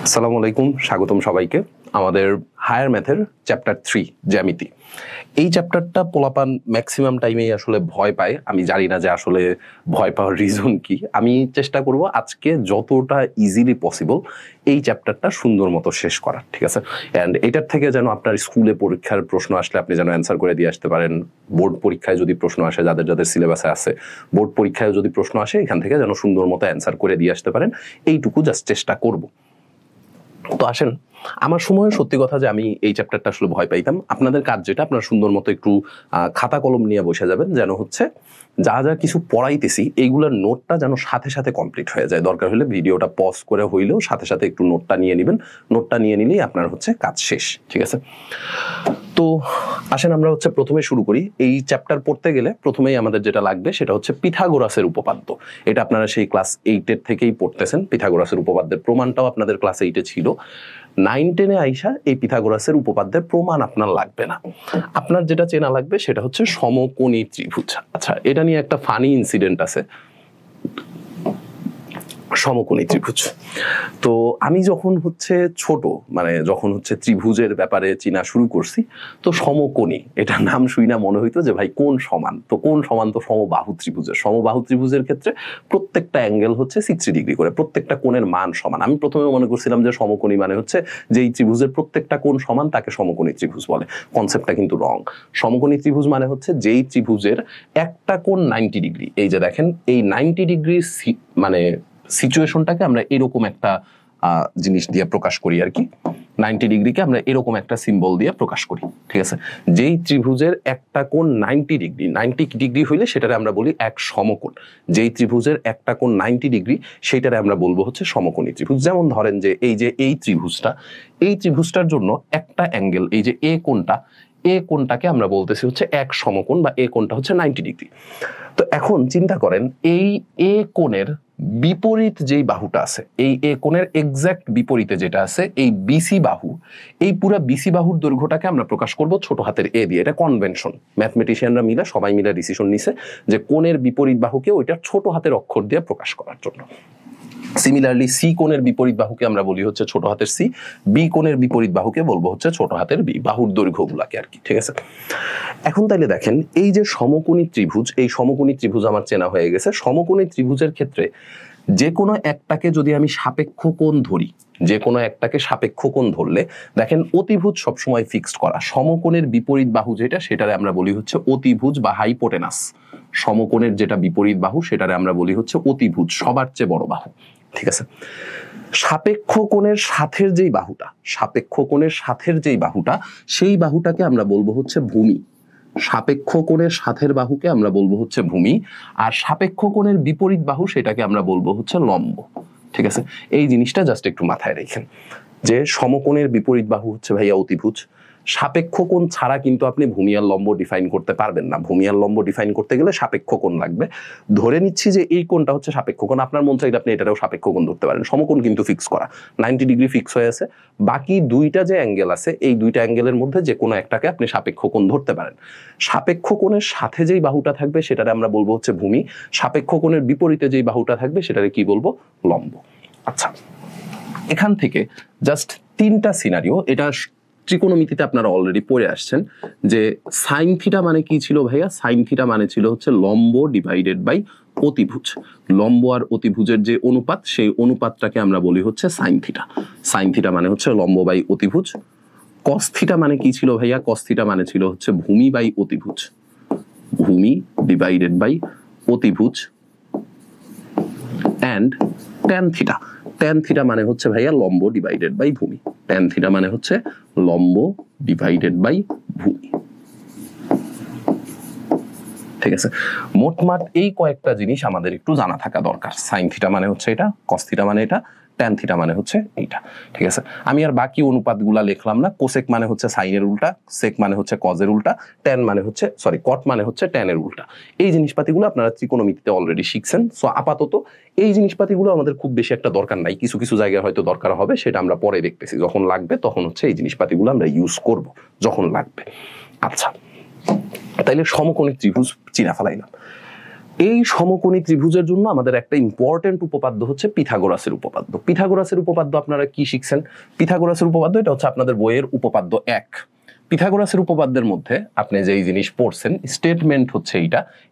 আসসালামু আলাইকুম, স্বাগতম সবাইকে আমাদের হায়ার ম্যাথের চ্যাপ্টার 3 জ্যামিতি। এই চ্যাপ্টারটা পোলাপান ম্যাক্সিমাম টাইমেই আসলে ভয় পায়। আমি জানি না যে আসলে ভয় পাওয়ার রিজন কি। আমি চেষ্টা করব আজকে যতটা ইজিলি পসিবল এই চ্যাপ্টারটা সুন্দর মতো শেষ করার, ঠিক আছে? অ্যান্ড এটার থেকে যেন আপনার স্কুলে পরীক্ষার প্রশ্ন আসলে আপনি যেন অ্যান্সার করে দিয়ে আসতে পারেন। বোর্ড পরীক্ষায় যদি প্রশ্ন আসে, যাদের যাদের সিলেবাসে আছে, বোর্ড পরীক্ষায় যদি প্রশ্ন আসে, এখান থেকে যেন সুন্দর মতো অ্যান্সার করে দিয়ে আসতে পারেন, এইটুকু জাস্ট চেষ্টা করব। তো আসেন, আমার সময় সত্যি কথা যে আমি এই চ্যাপ্টারটা আসলে ভয় পাইতাম। আপনাদের কাজ যেটা, আপনারা সুন্দর মতো একটু খাতা কলম নিয়ে বসে যাবেন, যেন হচ্ছে যা যা কিছু পড়াইতেছি এইগুলোর নোটটা যেন সাথে সাথে কমপ্লিট হয়ে যায়। দরকার হলে ভিডিওটা পজ করে হইলেও সাথে সাথে একটু নোটটা নিয়ে নেবেন। নোটটা নিয়ে নিলেই আপনার হচ্ছে কাজ শেষ, ঠিক আছে? তো আসেন আমরা হচ্ছে প্রথমে শুরু করি। এই চ্যাপ্টার পড়তে গেলে প্রথমেই আমাদের যেটা লাগবে সেটা হচ্ছে পিথাগোরাসের উপপাদ্য। এটা আপনারা সেই ক্লাস 8-এর থেকেই পড়তেছেন। পিথাগোরাসের উপপাদ্যের প্রমাণটাও আপনাদের ক্লাস 8-এ ছিল। 9-10-এ আইসা এই পিথাগোরাসের উপপাদ্যের প্রমাণ আপনার লাগবে না। আপনার যেটা চেনা লাগবে সেটা হচ্ছে সমকোণী ত্রিভুজ। আচ্ছা, এটা নিয়ে একটা ফানি ইনসিডেন্ট আছে। সমকোণী ত্রিভুজ, তো আমি যখন হচ্ছে ছোট, মানে যখন হচ্ছে ত্রিভুজের ব্যাপারে চিনা শুরু করছি, তো সমকোণী এটা নাম শুই না মনে হইতো যে ভাই কোণ সমান, তো কোণ সমান তো সমবাহু ত্রিভুজের। সমবাহু ত্রিভুজের ক্ষেত্রে প্রত্যেকটা অ্যাঙ্গেল হচ্ছে 60 ডিগ্রি করে, প্রত্যেকটা কোণের মান সমান। আমি প্রথমে মনে করছিলাম যে সমকোণী মানে হচ্ছে যেই ত্রিভুজের প্রত্যেকটা কোণ সমান তাকে সমকোণী ত্রিভুজ বলে। কনসেপ্টটা কিন্তু রং। সমকোণী ত্রিভুজ মানে হচ্ছে যেই ত্রিভুজের একটা কোণ 90 ডিগ্রি। এই যে দেখেন, এই 90 ডিগ্রি মানে সিচুয়েশনটাকে আমরা এরকম একটা জিনিস দিয়ে প্রকাশ করি আর কি। 90 ডিগ্রিকে আমরা এরকম একটা সিম্বল দিয়ে প্রকাশ করি, ঠিক আছে? যেই ত্রিভুজের একটা কোণ 90 ডিগ্রি, 90 ডিগ্রি হইলে সেটারে আমরা বলি এক সমকোণ। যেই ত্রিভুজের একটা কোণ 90 ডিগ্রি সেইটারে আমরা বলবো হচ্ছে সমকোণী ত্রিভুজ। যেমন ধরেন যে এই ত্রিভুজটা, এই ত্রিভুজটার জন্য একটা অ্যাঙ্গেল, এই যে এ কোণটাকে আমরা বলতেছি হচ্ছে এক সমকোণ, বা এ কোণটা হচ্ছে 90 ডিগ্রি। তো এখন চিন্তা করেন, এই এ কোণের বিপরীত যেই বাহুটা আছে, এই এ কোণের এক্সাক্ট বিপরীতে যেটা আছে, এই বিসি বাহু, এই পুরো বিসি বাহুর দৈর্ঘ্যটাকে আমরা প্রকাশ করব ছোট হাতের এ দিয়ে। এটা কনভেনশন, ম্যাথমেটিশিয়ানরা মিলে সবাই মিলে ডিসিশন নিছে যে কোণের বিপরীত বাহুকে ওইটা ছোট হাতের অক্ষর দিয়ে প্রকাশ করার জন্য। সিমিলারলি সি কোণের বিপরীত বাহুকে আমরা বলি হচ্ছে ছোট হাতের সি, বি কোণের বিপরীত বাহুকে বলবো হচ্ছে ছোট হাতের বি, বাহুর দৈর্ঘ্যগুলাকে আর কি, ঠিক আছে? এখন তাইলে দেখেন, এই যে সমকোণী ত্রিভুজ, এই সমকোণী ত্রিভুজ আমার চেনা হয়ে গেছে। সমকোণী ত্রিভুজের ক্ষেত্রে যে কোনো একটাকে যদি আমি সাপেক্ষ কোণ ধরি, যে কোনো একটাকে সাপেক্ষ কোণ ধরলে দেখেন অতিভুজ সবসময় ফিক্সড করা। সমকোণের বিপরীত বাহু যেটা, সেটারে আমরা বলি হচ্ছে অতিভুজ বা হাইপোটেনাস। সমকোণের যেটা বিপরীত বাহু সেটারে আমরা বলি হচ্ছে অতিভুজ, সবার চেয়ে বড় বাহু, ঠিক আছে? সাপেক্ষ কোণের সাথের যেই বাহুটা, সাপেক্ষ কোণের সাথের যেই বাহুটা, সেই বাহুটাকে আমরা বলবো হচ্ছে ভূমি। সাপেক্ষ কোণের সাথের বাহুকে আমরা বলবো হচ্ছে ভূমি, আর সাপেক্ষ কোণের বিপরীত বাহু সেটাকে আমরা বলবো হচ্ছে লম্ব, ঠিক আছে? এই জিনিসটা জাস্ট একটু মাথায় রেখেন যে সমকোণের বিপরীত বাহু হচ্ছে ভাইয়া অতিভুজ। সাপেক্ষ কোণ ছাড়া কিন্তু আপনি ভূমি আর লম্ব ডিফাইন করতে পারবেন না। ভূমি আর লম্ব ডিফাইন করতে গেলে সাপেক্ষ কোণ লাগবে। ধরে নিচ্ছি যে এই কোণটা হচ্ছে সাপেক্ষ কোণ, আপনার মন চাইলে আপনি এটাও সাপেক্ষ কোণ ধরতে পারেন। সমকোণ কিন্তু ফিক্স করা, 90 ডিগ্রি ফিক্স হয়ে আছে। বাকি দুইটা যে অ্যাঙ্গেল আছে, এই দুইটা অ্যাঙ্গেলের মধ্যে যে কোনো একটাকে আপনি সাপেক্ষ কোণ ধরতে পারেন। সাপেক্ষ কোণের সাথে যেই বাহুটা থাকবে সেটারে আমরা বলবো হচ্ছে ভূমি। সাপেক্ষ কোণের বিপরীতে যেই বাহুটা থাকবে সেটারে কি বলবো? লম্ব। আচ্ছা, এখান থেকে জাস্ট 3টা সিনারিও, এটা ত্রিকোণমিতিতে আপনারা অলরেডি পড়ে আসছেন যে সাইন থিটা মানে কি ছিল ভাইয়া? সাইন থিটা মানে ছিল হচ্ছে লম্ব ডিভাইডেড বাই অতিভুজ। লম্ব আর অতিভুজের যে অনুপাত, সেই অনুপাতটাকে আমরা বলি হচ্ছে সাইন থিটা। সাইন থিটা মানে হচ্ছে লম্ব বাই অতিভুজ। কস থিটা মানে কি ছিল ভাইয়া? কস থিটা মানে ছিল হচ্ছে ভূমি বাই অতিভুজ, ভূমি ডিভাইডেড বাই অতিভুজ। And tan theta, tan theta মানে হচ্ছে ভাইয়া লম্ব ডিভাইডেড বাই ভূমি। ট্যান থিটা মানে হচ্ছে লম্ব ডিভাইডেড বাই ভূমি, ঠিক আছে? মোটমাট এই কয়েকটা জিনিস আমাদের একটু জানা থাকা দরকার। সাইন থিটা মানে হচ্ছে এটা, কস থিটা মানে এটা, ট্যান থিটা মানে হচ্ছে এইটা, ঠিক আছে? আমি আর বাকি অনুপাতগুলা লিখলাম না। কোসেক মানে হচ্ছে সাইনের উল্টা, সেক মানে হচ্ছে কজের উল্টা, ট্যান মানে হচ্ছে কট মানে হচ্ছে ট্যানের উল্টা। এই জিনিসপাতিগুলো আপনারা ত্রিকোণমিতিতে অলরেডি শিখছেন। সো আপাতত এই জিনিসপাতিগুলো আমাদের খুব বেশি একটা দরকার নাই। কিছু কিছু জায়গায় হয়তো দরকার হবে, সেটা আমরা পরে দেখতেছি। যখন লাগবে তখন হচ্ছে এই জিনিসপাতিগুলো আমরা ইউজ করব, যখন লাগবে। আচ্ছা, তাইলে সমকোণী ত্রিভুজ চিনা ফেলাইলাম। এই সমকোণী ত্রিভুজের জন্য আমাদের একটা ইম্পর্টেন্ট উপপাদ্য হচ্ছে পিথাগোরাসের উপপাদ্য। পিথাগোরাসের উপপাদ্য আপনারা কি শিখছেন? পিথাগোরাসের উপপাদ্য এটা হচ্ছে আপনাদের বইয়ের উপপাদ্য 1। পিথাগোরাসের উপপাদ্যের মধ্যে আপনি যেই জিনিস পড়ছেন, স্টেটমেন্ট হচ্ছে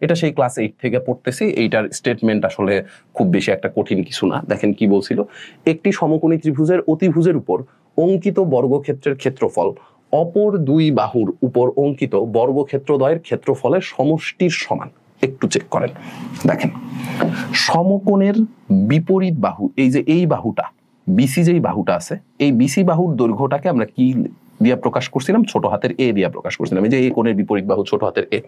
এটা সেই ক্লাস 8 থেকে পড়তেছি। এইটার স্টেটমেন্ট আসলে খুব বেশি একটা কঠিন কিছু না। দেখেন কি বলছিল, একটি সমকোণী ত্রিভুজের অতিভুজের উপর অঙ্কিত বর্গক্ষেত্রের ক্ষেত্রফল অপর দুই বাহুর উপর অঙ্কিত বর্গক্ষেত্রদ্বয়ের ক্ষেত্রফলের সমষ্টির সমান। একটু চেক করেন, দেখেন সমকোণের বিপরীত বাহু, এই যে এই বাহুটা বিসি, যেই বাহুটা আছে, এই বিসি বাহুর দৈর্ঘ্যটাকে আমরা কি দিয়া প্রকাশ করছিলাম? ছোট হাতের এ দিয়া প্রকাশ করছিলাম। এই যে এই কোণের বিপরীত বাহু ছোট হাতের এ।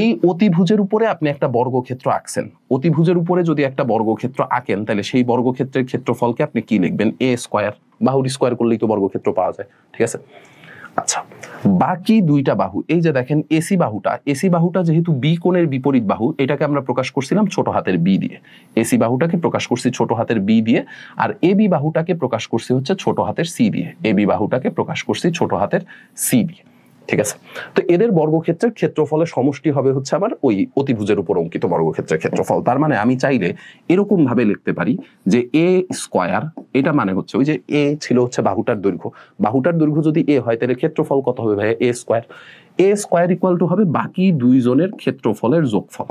এই অতিভুজের উপরে আপনি একটা বর্গক্ষেত্র আঁকছেন। অতিভুজের উপরে যদি একটা বর্গক্ষেত্র আঁকেন, তাহলে সেই বর্গক্ষেত্রের ক্ষেত্রফলকে আপনি কি লিখবেন? এ স্কয়ার। বাহুর স্কয়ার করলেই তো বর্গক্ষেত্র পাওয়া যায়, ঠিক আছে? আচ্ছা, বাকি দুইটা বাহু, এই যে দেখেন এসি বাহুটা যেহেতু বি কোণের বিপরীত বাহু, এটাকে আমরা প্রকাশ করছিলাম ছোট হাতের বি দিয়ে। এসি বাহুটাকে প্রকাশ করছি ছোট হাতের বি দিয়ে, আর এবি বাহুটাকে প্রকাশ করছি হচ্ছে ছোট হাতের সি দিয়ে। এবি বাহুটাকে প্রকাশ করছি ছোট হাতের সি দিয়ে, ঠিক আছে? তো এদের বর্গক্ষেত্রের ক্ষেত্রফলের সমষ্টি হবে হচ্ছে আবার ওই অতিভুজের উপর অঙ্কিত বর্গক্ষেত্রের ক্ষেত্রফল। তার মানে আমি চাইলে এরকম ভাবে লিখতে পারি যে এ স্কয়ার, এটা মানে হচ্ছে ওই যে এ ছিল হচ্ছে বাহুটার দৈর্ঘ্য, বাহুটার দৈর্ঘ্য যদি এ হয় তাহলে ক্ষেত্রফল কত হবে ভাই? A square. A square equal to হবে বাকি দুইজনের ক্ষেত্রফলের যোগফল।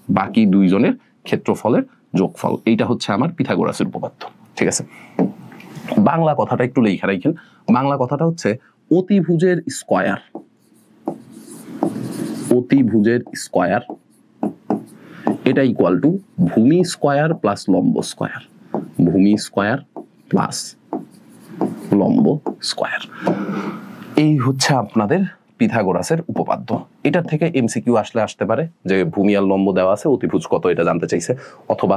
বাকি দুইজনের ক্ষেত্রফলের যোগফল, এইটা হচ্ছে আমার পিথাগোরাসের উপপাদ্য, ঠিক আছে? বাংলা কথাটা একটু লেখা রাখেন। বাংলা কথাটা হচ্ছে অতিভুজের স্কয়ার, অতিভুজের স্কয়ার এটা ইকুয়াল টু ভূমি স্কয়ার প্লাস লম্ব স্কয়ার। ভূমি স্কয়ার প্লাস লম্ব স্কয়ার, এই হচ্ছে আপনাদের পিথাগোরাসের উপপাদ্য। এটার থেকে এমসিকিউ আসতে পারে যে ভূমি আর লম্ব দেওয়া আছে, অতিভুজ কত এটা জানতে চাইছে, অথবা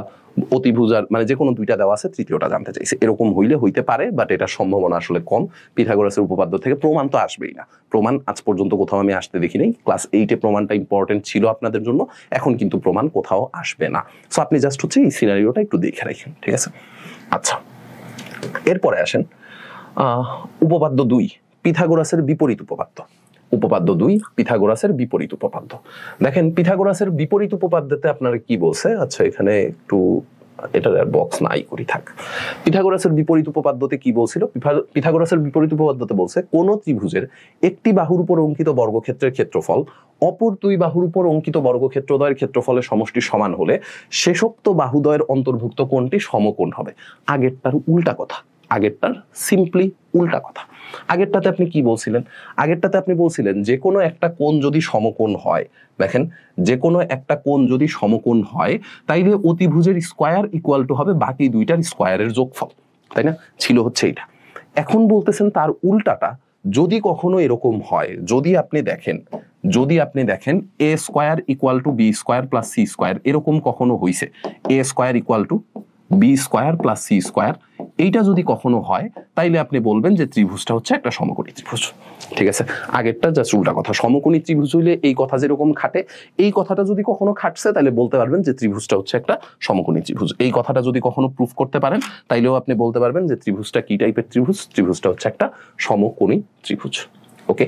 অতিভুজ আর মানে যে কোনো দুইটা দেওয়া আছে, তৃতীয়টা জানতে চাইছে। এরকম হইতে পারে, বাট এটার সম্ভাবনা আসলে কম। পিথাগোরাসের উপপাদ্য থেকে প্রমাণ তো আসবেই না। প্রমাণ আজ পর্যন্ত কোথাও আমি আসতে দেখি নাই। ক্লাস 8-এ প্রমাণটা ইম্পর্টেন্ট ছিল আপনাদের জন্য, এখন কিন্তু প্রমাণ কোথাও আসবে না। সো আপনি জাস্ট হচ্ছে এই সিনারিওটা একটু দেখে রাখেন, ঠিক আছে? আচ্ছা, এরপরে আসেন উপপাদ্য 2, পিথাগোরাসের বিপরীত উপপাদ্য। উপপাদ্য 2, পিথাগোরাসের বিপরীত উপপাদ্য। দেখেন পিথাগোরাসের বিপরীত উপপাদ্যতে আপনারা কি বলছে? আচ্ছা, এখানে একটু এটার বক্স নাই করি থাক। পিথাগোরাসের বিপরীত উপপাদ্যতে কি বলছিল? পিথাগোরাসের বিপরীত উপপাদ্যতে বলছে কোন ত্রিভুজের একটি বাহুর উপর অঙ্কিত বর্গক্ষেত্রের ক্ষেত্রফল অপর দুই বাহুর উপর অঙ্কিত বর্গক্ষেত্রদ্বয়ের ক্ষেত্রফলের সমষ্টি সমান হলে শেষোক্ত বাহুদ্বয়ের অন্তর্ভুক্ত কোণটি সমকোণ হবে। আগেরটার উল্টা কথা, আগেরটার সিম্পলি উল্টা কথা। আগেরটাতে আপনি কি বলছিলেন? আগেরটাতে আপনি বলছিলেন যে কোনো একটা কোণ যদি সমকোণ হয়, দেখেন যে কোনো একটা কোণ যদি সমকোণ হয় তাইলে অতিভুজের স্কয়ার ইকুয়াল টু হবে বাকি দুইটার স্কয়ারের যোগফল, তাই না? ছিল হচ্ছে এটা। এখন বলতেছেন তার উল্টাটা, যদি কখনো এরকম হয়, যদি আপনি দেখেন A square equal to B square plus C square, এরকম কখনো হইছে A square equal to B square plus C square, এইটা যদি কখনো হয় তাইলে আপনি বলবেন যে ত্রিভুজটা হচ্ছে একটা সমকোণী ত্রিভুজ, ঠিক আছে? আগেরটা জাস্ট উল্টা কথা। সমকোণী ত্রিভুজ হইলে এই কথা যেরকম খাটে, এই কথাটা যদি কখনো খাটছে তাহলে বলতে পারবেন যে ত্রিভুজটা হচ্ছে একটা সমকোণী ত্রিভুজ। এই কথাটা যদি কখনো প্রুফ করতে পারেন তাইলেও আপনি বলতে পারবেন যে ত্রিভুজটা কি টাইপের ত্রিভুজ? ত্রিভুজটা হচ্ছে একটা সমকোণী ত্রিভুজ। ওকে,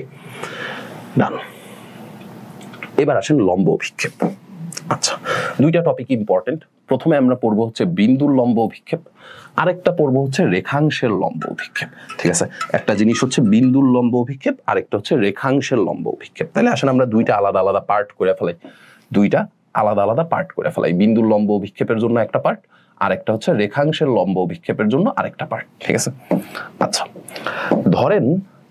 ডান। এবার আসেন লম্ব অভিক্ষেপ। আচ্ছা, দুইটা টপিক ইম্পর্টেন্ট। প্রথমে আমরা পড়বো হচ্ছে বিন্দুর লম্ব অভিক্ষেপ, আরেকটা পড়বো হচ্ছে রেখাংশের লম্ব অভিক্ষেপ, ঠিক আছে? একটা জিনিস হচ্ছে বিন্দুর লম্ব অভিক্ষেপ, আরেকটা হচ্ছে রেখাংশের লম্ব অভিক্ষেপ। তাহলে আসেন আমরা দুইটা আলাদা আলাদা পার্ট করে ফেলাই। বিন্দুর লম্ব অভিক্ষেপের জন্য একটা পার্ট, আরেকটা হচ্ছে রেখাংশের লম্ব অভিক্ষেপের জন্য আরেকটা পার্ট, ঠিক আছে? আচ্ছা, ধরেন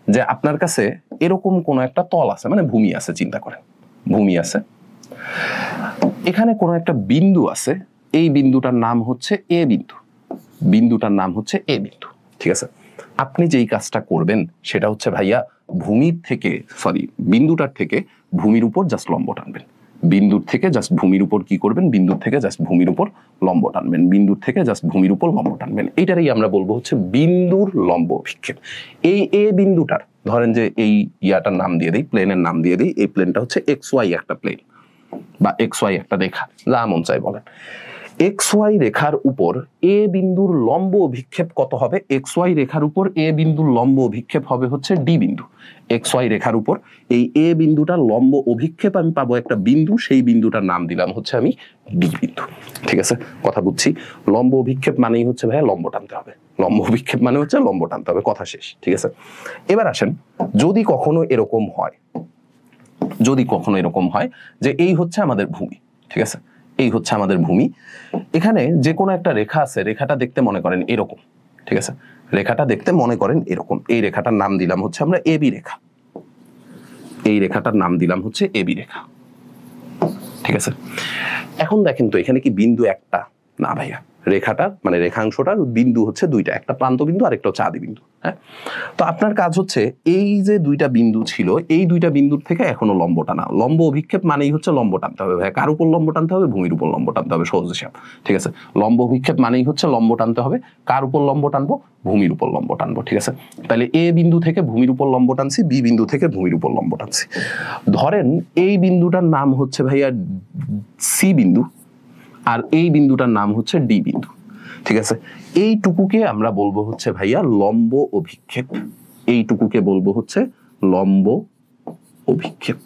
যে আপনার কাছে এরকম কোন একটা তল আছে, মানে ভূমি আছে, চিন্তা করেন ভূমি আছে, এখানে কোন একটা বিন্দু আছে, এই বিন্দুটার নাম হচ্ছে এ বিন্দু, ঠিক আছে? আপনি যেই কাজটা করবেন সেটা হচ্ছে ভাইয়া বিন্দুটার থেকে ভূমির উপর জাস্ট লম্ব টানবেন। বিন্দুর থেকে জাস্ট ভূমির উপর কি করবেন? বিন্দুর থেকে জাস্ট ভূমির উপর লম্ব টানবেন। এইটারই আমরা বলবো হচ্ছে বিন্দুর লম্ব অভিক্ষেপ। এই এ বিন্দুটার ধরেন যে এই ইয়াটার নাম দিয়ে দিই, প্লেনের নাম দিয়ে দিই। এই প্লেনটা হচ্ছে XY একটা প্লেন বা XY একটা রেখা, যা মন চাই বলেন। এক্স ওয়াই রেখার উপর এ বিন্দুর লম্ব অভিক্ষেপ কত হবে? এক্স ওয়াই রেখার উপর এ বিন্দুর লম্ব অভিক্ষেপ হবে হচ্ছে ডি বিন্দু। এক্স ওয়াই রেখার উপর এই এ বিন্দুটার লম্ব অভিক্ষেপ আমি পাবো একটা বিন্দু, সেই বিন্দুটার নাম দিলাম হচ্ছে আমি ডি বিন্দু। ঠিক আছে, কথা বুঝছি? লম্ব অভিক্ষেপ মানেই হচ্ছে ভাইয়া লম্ব টানতে হবে, লম্ব অভিক্ষেপ মানে হচ্ছে লম্ব টানতে হবে, কথা শেষ। ঠিক আছে, এবার আসেন, যদি কখনো এরকম হয়, যদি কখনো এরকম হয় যে এই হচ্ছে আমাদের ভূমি, ঠিক আছে, এই হচ্ছে আমাদের ভূমি, এখানে যে কোনো একটা রেখা আছে, রেখাটা দেখতে মনে করেন এরকম, ঠিক আছে, রেখাটা দেখতে মনে করেন এরকম, এই রেখাটার নাম দিলাম হচ্ছে আমরা এবি রেখা, এই রেখাটার নাম দিলাম হচ্ছে এবি রেখা। ঠিক আছে, এখন দেখেন তো এখানে কি বিন্দু একটা? না ভাইয়া, রেখাটা মানে রেখাংশটার বিন্দু হচ্ছে দুইটা, একটা প্রান্ত বিন্দু আর একটা হচ্ছে আদি বিন্দু। হ্যাঁ, তো আপনার কাজ হচ্ছে এই যে দুইটা বিন্দু ছিল, এই দুইটা বিন্দুর থেকে এখনো লম্ব টানা। লম্ব অভিক্ষেপ মানেই হচ্ছে লম্ব টানতে হবে ভাইয়া। কার উপর লম্ব টানতে হবে? ভূমির উপর লম্ব টানতে হবে, সহজ হিসাব। ঠিক আছে, লম্ব অভিক্ষেপ মানেই হচ্ছে লম্ব টানতে হবে। কার উপর লম্ব টানবো? ভূমির উপর লম্ব টানবো। ঠিক আছে, তাহলে এ বিন্দু থেকে ভূমির উপর লম্ব টানছি, বি বিন্দু থেকে ভূমির উপর লম্ব টানছি। ধরেন এই বিন্দুটার নাম হচ্ছে ভাইয়া সি বিন্দু, আর এই বিন্দুটার নাম হচ্ছে ডি বিন্দু। ঠিক আছে, এইটুকুকে আমরা বলবো হচ্ছে ভাইয়া লম্ব অভিক্ষেপ, এইটুকুকে বলবো হচ্ছে লম্ব অভিক্ষেপ।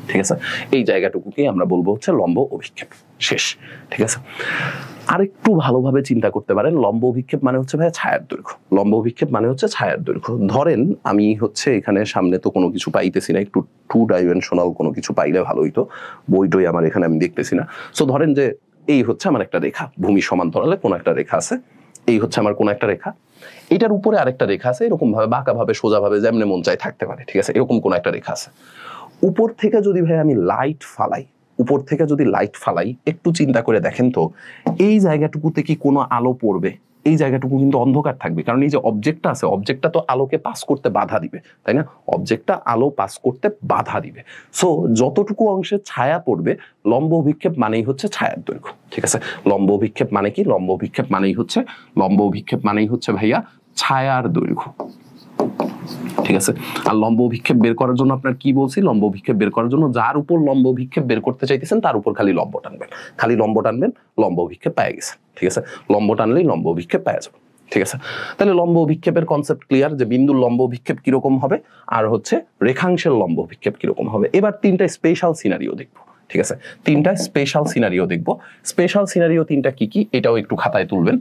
ঠিক আছে, এই জায়গাটুকুকে আমরা বলবো হচ্ছে লম্ব অভিক্ষেপ। শেষ। ঠিক আছে, আরেকটু ভালোভাবে চিন্তা করতে পারেন, লম্ব অভিক্ষেপ মানে হচ্ছে ভাইয়া ছায়ার দৈর্ঘ্য। লম্ব অভিক্ষেপ মানে হচ্ছে ছায়ার দৈর্ঘ্য। ধরেন আমি হচ্ছে এখানে সামনে তো কোনো কিছু পাইতেছি না, একটু 2 ডাইমেনশনাল কোনো কিছু পাইলে ভালো হইতো, বইটই আমার এখানে আমি দেখতেছি না। সো ধরেন যে এই হচ্ছে আমার একটা রেখা, ভূমি সমান্তরালে কোনো একটা রেখা আছে, এই হচ্ছে আমার কোনো একটা রেখা, এটার উপরে আরেকটা রেখা আছে, এরকম ভাবে বাঁকা ভাবে সোজা ভাবে যেমন মন চায় থাকতে পারে। ঠিক আছে, এরকম কোনো একটা রেখা আছে। উপর থেকে যদি ভাই আমি লাইট ফালাই, উপর থেকে যদি লাইট ফালাই, একটু চিন্তা করে দেখেন তো এই জায়গাটুকুতে কি কোনো আলো পড়বে? এই জায়গাটুকু কিন্তু অন্ধকার থাকবে, কারণ এই যে অবজেক্টটা আছে, অবজেক্টটা তো আলোকে পাস করতে বাধা দিবে, তাই না? অবজেক্টটা আলো পাস করতে বাধা দিবে। সো যতটুকু অংশে ছায়া পড়বে, লম্ব অভিক্ষেপ মানেই হচ্ছে ছায়ার দৈর্ঘ্য। ঠিক আছে, লম্ব অভিক্ষেপ মানে কি? লম্ব অভিক্ষেপ মানেই হচ্ছে ভাইয়া ছায়ার দৈর্ঘ্য। ঠিক আছে, আর লম্ব অভিক্ষেপ বের করার জন্য আপনার কি বলছি? লম্ব অভিক্ষেপ বের করার জন্য যার উপর লম্ব অভিক্ষেপ বের করতে চাইতেছেন তার উপর খালি লম্ব টানবেন, খালি লম্ব টানবেন, লম্ব অভিক্ষেপ পেয়ে গেছেন। ঠিক আছে, লম্ব টানলেই লম্ব অভিক্ষেপ পেয়ে যাবে। ঠিক আছে, তাহলে লম্ব অভিক্ষেপের কনসেপ্ট ক্লিয়ার, যে বিন্দুর লম্ব অভিক্ষেপ কিরকম হবে আর হচ্ছে রেখাংশের লম্ব অভিক্ষেপ কিরকম হবে। এবার তিনটা স্পেশাল সিনারিও দেখবো। ঠিক আছে, তিনটা স্পেশাল সিনারিও দেখবো। স্পেশাল সিনারিও তিনটা কি কি এটাও একটু খাতায় তুলবেন।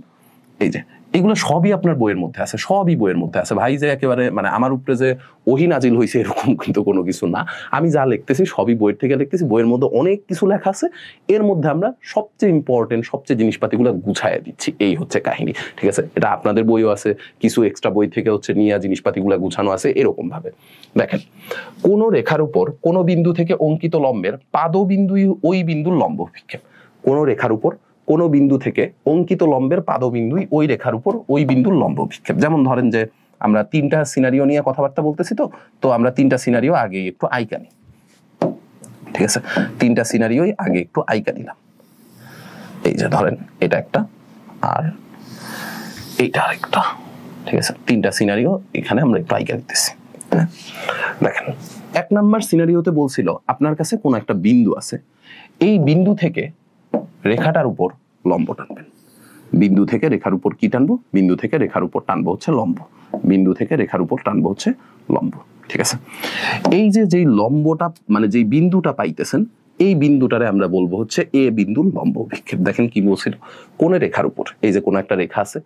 এই যে এগুলো সবই আপনার বইয়ের মধ্যে আছে, সবই বইয়ের মধ্যে আছে ভাই, যে একেবারে মানে আমার উপরে যে ওহী নাজিল হয়েছে এরকম কিন্তু কোনো কিছু না। আমি যা লিখতেছি সবই বইয়ের থেকে লিখতেছি, বইয়ের মধ্যে অনেক কিছু লেখা আছে, এর মধ্যে আমরা সবচেয়ে ইম্পর্টেন্ট সবচেয়ে জিনিসপাতিগুলো গুছাইয়া দিচ্ছি, এই হচ্ছে কাহিনী। ঠিক আছে, এটা আপনাদের বইও আছে, কিছু এক্সট্রা বই থেকে হচ্ছে নিয়ে জিনিসপাতিগুলো গুছানো আছে এরকম ভাবে। দেখেন, কোন রেখার উপর কোন বিন্দু থেকে অঙ্কিত লম্বের পাদবিন্দুই ওই বিন্দুর লম্ব অভিক্ষেপ। কোন রেখার উপর কোন বিন্দু থেকে অঙ্কিত লম্বের পাদবিন্দুই ওই রেখার উপর ওই বিন্দুর লম্ব অভিক্ষেপ। যেমন ধরেন যে আমরা তিনটা সিনারিও নিয়ে কথাবার্তা বলতেছি, তো আমরা তিনটা সিনারিও আগে একটু আইকা নিই। ঠিক আছে, তিনটা সিনারিওই আগে একটু আইকা নিলাম। এই যে ধরেন এটা একটা আর এইটা আরেকটা। ঠিক আছে, তিনটা সিনারিও এখানে আমরা একটু আইকা দিতেছি। দেখেন, 1 নাম্বার সিনারিওতে বলছিল আপনার কাছে কোন একটা বিন্দু আছে, এই বিন্দু থেকে রেখাটার উপর লম্ব টানবেন। বিন্দু থেকে রেখার উপর কি টানবো? বিন্দু থেকে রেখার উপর টানবো হচ্ছে লম্ব, বিন্দু থেকে রেখার উপর টানবো হচ্ছে লম্ব। ঠিক আছে, এই যে যেই লম্বটা মানে যেই বিন্দুটা পাইতেছেন, এই বিন্দুটারে আমরা বলবো হচ্ছে এ বিন্দুর লম্ব অভিক্ষেপ। দেখেন কি বলছিল, কোন রেখার উপর, এই যে কোন একটা রেখা আছে,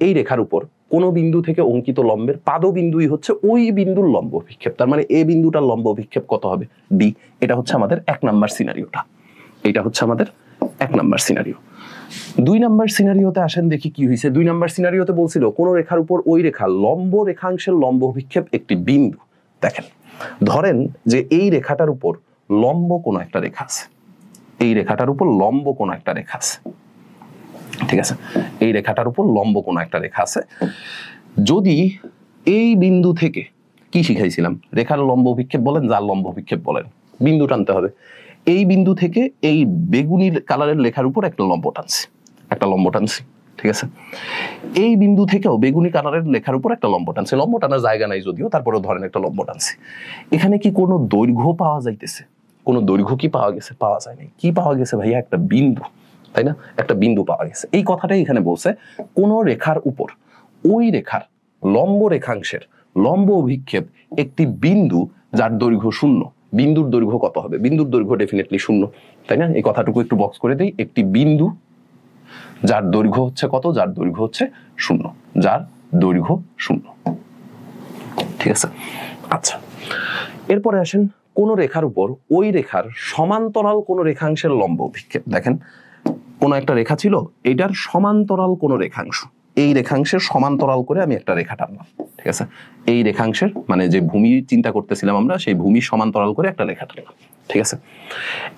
এই রেখার উপর কোন বিন্দু থেকে অঙ্কিত লম্বের পাদবিন্দুই হচ্ছে ওই বিন্দুর লম্ব অভিক্ষেপ। তার মানে এই বিন্দুটার লম্ব অভিক্ষেপ কত হবে? ডি। এটা হচ্ছে আমাদের 1 নাম্বার সিনারিওটা, এটা হচ্ছে আমাদের 1 নাম্বার সিনারিও। 2 নাম্বার সিনারিওতে আসেন, দেখি কি হয়েছে। 2 নাম্বার সিনারিওতে বলছিল কোন রেখার উপর ওই রেখা লম্ব রেখাংশের লম্ব অভিক্ষেপ একটি বিন্দু। দেখেন, ধরেন যে এই রেখাটার উপর লম্ব কোন একটা রেখা আছে, এই রেখাটার উপর লম্ব কোন একটা রেখা আছে। ঠিক আছে, এই রেখাটার উপর লম্ব কোন একটা রেখা আছে। যদি এই বিন্দু থেকে কি শিখাইছিলাম? রেখার লম্ব অভিক্ষেপ বলেন, যার লম্ব অভিক্ষেপ বলেন, বিন্দু টানতে হবে। এই বিন্দু থেকে এই বেগুনি কালারের লেখার উপর একটা লম্ব টানছি, একটা লম্ব টানছি। ঠিক আছে, এই বিন্দু থেকেও বেগুনি কালারের লেখার উপর একটা লম্ব টানছি। লম্ব টানার জায়গা নাই যদিও, তারপরেও ধরেন একটা লম্ব টানছি। এখানে কি কোনো দৈর্ঘ্য পাওয়া যাইতেছে? কোনো দৈর্ঘ্য কি পাওয়া গেছে? পাওয়া যায়নি। কি পাওয়া গেছে ভাইয়া? একটা বিন্দু, তাই না? একটা বিন্দু পাওয়া গেছে। এই কথাটাই এখানে বলছে, কোন রেখার উপর ওই রেখার লম্ব রেখাংশের লম্ব অভিক্ষেপ একটি বিন্দু যার দৈর্ঘ্য শূন্য। বিন্দুর দৈর্ঘ্য কত হবে? বিন্দুর দৈর্ঘ্য ডেফিনেটলি শূন্য, তাই না? এই কথাটুকু একটু বক্স করে দেই। একটি বিন্দু যার দৈর্ঘ্য হচ্ছে কত? যার দৈর্ঘ্য হচ্ছে শূন্য, যার দৈর্ঘ্য শূন্য। ঠিক আছে, আচ্ছা এরপরে আসেন, কোন রেখার উপর ওই রেখার সমান্তরাল কোন রেখাংশের লম্ব অভিক্ষেপ। দেখেন কোন একটা রেখা ছিল, এটার সমান্তরাল কোন রেখাংশ, এই রেখাংশের সমান্তরাল করে আমি একটা রেখা টানলাম। ঠিক আছে, এই রেখাংশের মানে যে ভূমি চিন্তা করতেছিলাম আমরা, সেই ভূমির সমান্তরাল করে একটা রেখা টানলাম। ঠিক আছে,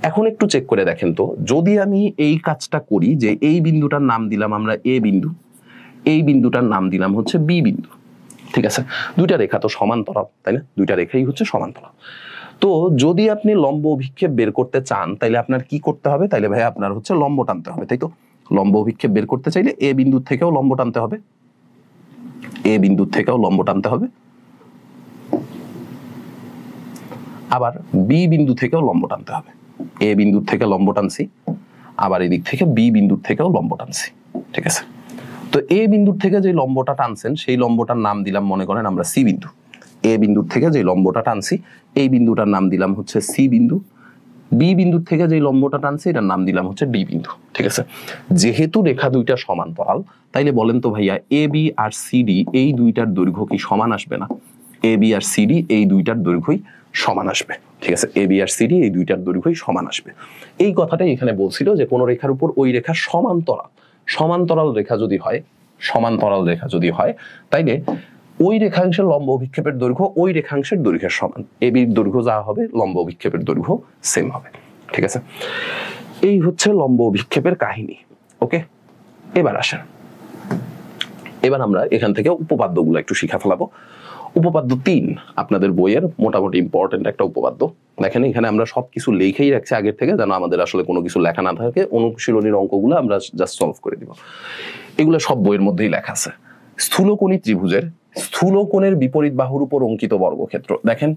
এখন একটু চেক করে দেখেন তো, যদি আমি এই কাজটা করি যে এই বিন্দুটার নাম দিলাম আমরা এ বিন্দু, এই বিন্দুটার নাম দিলাম হচ্ছে বি বিন্দু। ঠিক আছে, দুইটা রেখা তো সমান্তরাল, তাই না? দুইটা রেখাই হচ্ছে সমান্তরাল। তো যদি আপনি লম্ব অভিক্ষেপ বের করতে চান তাইলে আপনার কি করতে হবে? তাইলে ভাই আপনার হচ্ছে লম্ব টানতে হবে, তাই তো? লম্ব অভিক্ষেপ বের করতে চাইলে এ বিন্দুর থেকেও লম্ব টানতে হবে, এ বিন্দুর থেকেও লম্ব টানতে হবে, আবার বি বিন্দু থেকেও লম্ব টানতে হবে। এ বিন্দুর থেকে লম্ব টানছি, আবার এদিক থেকে বি বিন্দুর থেকেও লম্ব টানছি। ঠিক আছে, তো এ বিন্দুর থেকে যে লম্বটা টানছেন সেই লম্বটার নাম দিলাম মনে করেন আমরা সি বিন্দু। এ বিন্দুর থেকে যে লম্বটা টানছি এই বিন্দুটার নাম দিলাম হচ্ছে সি বিন্দু। বি বিন্দুর থেকে যে লম্বটা টানছি এটার নাম দিলাম হচ্ছে ডি বিন্দু। ঠিক আছে, যেহেতু রেখা দুইটা সমান্তরাল, তাইলে বলেন তো ভাইয়া এ বি আর সিডি এই দুইটার দৈর্ঘ্য কি সমান আসবে না? এ বি আর সিডি এই দুইটার দৈর্ঘ্যই সমান আসবে। ঠিক আছে, এ বি আর সিডি এই দুইটার দৈর্ঘ্যই সমান আসবে। এই কথাটাই এখানে বলছিল যে কোন রেখার উপর ওই রেখার সমান্তরাল, সমান্তরাল রেখা যদি হয়, সমান্তরাল রেখা যদি হয় তাইলে ওই রেখাংশের লম্ব অভিক্ষেপের দৈর্ঘ্য ওই রেখাংশের দৈর্ঘ্যের সমান। এ বির দৈর্ঘ্য যা হবে লম্ব অভিক্ষেপের দৈর্ঘ্য সেম হবে। ঠিক আছে, এই হচ্ছে লম্ব অভিক্ষেপের কাহিনী। ওকে, এবার আসেন, এবার আমরা এখান থেকে উপপাদ্যগুলো একটু শিখা ফেলাবো। উপপাদ্য 3 আপনাদের বইয়ের মোটামুটি ইম্পর্টেন্ট একটা উপপাদ্য। দেখেন এখানে আমরা সবকিছু লিখেই রাখছি আগের থেকে, যেন আমাদের আসলে কোনো কিছু লেখা না থাকে। অনুশীলনীর অঙ্কগুলো আমরা জাস্ট সলভ করে দিব। এগুলো সব বইয়ের মধ্যেই লেখা আছে। স্থূলকোণী ত্রিভুজের স্থূলকোণের বিপরীত বাহুর উপর অঙ্কিত বর্গক্ষেত্র। দেখেন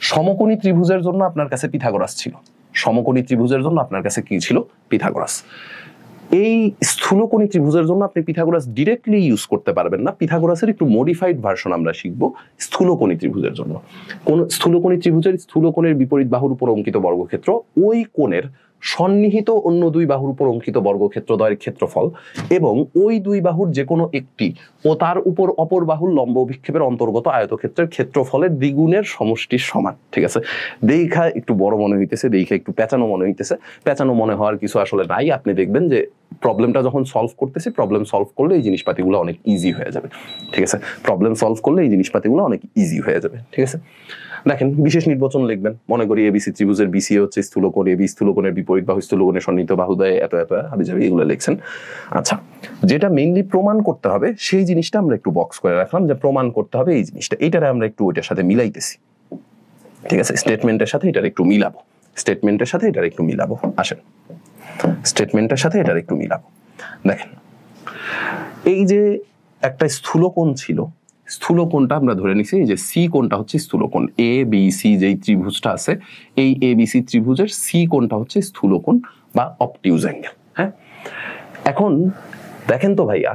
সমকোণী ত্রিভুজের জন্য আপনার কাছে পিথাগোরাস ছিল, সমকোণী ত্রিভুজের জন্য আপনার কাছে কি ছিল? পিথাগোরাস। এই স্থূলকোণী ত্রিভুজের জন্য আপনি পিথাগোরাস ডিরেক্টলি ইউজ করতে পারবেন না, পিথাগোরাসের একটু মডিফাইড ভার্সন আমরা শিখব স্থূলকোণী ত্রিভুজের জন্য। কোন স্থূলকোণী ত্রিভুজের স্থূলকোণের বিপরীত বাহুর উপর অঙ্কিত বর্গক্ষেত্র ওই কোণের সন্নিহিত অন্য দুই বাহুর উপর অঙ্কিত বর্গক্ষেত্রদ্বয়ের ক্ষেত্রফল এবং ওই দুই বাহুর যে কোনো একটি ও তার উপর অপর বাহুর লম্ব অভিক্ষেপের অন্তর্গত আয়তক্ষেত্রের ক্ষেত্রফলের দ্বিগুণের সমষ্টির সমান। ঠিক আছে, দেখা একটু বড় মনে হইতেছে, দেখা একটু পেঁচানো মনে হইতেছে। পেঁচানো মনে হওয়ার কিছু আসলে নাই। আপনি দেখবেন যে প্রবলেমটা যখন সলভ করতেছি, প্রবলেম সলভ করলে এই জিনিসপাতিগুলো অনেক ইজি হয়ে যাবে। ঠিক আছে, প্রবলেম সলভ করলে এই জিনিসপাতিগুলো অনেক ইজি হয়ে যাবে। ঠিক আছে, দেখেন বিশেষ নির্বাচন লিখবেন। মনে করি এবিসি ত্রিভুজের বিসি হচ্ছে স্থূলকোণ, এবি স্থূলকোণের বিপরীত বাহু স্থূলকোণের সন্নিহিত বাহুদ্বয় এত এত হাবিজাবি এগুলো লিখছেন। আচ্ছা, যেটা মেইনলি প্রমাণ করতে হবে সেই জিনিসটা আমরা একটু বক্স করে রাখলাম, যে প্রমাণ করতে হবে এই জিনিসটা, এইটারে আমরা একটু ওইটার সাথে মিলাইতেছি। ঠিক আছে, স্টেটমেন্টের সাথে এটার একটু মিলাবো, স্টেটমেন্টের সাথে এটার একটু মিলাবো। আসেন স্টেটমেন্টের সাথে এটার একটু মিলাবো। দেখেন এই যে একটা স্থূলকোণ ছিল, স্থূলকোণটা আমরা ধরে নিছি এই যে সি কোণটা হচ্ছে স্থূলকোণ। এ বি সি যেই ত্রিভুজটা আছে, এই এ বি সি ত্রিভুজের সি কোণটা হচ্ছে স্থূলকোণ বা অবটিউজ অ্যাঙ্গেল। হ্যাঁ, এখন দেখেন তো ভাইয়া,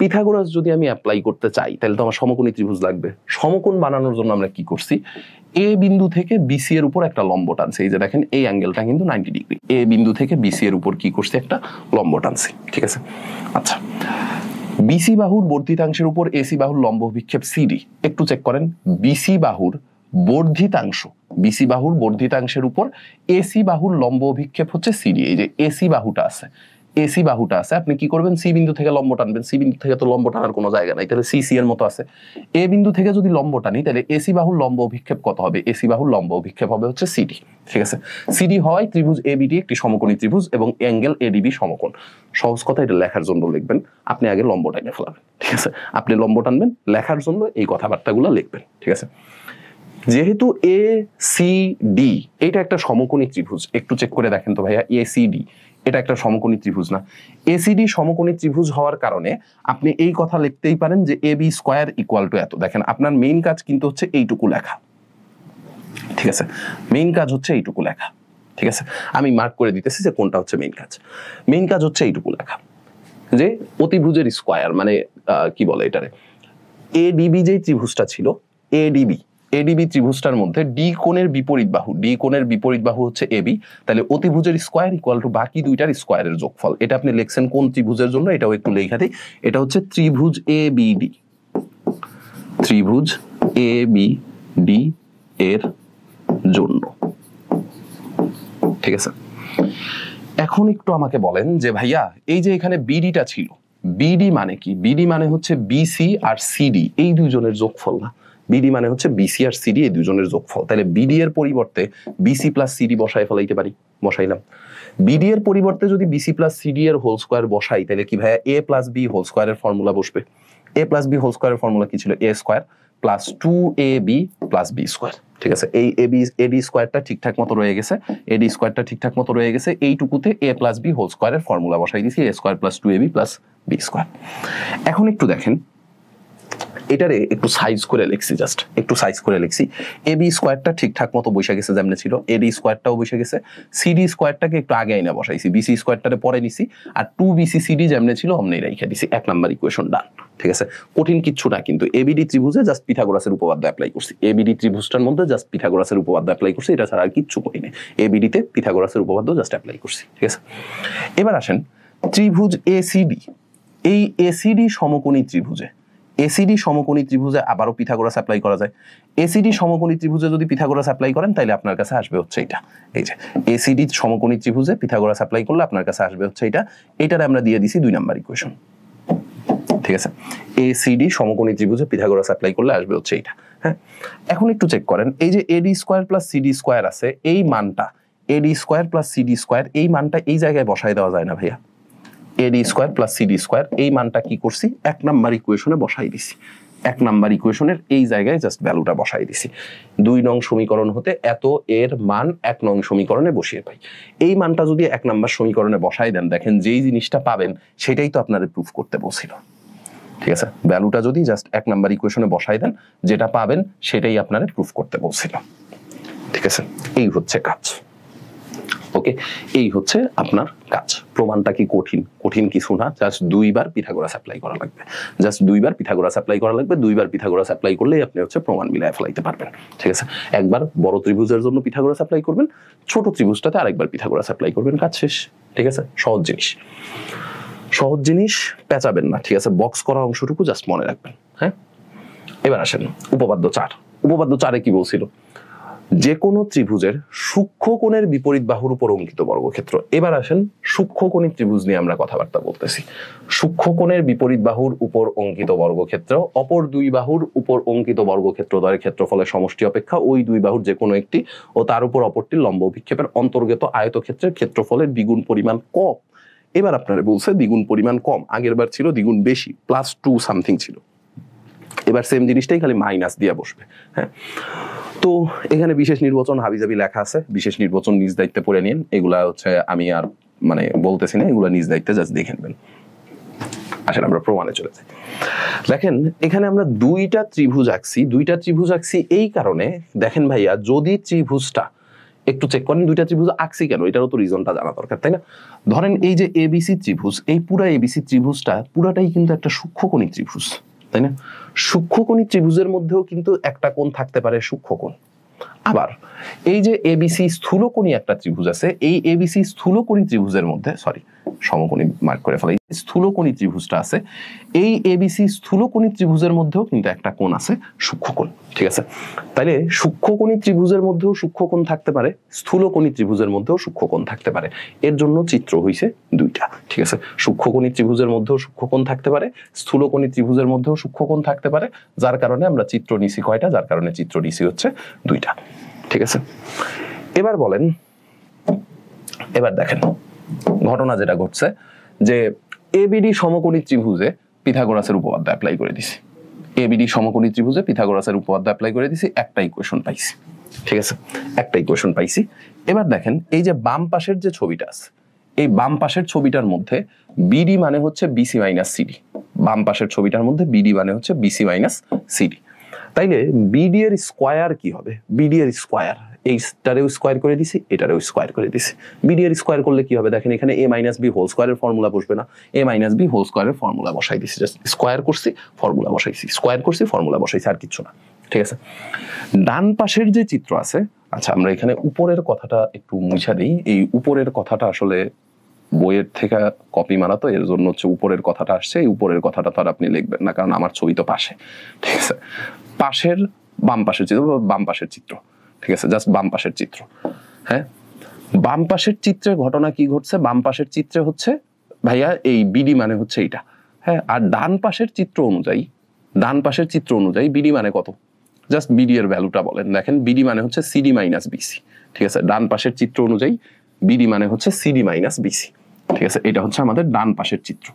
পিথাগোরাস যদি আমি অ্যাপ্লাই করতে চাই তাহলে তো আমার সমকোণী ত্রিভুজ লাগবে। সমকোণ বানানোর জন্য আমরা কি করছি? এ বিন্দু থেকে বিসি এর উপর একটা লম্ব টানছি। এই যে দেখেন এই অ্যাঙ্গেলটা কিন্তু 90 ডিগ্রি। এ বিন্দু থেকে বিসি এর উপর কি করছি? একটা লম্ব টানছি। ঠিক আছে, আচ্ছা বিসি বাহুর বর্ধিতাংশের উপর এসি বাহুর লম্ব অভিক্ষেপ সিডি একটু চেক করেন। বিসি বাহুর বর্ধিতাংশ, বিসি বাহুর বর্ধিতাংশের উপর এসি বাহুর লম্ব অভিক্ষেপ হচ্ছে সিডি। এই যে এসি বাহুটা আছে, এসি বাহুটা আছে, আপনি কি করবেন? সি বিন্দু থেকে লম্ব টানবেন। সি বিন্দু থেকে তো লম্ব টানার কোনো জায়গা নাই, তাহলে সি এর মতো আছে। এ বিন্দু থেকে যদি লম্ব টানি তাহলে এসি বাহুর লম্ব অভিক্ষেপ কত হবে? এসি বাহুর লম্ব অভিক্ষেপ হবে হচ্ছে সিডি। ঠিক আছে, সিডি হওয়ায় ত্রিভুজ এবিডি একটি সমকোণী ত্রিভুজ এবং অ্যাঙ্গেল এডিবি সমকোণ। সহজ কথা এটা লেখার জন্য লিখবেন, আপনি আগে লম্ব টাইনে ফেলাবেন। ঠিক আছে, আপনি লম্ব টানবেন, লেখার জন্য এই কথাবার্তাগুলো লিখবেন। ঠিক আছে, যেহেতু এ সি ডি এটা একটা সমকোণী ত্রিভুজ, একটু চেক করে দেখেন তো ভাইয়া, এ সি ডি এটা একটা সমকোণী ত্রিভুজ না? এসিডি সমকোণী ত্রিভুজ হওয়ার কারণে আপনি এই কথা লিখতেই পারেন যে A B square equal two এত। দেখেন আপনার মেইন কাজ কিন্তু হচ্ছে এইটুকু লেখা। ঠিক আছে, মেইন কাজ হচ্ছে এইটুকু লেখা। ঠিক আছে, আমি মার্ক করে দিতেছি যে কোনটা হচ্ছে মেইন কাজ। মেইন কাজ হচ্ছে এইটুকু লেখা যে অতিভুজের স্কোয়ার মানে কি বলে এটারে, এডিবি যে ত্রিভুজটা ছিল, এডিবি ত্রিভুজটার মধ্যে ডি কোণের বিপরীত বাহু হচ্ছে এবি, তাহলে অতিভুজের স্কোয়ার ইকুয়াল টু বাকি দুইটার স্কোয়ারের যোগফল। এটা আপনি লিখছেন কোন ত্রিভুজের জন্য, এটাও একটু লেখা দিই। এটা হচ্ছে ত্রিভুজ এবিডি, ত্রিভুজ এবিডি এর জন্য। ঠিক আছে, এখন একটু আমাকে বলেন যে ভাইয়া এই যে এখানে বিডিটা ছিল, বিডি মানে কি? বিডি মানে হচ্ছে বিসি আর সিডি এই দুইজনের যোগফল না, বিডি মানে হচ্ছে বিসি আর সিডি এই দুজনের যোগফল। তাহলে বিডি এর পরিবর্তে বিসি প্লাস সিডি বসায় ফেলাইতে পারি, বসাইলাম। বিডি এর পরিবর্তে যদি বিসি প্লাস সিডি এর হোল স্কোয়ার বসাই তাহলে কি ভাইয়া এ প্লাস বি হোল স্কোয়ারের ফর্মুলা বসবে। এ প্লাস বি হোল স্কোয়ারের ফর্মুলা কি ছিল? A square plus 2ab plus B square. ঠিক আছে, এই এডি স্কোয়ারটা ঠিকঠাক মতো রয়ে গেছে, এডি স্কোয়ারটা ঠিকঠাক মতো রয়ে গেছে। এইটুকুতে এ প্লাস বি হোল স্কোয়ারের ফর্মুলা বসাই দিছি, A square plus 2ab plus B square. এখন একটু দেখেন এটারে একটু সাইজ করে লিখছি, জাস্ট একটু সাইজ করে লিখছি। এবি স্কোয়ারটা ঠিকঠাক মতো বসে গেছে যেমন ছিল, এডি স্কোয়ারটাও বসে গেছে, সিডি স্কোয়ারটাকে একটু আগে আইনা বসাইছি, বিসি স্কোয়ারটারে পরে নিছি, আর 2bc সিডি যেমন ছিল অমনি রেখে দিছি। 1 নাম্বার ইকুয়েশন ডান। ঠিক আছে, কঠিন কিচ্ছু না, কিন্তু এবিডি ত্রিভুজে জাস্ট পিথাগোরাসের উপপাদ্য অ্যাপ্লাই করছি, এবিডি ত্রিভুজটার মধ্যে জাস্ট পিথাগোরাসের উপপাদ্য অ্যাপ্লাই করছি, এটা ছাড়া আর কিচ্ছু করি না। এবিডিতে পিথাগোরাসের উপপাদ্য জাস্ট অ্যাপ্লাই করছি। ঠিক আছে, এবার আসেন ত্রিভুজ এসিডি, এই এসিডি সমকোণী ত্রিভুজে, এসিডি সমকোণী ত্রিভুজে আবারও পিথাগোরাস অ্যাপ্লাই করা যায়। এসিডি সমকোণী ত্রিভুজে যদি পিথাগোরাস অ্যাপ্লাই করেন তাহলে আপনার কাছে আসবে হচ্ছে এটা, এই যে এসিডি সমকোণী ত্রিভুজে পিথাগোরাস অ্যাপ্লাই করলে আপনার কাছে আসবে হচ্ছে এটা। এটারে আমরা দিয়ে দিছি 2 নাম্বার ইকুয়েশন। ঠিক আছে, এসিডি সমকোণী ত্রিভুজে পিথাগোরাস অ্যাপ্লাই করলে আসবে হচ্ছে এটা। হ্যাঁ, এখন একটু চেক করেন, এই যে এডি স্কোয়ার প্লাস সিডি স্কোয়ার আছে, এই মানটা এডি স্কোয়ার প্লাস সিডি স্কোয়ার এই মানটা এই জায়গায় বসায় দেওয়া যায় না ভাইয়া? এডি স্কোয়ার প্লাস সিডি স্কোয়ার এই মানটা কি করছি? 1 নাম্বার ইকুয়েশনে বসাই দিছি। 1 নাম্বার ইকুয়েশনের এই জায়গায় জাস্ট ভ্যালুটা বসাই দিছি। 2 নং সমীকরণ হতে এত এর মান 1 নং সমীকরণে বসিয়ে পাই। এই মানটা যদি 1 নাম্বার সমীকরণে বসাই দেন, দেখেন যেই জিনিসটা পাবেন সেটাই তো আপনাদের প্রুফ করতে বলছিল। ঠিক আছে, ভ্যালুটা যদি জাস্ট 1 নাম্বার ইকুয়েশনে বসাই দেন, যেটা পাবেন সেটাই আপনাদের প্রুফ করতে বলছিল। ঠিক আছে, এই হচ্ছে কাজ। ওকে, এই হচ্ছে আপনার কাজ। প্রমাণটা কি কঠিন? কঠিন কিছু না, জাস্ট 2 বার পিথাগোরাস অ্যাপ্লাই করা লাগবে, জাস্ট 2 বার পিথাগোরাস অ্যাপ্লাই করা লাগবে। 2 বার পিথাগোরাস অ্যাপ্লাই করলেই আপনি হচ্ছে প্রমাণ মিলায় ফেলাইতে পারবেন। ঠিক আছে, একবার বড় ত্রিভুজের জন্য পিথাগোরাস অ্যাপ্লাই করবেন, ছোট ত্রিভুজটাতে আরেকবার পিথাগোরাস অ্যাপ্লাই করবেন, কাজ শেষ। ঠিক আছে, সহজ জিনিস, সহজ জিনিস, পেঁচাবেন না। ঠিক আছে, বক্স করা অংশটুকু জাস্ট মনে রাখবেন। হ্যাঁ, এবার আসেন উপপাদ্য 4। উপপাদ্য 4-এ কি বলছিল? যে কোনো ত্রিভুজের সূক্ষ্মকোণের বিপরীত বাহুর উপর অঙ্কিত বর্গক্ষেত্র। এবার আসেন সূক্ষ্মকোণী ত্রিভুজ নিয়ে আমরা কথাবার্তা বলতেছি। সূক্ষ্মকোণের বিপরীত বাহুর উপর অঙ্কিত বর্গক্ষেত্র অপর 2 বাহুর উপর অঙ্কিত বর্গক্ষেত্র দ্বয়ের ক্ষেত্রফলের সমষ্টি অপেক্ষা ওই 2 বাহুর যে কোনো একটি ও তার উপর অপরটির লম্ব অভিক্ষেপের অন্তর্গত আয়তক্ষেত্রের ক্ষেত্রফলের দ্বিগুণ পরিমাণ কম। এবার আপনারা বলছে দ্বিগুণ পরিমাণ কম, আগের বার ছিল দ্বিগুণ বেশি, +2 সামথিং ছিল। এবার সেম জিনিসটাই খালি মাইনাস দিয়ে বসবে। হ্যাঁ, তো এখানে বিশেষ নির্বাচন হাবিজাবি লেখা আছে, বিশেষ নির্বাচন নিজ দায়িত্বে পড়ে নিন। এগুলা হচ্ছে আমি আর মানে বলতেছি না, এগুলা নিজ দায়িত্বে জাস্ট দেখে নেবেন। আসলে আমরা প্রমাণে চলে যাই। দেখেন এখানে আমরা 2টা ত্রিভুজ আঁকছি, এই কারণে দেখেন ভাইয়া, যদি ত্রিভুজটা একটু চেক করেন, 2টা ত্রিভুজ আঁকছি কেন, এটারও তো রিজনটা জানা দরকার, তাই না? ধরেন এই যে এবিসি ত্রিভুজ, এই পুরা এবিসি ত্রিভুজটা পুরাটাই কিন্তু একটা সূক্ষ্মকোণী ত্রিভুজ, তাই না? সূক্ষ্মকোণী ত্রিভুজের মধ্যেও কিন্তু একটা কোণ থাকতে পারে সূক্ষ্মকোণ। আবার এই যে এবিসি স্থূলকোণী একটা ত্রিভুজ আছে, এই এবিসি স্থূলকোণী ত্রিভুজের মধ্যে, সরি সমকোণী মার্ক করে ফেলাই, স্থূলকোণী ত্রিভুজটা আছে, এই এবিসি স্থূলকোণী ত্রিভুজের মধ্যেও কিন্তু একটা কোণ আছে সূক্ষ্মকোণ। ঠিক আছে, তাইলে সূক্ষ্মকোণী ত্রিভুজের মধ্যেও সূক্ষ্মকোণ থাকতে পারে, স্থূলকোণী ত্রিভুজের মধ্যেও সূক্ষ্মকোণ থাকতে পারে। এর জন্য চিত্র হইছে 2টা। ঠিক আছে, সূক্ষ্মকোণী ত্রিভুজের মধ্যেও সূক্ষ্মকোণ থাকতে পারে, স্থূলকোণী ত্রিভুজের মধ্যেও সূক্ষ্মকোণ থাকতে পারে, যার কারণে আমরা চিত্র নিছি কয়টা, যার কারণে চিত্র নিছি হচ্ছে 2টা। ঠিক আছে, এবার বলেন, এবার দেখেন ঘটনা যেটা ঘটছে যে এবিডি সমকোণী ত্রিভুজে পিথাগোরাসের উপপাদ্য অ্যাপ্লাই করে দিছি, এবিডি সমকোণী ত্রিভুজে পিথাগোরাসের উপপাদ্য অ্যাপ্লাই করে দিছি, একটা ইকুয়েশন পাইছি। ঠিক আছে, একটা ইকুয়েশন পাইছি। এবার দেখেন এই যে বাম পাশের যে ছবিটা আছে, এই বাম পাশের ছবিটার মধ্যে বিডি মানে হচ্ছে বিসি মাইনাস সিডি, বাম পাশের ছবিটার মধ্যে বিডি মানে হচ্ছে বিসি মাইনাস সিডি। তাইলে বিডি এর স্কয়ার কি হবে? বিডি এর স্কয়ার এইটারেও স্কোয়ার করে দিছি, এটারেও স্কোয়ার করে দিছি। বিডি এর স্কোয়ার করলে কি হবে দেখেন, এখানে এ মাইনাস বি হোল স্কোয়ারের ফর্মুলা বসবে না, এ মাইনাস বি হোল স্কোয়ারের ফর্মুলা বসাই দিছি, জাস্ট স্কোয়ার করছি ফর্মুলা বসাইছি, স্কোয়ার করছি ফর্মুলা বসাইছি, আর কিছু না। ঠিক আছে, ডান পাশের যে চিত্র আছে, আচ্ছা আমরা এখানে উপরের কথাটা একটু মুছা দিই। এই উপরের কথাটা আসলে বইয়ের থেকে কপি মারা, তো এর জন্য হচ্ছে উপরের কথাটা আসছে। এই উপরের কথাটা তো আর আপনি লিখবেন না, কারণ আমার ছবি তো পাশে। ঠিক আছে, পাশের বাম পাশের চিত্র, বাম পাশের চিত্র। ঠিক আছে, জাস্ট বাম পাশের চিত্র। হ্যাঁ, বাম পাশের চিত্রে ঘটনা কি ঘটছে, বাম পাশের চিত্রে হচ্ছে ভাইয়া এই বিডি মানে হচ্ছে এইটা। হ্যাঁ, আর ডান পাশের চিত্র অনুযায়ী, ডান পাশের চিত্র অনুযায়ী বিডি মানে কত, জাস্ট বিডি এর ভ্যালুটা বলেন। দেখেন বিডি মানে হচ্ছে সিডি মাইনাস বিসি। ঠিক আছে, ডান পাশের চিত্র অনুযায়ী বিডি মানে হচ্ছে সিডি মাইনাস বিসি। ঠিক আছে, এটা হচ্ছে আমাদের ডান পাশের চিত্র।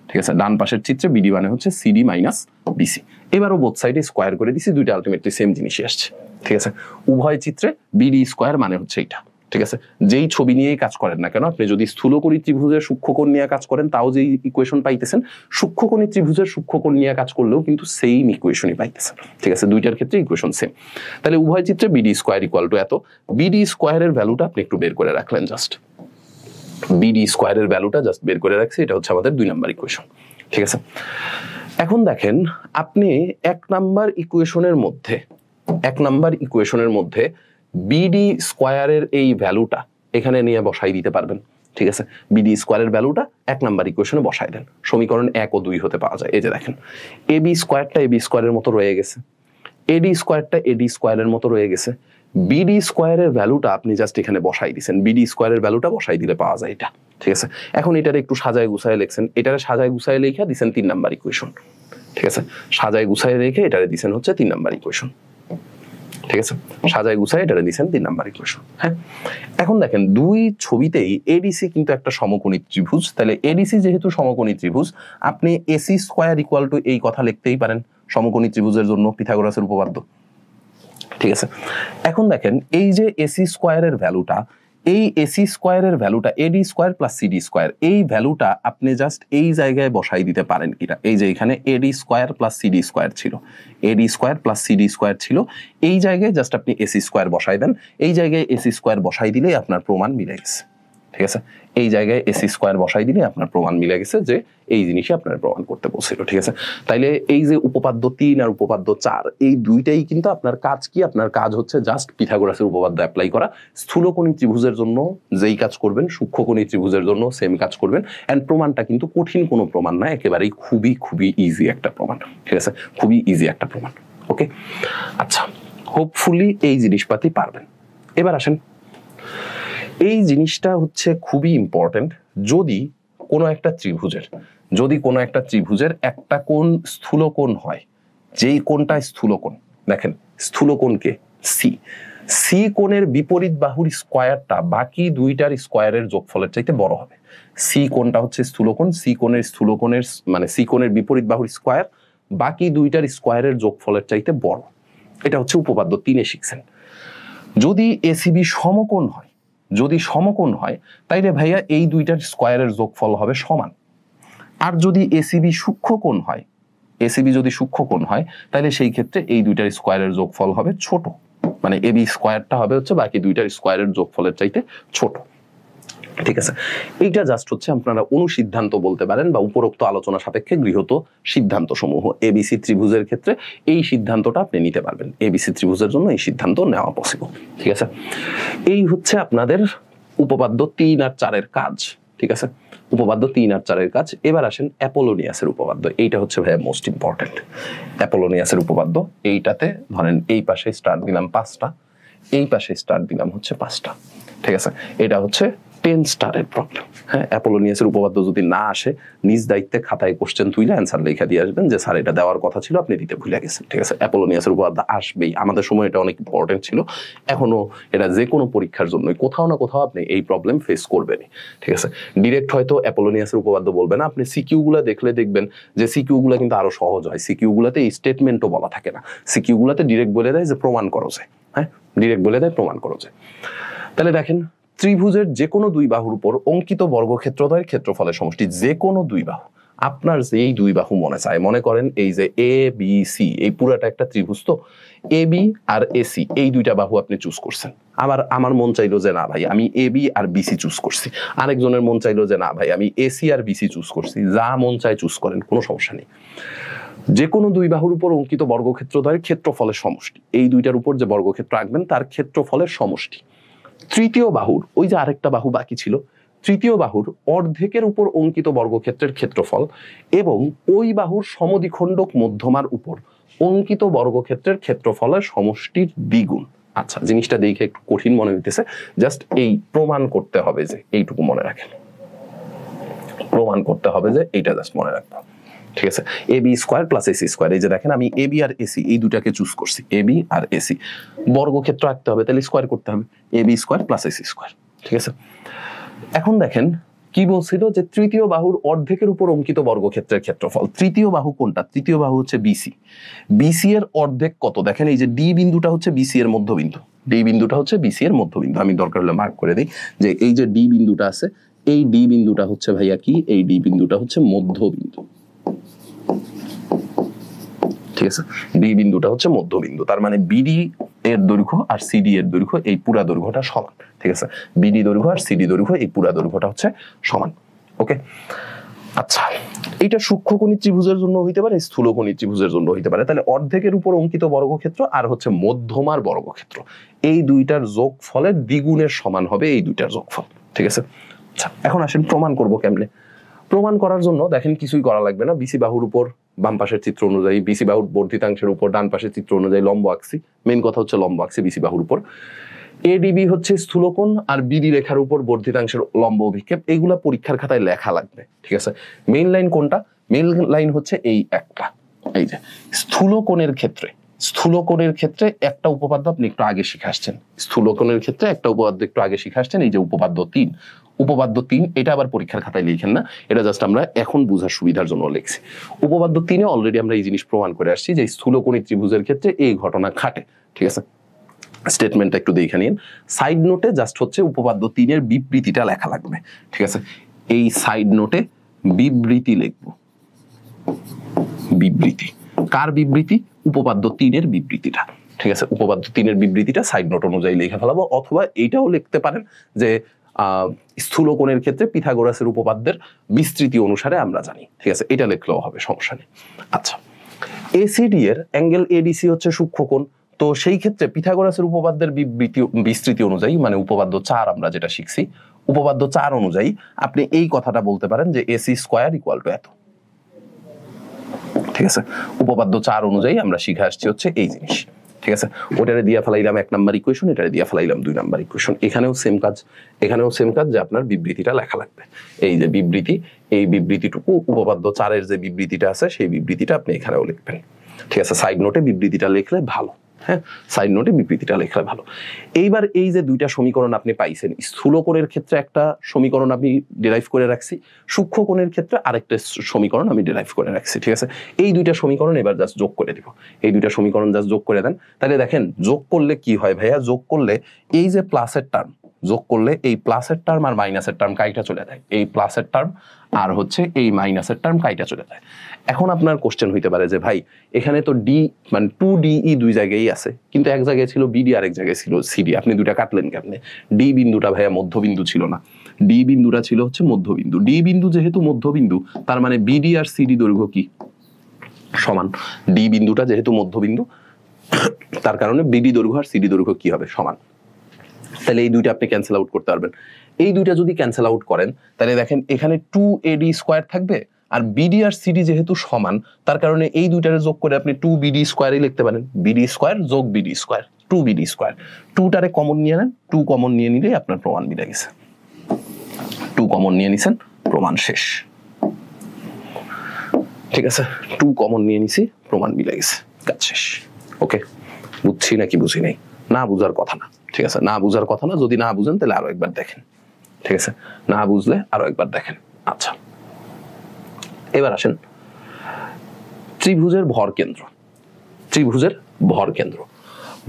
ঠিক আছে, ডান পাশের চিত্রে বিডি মানে হচ্ছে সিডি মাইনাস বিসি। এবারও বোথ সাইডে স্কোয়ার করে দিছি, দুইটা আলটিমেটলি সেম জিনিসই আসছে। ঠিক আছে, উভয় চিত্রে বিডি স্কোয়ার মানে হচ্ছে এইটা। ঠিক আছে, যেই ছবি নিয়েই কাজ করেন না কেন, আপনি যদি স্থূলকোণী ত্রিভুজের সূক্ষ্মকোণ নিয়ে কাজ করেন, তাও যেই ইকুয়েশন পাইতেছেন, সূক্ষ্মকোণী ত্রিভুজের সূক্ষ্মকোণ নিয়ে কাজ করলেও কিন্তু সেম ইকুয়েশনই পাইতেছেন। ঠিক আছে, দুইটার ক্ষেত্রে ইকুয়েশন সেম। তাহলে উভয় চিত্রে বিডি স্কোয়ার ইকুয়াল টু এত। বিডি স্কোয়ারের ভ্যালুটা আপনি একটু বের করে রাখলেন, জাস্ট বিডি স্কোয়ারের ভ্যালুটা জাস্ট বের করে রাখছি, এটা হচ্ছে আমাদের 2 নাম্বার ইকুয়েশন। ঠিক আছে, এখন দেখেন আপনি 1 নাম্বার ইকুয়েশনের মধ্যে বিডি স্কোয়ারের এই ভ্যালুটা এখানে নিয়ে বসাই দিতে পারবেন। ঠিক আছে, বিডি স্কোয়ারের ভ্যালুটা 1 নাম্বার ইকুয়েশনে বসাই দেন, সমীকরণ 1 ও 2 হতে পাওয়া যায়। এই যে দেখেন, এবি স্কোয়ারটা এবি স্কোয়ারের মতো রয়ে গেছে, এডি স্কোয়ারটা এডি স্কোয়ারের মতো রয়ে গেছে। বিডি স্কোয়ারের ভ্যালুটা আপনি জাস্ট এখানে বসাই দিচ্ছেন, বিডি স্কোয়ারের ভ্যালুটা বসাই দিলে পাওয়া যায় এটা। ঠিক আছে, এখন এটারে একটু সাজায় গুছায় লিখছেন, এটারে সাজায় গুছায় লিখে দিচ্ছেন 3 নাম্বার ইকুয়েশন। ঠিক আছে, সাজায় গুছায় রেখে এটারে দিচ্ছেন হচ্ছে 3 নাম্বার ইকুয়েশন। ঠিক আছে, সাজায় গুছায় এটারে দিচ্ছেন 3 নাম্বার ইকুয়েশন। হ্যাঁ, এখন দেখেন দুই ছবিতেই এডিসি কিন্তু একটা সমকোণী ত্রিভুজ। তাহলে এডিসি যেহেতু সমকোণী ত্রিভুজ, আপনি এসি স্কোয়ার ইকুয়াল টু এই কথা লিখতেই পারেন সমকোণী ত্রিভুজের জন্য পিথাগোরাসের উপপাদ্য। ঠিক আছে, এখন দেখেন এই যে এসি স্কোয়ারের ভ্যালুটা, এই এসি স্কোয়ারের ভ্যালুটা এডি স্কোয়ার প্লাস সিডি স্কোয়ার, এই ভ্যালুটা আপনি জাস্ট এই জায়গায় বসাই দিতে পারেন কিনা। এই যে এখানে AD square plus CD square ছিল, AD square plus CD square ছিল, এই জায়গায় জাস্ট আপনি এসি স্কোয়ার বসাই দেন, এই জায়গায় এসি স্কোয়ার বসাই দিলেই আপনার প্রমাণ মিলে গেছে। ঠিক আছে, এই জায়গায় এসি স্কোয়ার বসাই দিলে আপনার প্রমাণ মিলে গেছে যে এই জিনিসই আপনার প্রমাণ করতে বলছিল। ঠিক আছে, তাইলে এই যে উপপাদ্য 3 আর উপপাদ্য 4, এই দুইটাই কিন্তু আপনার কাজ কি, আপনার কাজ হচ্ছে জাস্ট পিথাগোরাসের উপপাদ্য অ্যাপ্লাই করা। স্থূলকোণী ত্রিভুজের জন্য যেই কাজ করবেন, সূক্ষ্মকোণী ত্রিভুজের জন্য সেম কাজ করবেন। এন্ড প্রমাণটা কিন্তু কঠিন কোনো প্রমাণ না, একেবারেই খুবই ইজি একটা প্রমাণ। ঠিক আছে, খুবই ইজি একটা প্রমাণ। ওকে, আচ্ছা, হোপফুলি এই জিনিসপাতি পারবেন। এবার আসেন, এই জিনিসটা হচ্ছে খুবই ইম্পর্টেন্ট। যদি কোনো একটা ত্রিভুজের একটা কোণ স্থূলকোণ হয়, যেই কোণটা স্থূলকোণ, দেখেন স্থূলকোণকে সি কোণের বিপরীত বাহুর স্কোয়ারটা বাকি দুইটার স্কোয়ারের যোগফলের চাইতে বড় হবে। সি কোণটা হচ্ছে স্থূলকোণ, সি কোণের বিপরীত বাহুর স্কোয়ার বাকি দুইটার স্কোয়ারের যোগফলের চাইতে বড়। এটা হচ্ছে উপপাদ্য 3-এ শিখছেন। যদি এসিবি সমকোণ হয়, তাইলে ভাইয়া এই দুইটার স্কোয়ারের যোগফল হবে সমান। আর যদি এসিবি যদি সূক্ষ্মকোণ হয়, তাহলে সেই ক্ষেত্রে এই দুইটার স্কোয়ারের যোগফল হবে ছোট, মানে এবি স্কোয়ারটা হবে হচ্ছে বাকি দুইটার স্কোয়ারের যোগফলের চাইতে ছোট। ঠিক আছে, এইটা জাস্ট হচ্ছে আপনারা অনুসিদ্ধান্ত বলতে পারেন, বা উপরোক্ত আলোচনা সাপেক্ষে গৃহীত সিদ্ধান্ত সমূহ। এবিসি ত্রিভুজের ক্ষেত্রে এই সিদ্ধান্তটা আপনি নিতে পারবেন, এবিসি ত্রিভুজের জন্য এই সিদ্ধান্ত নেওয়া পসিবল। ঠিক আছে, এই হচ্ছে আপনাদের উপপাদ্য 3 আর 4-এর কাজ। ঠিক আছে, উপপাদ্য 3 আর 4-এর কাজ। এবার আসেন অ্যাপোলোনিয়াসের উপপাদ্য। এইটা হচ্ছে ভাইয়া মোস্ট ইম্পর্টেন্ট। অ্যাপোলোনিয়াসের উপপাদ্য, এইটাতে ধরেন এই পাশে স্টার দিলাম 5টা, এই পাশে স্টার দিলাম হচ্ছে 5টা। ঠিক আছে, এটা হচ্ছে 10 স্টারের প্রবলেম। হ্যাঁ, অ্যাপোলোনিয়াসের উপপাদ্য যদি না আসে, নিজ দায়িত্বে খাতায় কোশ্চেন তুইলে অ্যান্সার লেখা দিয়ে আসবেন যে স্যার এটা দেওয়ার কথা ছিল, আপনি দিতে ভুলে গেছেন। ঠিক আছে, অ্যাপোলোনিয়াসের উপপাদ্য আসবেই। আমাদের সময় এটা অনেক ইম্পর্টেন্ট ছিল, এখনো এটা যে কোনো পরীক্ষার জন্য কোথাও না কোথাও আপনি এই প্রবলেম ফেস করবেনই। ঠিক আছে, ডিরেক্ট হয়তো অ্যাপোলোনিয়াসের উপপাদ্য বলবে না, আপনি সিকিউ গুলা দেখলে দেখবেন যে সিকিউ গুলা কিন্তু আরো সহজ হয়। সিকিউ গুলাতে এই স্টেটমেন্টও বলা থাকে না, সিকিউ গুলাতে ডিরেক্ট বলে দেয় যে প্রমাণ করো যায়। হ্যাঁ, ডিরেক্ট বলে দেয় প্রমাণ করো যায়। তাহলে দেখেন, ত্রিভুজের যে কোনো দুই বাহুর উপর অঙ্কিত বর্গক্ষেত্রদ্বয়ের ক্ষেত্রফলের সমষ্টি, যে কোনো দুই বাহু, আপনার যেই দুই বাহু মনে চায়, মনে করেন এই যে এ বি সি এই পুরাটা একটা ত্রিভুজ, তো এ বি আর এসি এই দুইটা বাহু আপনি চুজ করছেন। আবার আমার মন চাইলো যে না ভাই আমি A B R BC choose করছি, আরেকজনের মন চাইলো যে না ভাই আমি এসি আর বিসি চুজ করছি। যা মন চায় চুজ করেন, কোনো সমস্যা নেই। যে কোনো দুই বাহুর উপর অঙ্কিত বর্গক্ষেত্রদ্বয়ের ক্ষেত্রফলের সমষ্টি, এই দুইটার উপর যে বর্গক্ষেত্র আঁকবেন তার ক্ষেত্রফলের সমষ্টি। তৃতীয় বাহুর, ওই যে আরেকটা বাহু বাকি ছিল, তৃতীয় বাহুর অর্ধেকের উপর অঙ্কিত বর্গক্ষেত্রের ক্ষেত্রফল এবং ওই বাহুর সমদ্বিখণ্ডক মধ্যমার উপর অঙ্কিত বর্গক্ষেত্রের ক্ষেত্রফলের সমষ্টির দ্বিগুণ। আচ্ছা, জিনিসটা দেখে একটু কঠিন মনে হইতেছে, জাস্ট এই প্রমাণ করতে হবে যে এইটুকু মনে রাখেন, প্রমাণ করতে হবে যে এইটা জাস্ট মনে রাখবো। ঠিক আছে, A B square plus AC square. এই যে দেখেন আমি এ বি আর এসি এই দুটাকে চুজ করছি, এ বি আর এসি বর্গক্ষেত্র আঁকতে হবে, তাহলে স্কোয়ার করতে হবে, A B square plus AC square. ঠিক আছে, এখন দেখেন কি বলছিল যে তৃতীয় বাহুর অর্ধেকের উপর অঙ্কিত বর্গক্ষেত্রের ক্ষেত্রফল। তৃতীয় বাহু কোনটা? তৃতীয় বাহু হচ্ছে বিসি। বিসি এর অর্ধেক কত? দেখেন এই যে ডি বিন্দুটা হচ্ছে বিসি এর মধ্যবিন্দু, ডি বিন্দুটা হচ্ছে বিসি এর মধ্যবিন্দু। আমি দরকার হলে মার্ক করে দিই যে এই যে ডি বিন্দুটা আছে, এই ডি বিন্দুটা হচ্ছে ভাইয়া কি, এই ডি বিন্দুটা হচ্ছে মধ্যবিন্দু। ঠিক আছে, ডি বিন্দুটা হচ্ছে মধ্যবিন্দু, তার মানে বিডি এর দৈর্ঘ্য আর সিডি এর দৈর্ঘ্য এই পুরা দৈর্ঘ্যটা সমান। ঠিক আছে, বিডি দৈর্ঘ্য আর সিডি দৈর্ঘ্য এই পুরা দৈর্ঘ্যটা হচ্ছে সমান। ওকে, আচ্ছা, এইটা সূক্ষ্মকোণী ত্রিভুজের জন্য হইতে পারে, স্থূলকোণী ত্রিভুজের জন্য হইতে পারে। তাহলে অর্ধেকের উপর অঙ্কিত বর্গক্ষেত্র আর হচ্ছে মধ্যমার বর্গক্ষেত্র, এই দুইটার যোগফলের দ্বিগুণের সমান হবে এই দুইটার যোগফল। ঠিক আছে, আচ্ছা এখন আসেন প্রমাণ করব কেমনে। প্রমাণ করার জন্য দেখেন কিছুই করা লাগবে না, বিসি বাহুর উপর বাম পাশের চিত্র অনুযায়ী, বিসি বাহুর বর্ধিতাংশের উপর ডান পাশের চিত্র অনুযায়ী লম্ব আঁকছি। মেইন কথা হচ্ছে লম্ব আঁকছি বিসি বাহুর উপর। এডিবি হচ্ছে স্থূলকোণ আর বিডি রেখার উপর বর্ধিতাংশের লম্ব অভিক্ষেপ, এইগুলা পরীক্ষার খাতায় লেখা লাগবে। ঠিক আছে, মেইন লাইন কোনটা? মেইন লাইন হচ্ছে এই একটা, এই যে স্থূলকোণের ক্ষেত্রে, স্থূলকোণের ক্ষেত্রে একটা উপপাদ্য আপনি একটু আগে শিখে আসছেন, স্থূলকোণের ক্ষেত্রে একটা উপপাদ্য একটু আগে শিখে আসছেন, এই যে উপপাদ্য 3। উপপাদ্য 3 এটা আবার পরীক্ষার খাতায় লিখেন না, এটা জাস্ট আমরা এখন বোঝার সুবিধার জন্য লিখছি। উপপাদ্য 3-এ অলরেডি আমরা এই জিনিস প্রমাণ করে আসছি যে স্থূলকোণী ত্রিভুজের ক্ষেত্রে এই ঘটনা খাটে। ঠিক আছে, স্টেটমেন্টটা একটু দেখে নিন। সাইড নোটে জাস্ট হচ্ছে উপপাদ্য 3-এর বিবৃতিটা লেখা লাগবে। ঠিক আছে, এই সাইড নোটে বিবৃতি লিখবো। বিবৃতি কার বিবৃতি? উপপাদ্য 3-এর বিবৃতিটা। ঠিক আছে, উপপাদ্য 3-এর বিবৃতিটা সাইড নোট অনুযায়ী লিখে ফেলাবো, অথবা এইটাও লিখতে পারেন যে স্থূলকোণের ক্ষেত্রে পিথাগোরাসের উপপাদ্যের বিস্তৃতি অনুসারে আমরা জানি। ঠিক আছে, এটা লিখলেও হবে, সমস্যা নেই। আচ্ছা, এসিডি এর অ্যাঙ্গেল এডিসি হচ্ছে সূক্ষ্মকোণ, তো সেই ক্ষেত্রে পিথাগোরাসের উপপাদ্যের বিস্তৃতি অনুযায়ী, মানে উপপাদ্য 4 আমরা যেটা শিখছি, উপপাদ্য 4 অনুযায়ী আপনি এই কথাটা বলতে পারেন যে এসি স্কোয়ার ইকুয়াল টু এত। ঠিক আছে, উপপাদ্য 4 অনুযায়ী আমরা শিখে আসছি হচ্ছে এই জিনিস। ঠিক আছে, ওটারে দিয়ে ফেলাইলাম 1 নাম্বার ইকুয়েশন, এটারে দিয়ে ফেলাইলাম 2 নাম্বার ইকুয়েশন। এখানেও সেম কাজ, এখানেও সেম কাজ, যে আপনার বিবৃতিটা লেখা লাগবে। এই যে বিবৃতি, এই বিবৃতিটুকু উপপাদ্য 4-এর যে বিবৃতিটা আছে সেই বিবৃতিটা আপনি এখানেও লিখবেন। ঠিক আছে, সাইড নোটে বিবৃতিটা লিখলে ভালো। হ্যাঁ, সাইড নোটে বিবৃতিটা লেখলে ভালো। এইবার এই যে দুইটা সমীকরণ আপনি পাইছেন, স্থূলকোণের ক্ষেত্রে একটা সমীকরণ আমি ডিরাইভ করে রাখছি, সূক্ষ্মকোণের ক্ষেত্রে আরেকটা সমীকরণ আমি ডিরাইভ করে রাখছি। ঠিক আছে, এই দুইটা সমীকরণ এবার জাস্ট যোগ করে দিব। এই দুইটা সমীকরণ জাস্ট যোগ করে দেন, তাহলে দেখেন যোগ করলে কি হয় ভাইয়া, যোগ করলে এই যে প্লাসের টার্ম, যোগ করলে এই প্লাসের টার্ম আর মাইনাসের টার্ম কাইটা চলে যায়, এই প্লাসের টার্ম আর হচ্ছে এই মাইনাসের টার্ম কাইটা চলে যায়। এখন আপনার কোশ্চেন হইতে পারে যে ভাই এখানে তো ডি মানে 2DE দুই জায়গায় আছে, কিন্তু এক জায়গায় ছিল বিডি আর এক জায়গায় ছিল সিডি, আপনি দুইটা কাটলেন কেমনে? ডি বিন্দুটা ভাইয়া মধ্যবিন্দু ছিল না, ডি বিন্দুটা ছিল হচ্ছে মধ্যবিন্দু। ডি বিন্দু যেহেতু মধ্যবিন্দু, তার মানে বিডি আর সিডি দৈর্ঘ্য কি সমান। ডি বিন্দুটা যেহেতু মধ্যবিন্দু, তার কারণে বিডি দৈর্ঘ্য আর সিডি দৈর্ঘ্য কি হবে? সমান। তাহলে এই দুইটা আপনি ক্যান্সেল আউট করতে পারবেন। এই দুইটা যদি ক্যান্সেল আউট করেন তাহলে দেখেন এখানে 2AD স্কোয়ার থাকবে, আর বিডি আর সিডি যেহেতু সমান, তার কারণে এই দুইটারে যোগ করে আপনি 2BD স্কোয়ারই লিখতে পারেন। বিডি স্কোয়ার যোগ বিডি স্কোয়ার, 2BD স্কোয়ার। 2টারে কমন নিয়ে নেন, 2 কমন নিয়ে নিলেই আপনার প্রমাণ মিলে গেছে। 2 কমন নিয়ে নিছেন, প্রমাণ শেষ। ঠিক আছে, 2 কমন নিয়ে নিছি, প্রমাণ মিলে গেছে, কাজ শেষ। ওকে, বুঝছি নাকি বুঝি নাই? না বুঝার কথা না। ঠিক আছে, না বুঝার কথা না, যদি না বুঝেন তাহলে আরো একবার দেখেন। ঠিক আছে, না বুঝলে আরো একবার দেখেন। আচ্ছা, এবার আসেন ত্রিভুজের ভর কেন্দ্র। ত্রিভুজের ভর কেন্দ্র,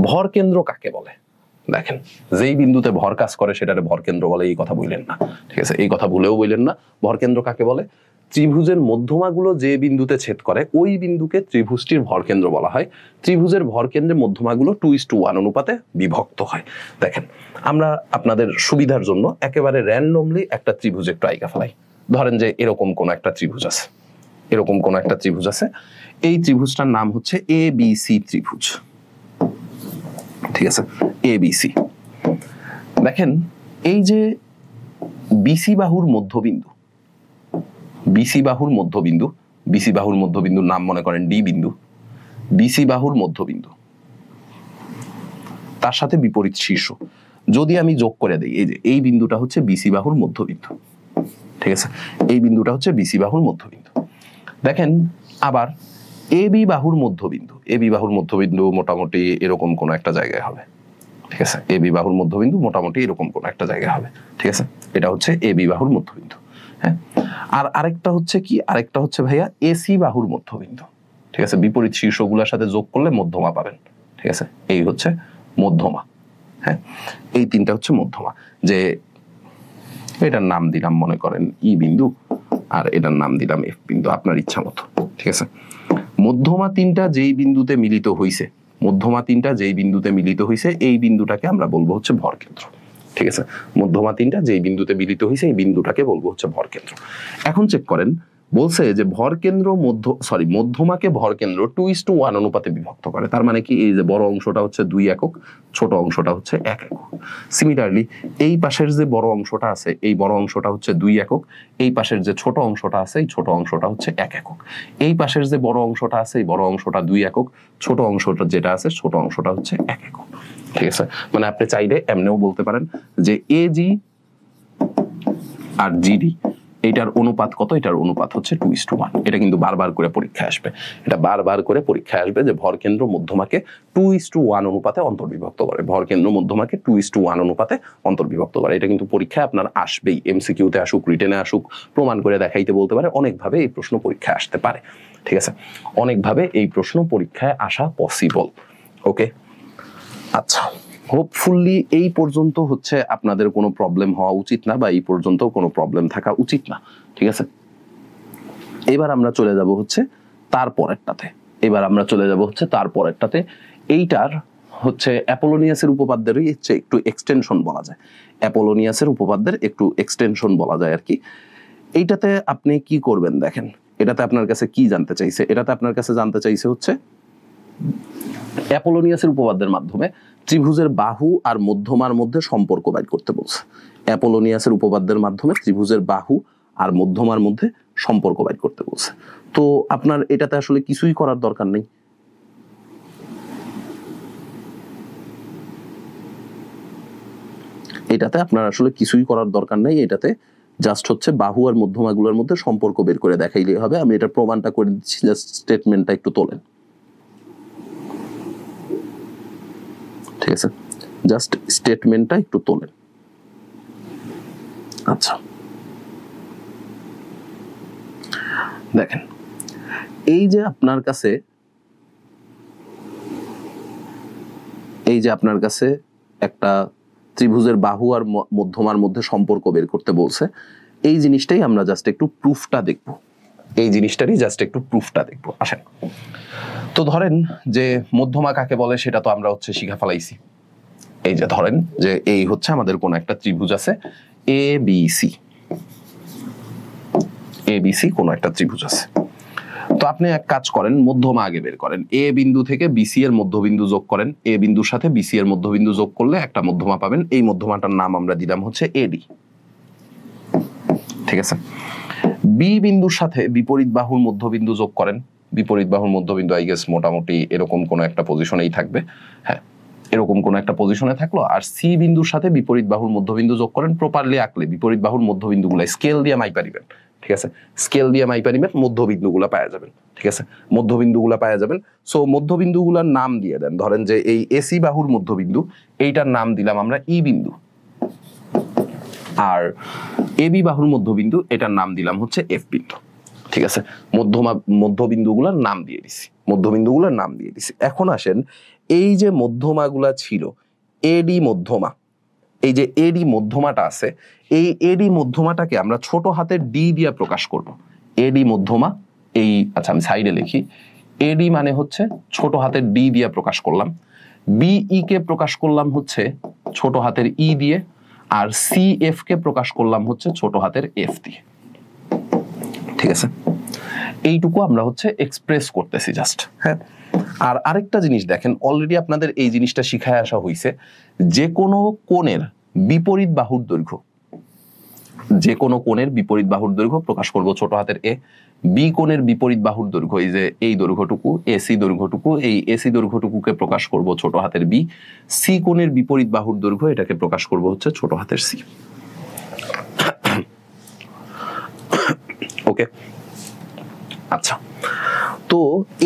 ভর কেন্দ্র কাকে বলে? দেখেন, যেই বিন্দুতে ভর কাজ করে সেটারে ভর কেন্দ্র বলে, এই কথা বললেন না। ঠিক আছে, এই কথা ভুলেও বললেন না। ভর কেন্দ্র কাকে বলে? ত্রিভুজের মধ্যমাগুলো যে বিন্দুতে ছেদ করে ওই বিন্দুকে ত্রিভুজটির ভরকেন্দ্র বলা হয়। ত্রিভুজের ভরকেন্দ্রে মধ্যমাগুলো 2:1 অনুপাতে বিভক্ত হয়। দেখেন, আমরা আপনাদের সুবিধার জন্য একেবারে র্যান্ডমলি একটা ত্রিভুজ একটু আইকা ফেলাই। ধরেন যে এরকম কোন একটা ত্রিভুজ আছে, এরকম কোন একটা ত্রিভুজ আছে, এই ত্রিভুজটার নাম হচ্ছে ABC ত্রিভুজ। ঠিক আছে, ABC। দেখেন, এই যে বিসি বাহুর মধ্যবিন্দু, বিসি বাহুর মধ্যবিন্দু, বিসি বাহুর মধ্যবিন্দুর নাম মনে করেন ডি বিন্দু, বিসি বাহুর মধ্যবিন্দু তার সাথে বিপরীত শীর্ষ যদি আমি যোগ করে দিই, এই যে এই বিন্দুটা হচ্ছে বিসি বাহুর মধ্যবিন্দু। ঠিক আছে, এই বিন্দুটা হচ্ছে বিসি বাহুর মধ্যবিন্দু। দেখেন আবার এবি বাহুর মধ্যবিন্দু, এবি বাহুর মধ্যবিন্দু মোটামুটি এরকম কোন একটা জায়গায় হবে। ঠিক আছে, এবি বাহুর মধ্যবিন্দু মোটামুটি এরকম কোন একটা জায়গায় হবে। ঠিক আছে, এটা হচ্ছে এবি বাহুর মধ্যবিন্দু। হ্যাঁ, আর আরেকটা হচ্ছে কি, আরেকটা হচ্ছে ভাইয়া এসি বাহুর মধ্যবিন্দু। ঠিক আছে, বিপরীত শীর্ষগুলোর সাথে যোগ করলে মধ্যমা পাবেন। ঠিক আছে, এই হচ্ছে মধ্যমা। হ্যাঁ, এই তিনটা হচ্ছে মধ্যমা। যে এটার নাম দিলাম মনে করেন ই বিন্দু, আর এটার নাম দিলাম এফ বিন্দু, আপনার ইচ্ছা মতো। ঠিক আছে, মধ্যমা তিনটা যেই বিন্দুতে মিলিত হইছে, মধ্যমা তিনটা যেই বিন্দুতে মিলিত হইছে এই বিন্দুটাকে আমরা বলবো হচ্ছে ভরকেন্দ্র। ঠিক আছে, মধ্যমা তিনটা যেই বিন্দুতে মিলিত হইছে এই বিন্দুটাকে বলবো হচ্ছে ভরকেন্দ্র। এখন চেক করেন, বলছে যে ভরকেন্দ্র মধ্যমাকে ভরকেন্দ্র 2:1 অনুপাতে বিভক্ত করে। তার মানে কি, এই যে বড় অংশটা হচ্ছে 2 একক, ছোট অংশটা হচ্ছে 1 একক। সিমিলারলি এই পাশের যে বড় অংশটা আছে, এই বড় অংশটা হচ্ছে 2 একক, এই পাশের যে ছোট অংশটা আছে, এই ছোট অংশটা হচ্ছে 1 একক। এই পাশের যে বড় অংশটা আছে, এই বড় অংশটা 2 একক, ছোট অংশটা যেটা আছে, ছোট অংশটা হচ্ছে 1 একক। ঠিক আছে, মানে আপনি চাইলে এমনিও বলতে পারেন যে এজি আর জিডি এটার অনুপাত কত, এটার অনুপাত হচ্ছে 2:1। এটা কিন্তু বারবার করে পরীক্ষায় আসবে, এটা বারবার করে পরীক্ষায় আসবে যে ভরকেন্দ্র মধ্যমাকে 2:1 অনুপাতে অন্তর্বিভক্ত করে, ভরকেন্দ্র মধ্যমাকে 2:1 অনুপাতে অন্তর্বিভক্ত করে। এটা কিন্তু পরীক্ষায় আপনার আসবেই, এমসিকিউতে আসুক, রিটেনে আসুক, প্রমাণ করে দেখাইতে বলতে পারে, অনেকভাবে এই প্রশ্ন পরীক্ষায় আসতে পারে। ঠিক আছে, অনেকভাবে এই প্রশ্ন পরীক্ষায় আসা পসিবল। ওকে, আচ্ছা, হোপফুলি এই পর্যন্ত হচ্ছে আপনাদের কোনো প্রবলেম হওয়া উচিত না, বা এই পর্যন্ত কোনো প্রবলেম থাকা উচিত না। ঠিক আছে, এবার আমরা চলে যাব হচ্ছে তারপরেরটাতে, এবার আমরা চলে যাব হচ্ছে তারপরেরটাতে। এইটার হচ্ছে অ্যাপোলোনিয়াসের উপপাদ্যেরই হচ্ছে একটু এক্সটেনশন বলা যায়, অ্যাপোলোনিয়াসের উপপাদ্যের একটু এক্সটেনশন বলা যায় আর কি। এইটাতে আপনি কি করবেন দেখেন, এটাতে আপনার কাছে কি জানতে চাইছে, এটাতে আপনার কাছে জানতে চাইছে হচ্ছে অ্যাপোলোনিয়াসের উপপাদ্যের মাধ্যমে ত্রিভুজের বাহু আর মধ্যমার মধ্যে সম্পর্ক বাইর করতে বলছে। অ্যাপোলোনিয়াসের উপপাদ্যের মাধ্যমে ত্রিভুজের বাহু আর মধ্যমার মধ্যে সম্পর্ক বাইর করতে বলছে। তো আপনার এটাতে আসলে কিছুই করার দরকার নেই, এটাতে আপনার আসলে কিছুই করার দরকার নেই। এটাতে জাস্ট হচ্ছে বাহু আর মধ্যমাগুলোর মধ্যে সম্পর্ক বের করে দেখাইলেই হবে। আমি এটা প্রমাণটা করে দিচ্ছি, জাস্ট স্টেটমেন্টটা একটু তোলেন। ঠিক আছে, জাস্ট স্টেটমেন্টটা একটু তোলেন। আচ্ছা, দেখেন, এই যে আপনার কাছে, এই যে আপনার কাছে একটা ত্রিভুজের বাহু আর মধ্যমার মধ্যে সম্পর্ক বের করতে বলছে, এই জিনিসটাই আমরা জাস্ট একটু প্রুফটা দেখব, এই জিনিসটারই জাস্ট একটু প্রুফটা দেখব। আসেন, তো ধরেন যে মধ্যমা কাকে বলে সেটা তো আমরা হচ্ছে শিখা ফেলাইছি। এই যে ধরেন যে এই হচ্ছে আমাদের কোন একটা ত্রিভুজ আছে এবিসি, এবিসি কোন একটা ত্রিভুজ আছে। তো আপনি এক কাজ করেন, মধ্যমা আগে বের করেন, এ বিন্দু থেকে বিসি এর মধ্যবিন্দু যোগ করেন, এ বিন্দুর সাথে বিসি এর মধ্যবিন্দু যোগ করলে একটা মধ্যমা পাবেন। এই মধ্যমাটার নাম আমরা দিলাম হচ্ছে এডি। ঠিক আছে, বি বিন্দুর সাথে বিপরীত বাহুর মধ্যবিন্দু যোগ করেন, বিপরীত বাহুর মধ্যবিন্দু আই গেস মোটামুটি এরকম কোন একটা পজিশনেই থাকবে। হ্যাঁ, এরকম কোন একটা পজিশনে থাকলো। আর সি বিন্দুর সাথে বিপরীত বাহুর মধ্যবিন্দু যোগ করেন, প্রপারলি আঁকলে বিপরীত বাহুর মধ্যবিন্দুগুলো স্কেল দিয়ে মাইপা দিবেন। ঠিক আছে, স্কেল দিয়ে মাইপা দিবেন, মধ্যবিন্দুগুলো পাওয়া যাবেন। ঠিক আছে, মধ্যবিন্দুগুলো পাওয়া যাবেন। সো মধ্যবিন্দুগুলোর নাম দিয়ে দেন, ধরেন যে এই এসি বাহুর মধ্যবিন্দু, এইটার নাম দিলাম আমরা ই বিন্দু, আর এবি বাহুর মধ্যবিন্দু, এটার নাম দিলাম হচ্ছে এফ বিন্দু। ঠিক আছে, মধ্যবিন্দুগুলোর নাম দিয়ে দিছি, মধ্যবিন্দুগুলোর নাম দিয়ে দিছি। এখন আসেন, এই যে মধ্যমাগুলা ছিল এডি মধ্যমা, এই যে এডি মধ্যমাটা আছে, এই এডি মধ্যমাটাকে আমরা ছোট হাতের ডি দিয়ে প্রকাশ করব। এডি মধ্যমা, এই আচ্ছা আমি সাইডে লিখি, এডি মানে হচ্ছে ছোট হাতের ডি দিয়ে প্রকাশ করলাম, বিই কে প্রকাশ করলাম হচ্ছে ছোট হাতের ই দিয়ে, আর সিএফ কে প্রকাশ করলাম হচ্ছে ছোট হাতের এফ দিয়ে। ঠিক আছে, এইটুকু আমরা হচ্ছে এক্সপ্রেস করতেছি জাস্ট। হ্যাঁ, আর আরেকটা জিনিস দেখেন, অলরেডি আপনাদের এই জিনিসটা শিখায় আসা হয়েছে, যে কোনো কোণের বিপরীত বাহুর দৈর্ঘ্য, যে কোনো কোণের বিপরীত বাহুর দৈর্ঘ্য প্রকাশ করব ছোট হাতের এ, বি কোণের বিপরীত বাহুর দৈর্ঘ্য এই যে এই দৈর্ঘ্যটুকু, এসি দৈর্ঘ্যটুকু, এই এসি দৈর্ঘ্যটুকুকে প্রকাশ করব ছোট হাতের বি, সি কোণের বিপরীত বাহুর দৈর্ঘ্য এটাকে প্রকাশ করব হচ্ছে ছোট হাতের সি। ওকে, আচ্ছা, তো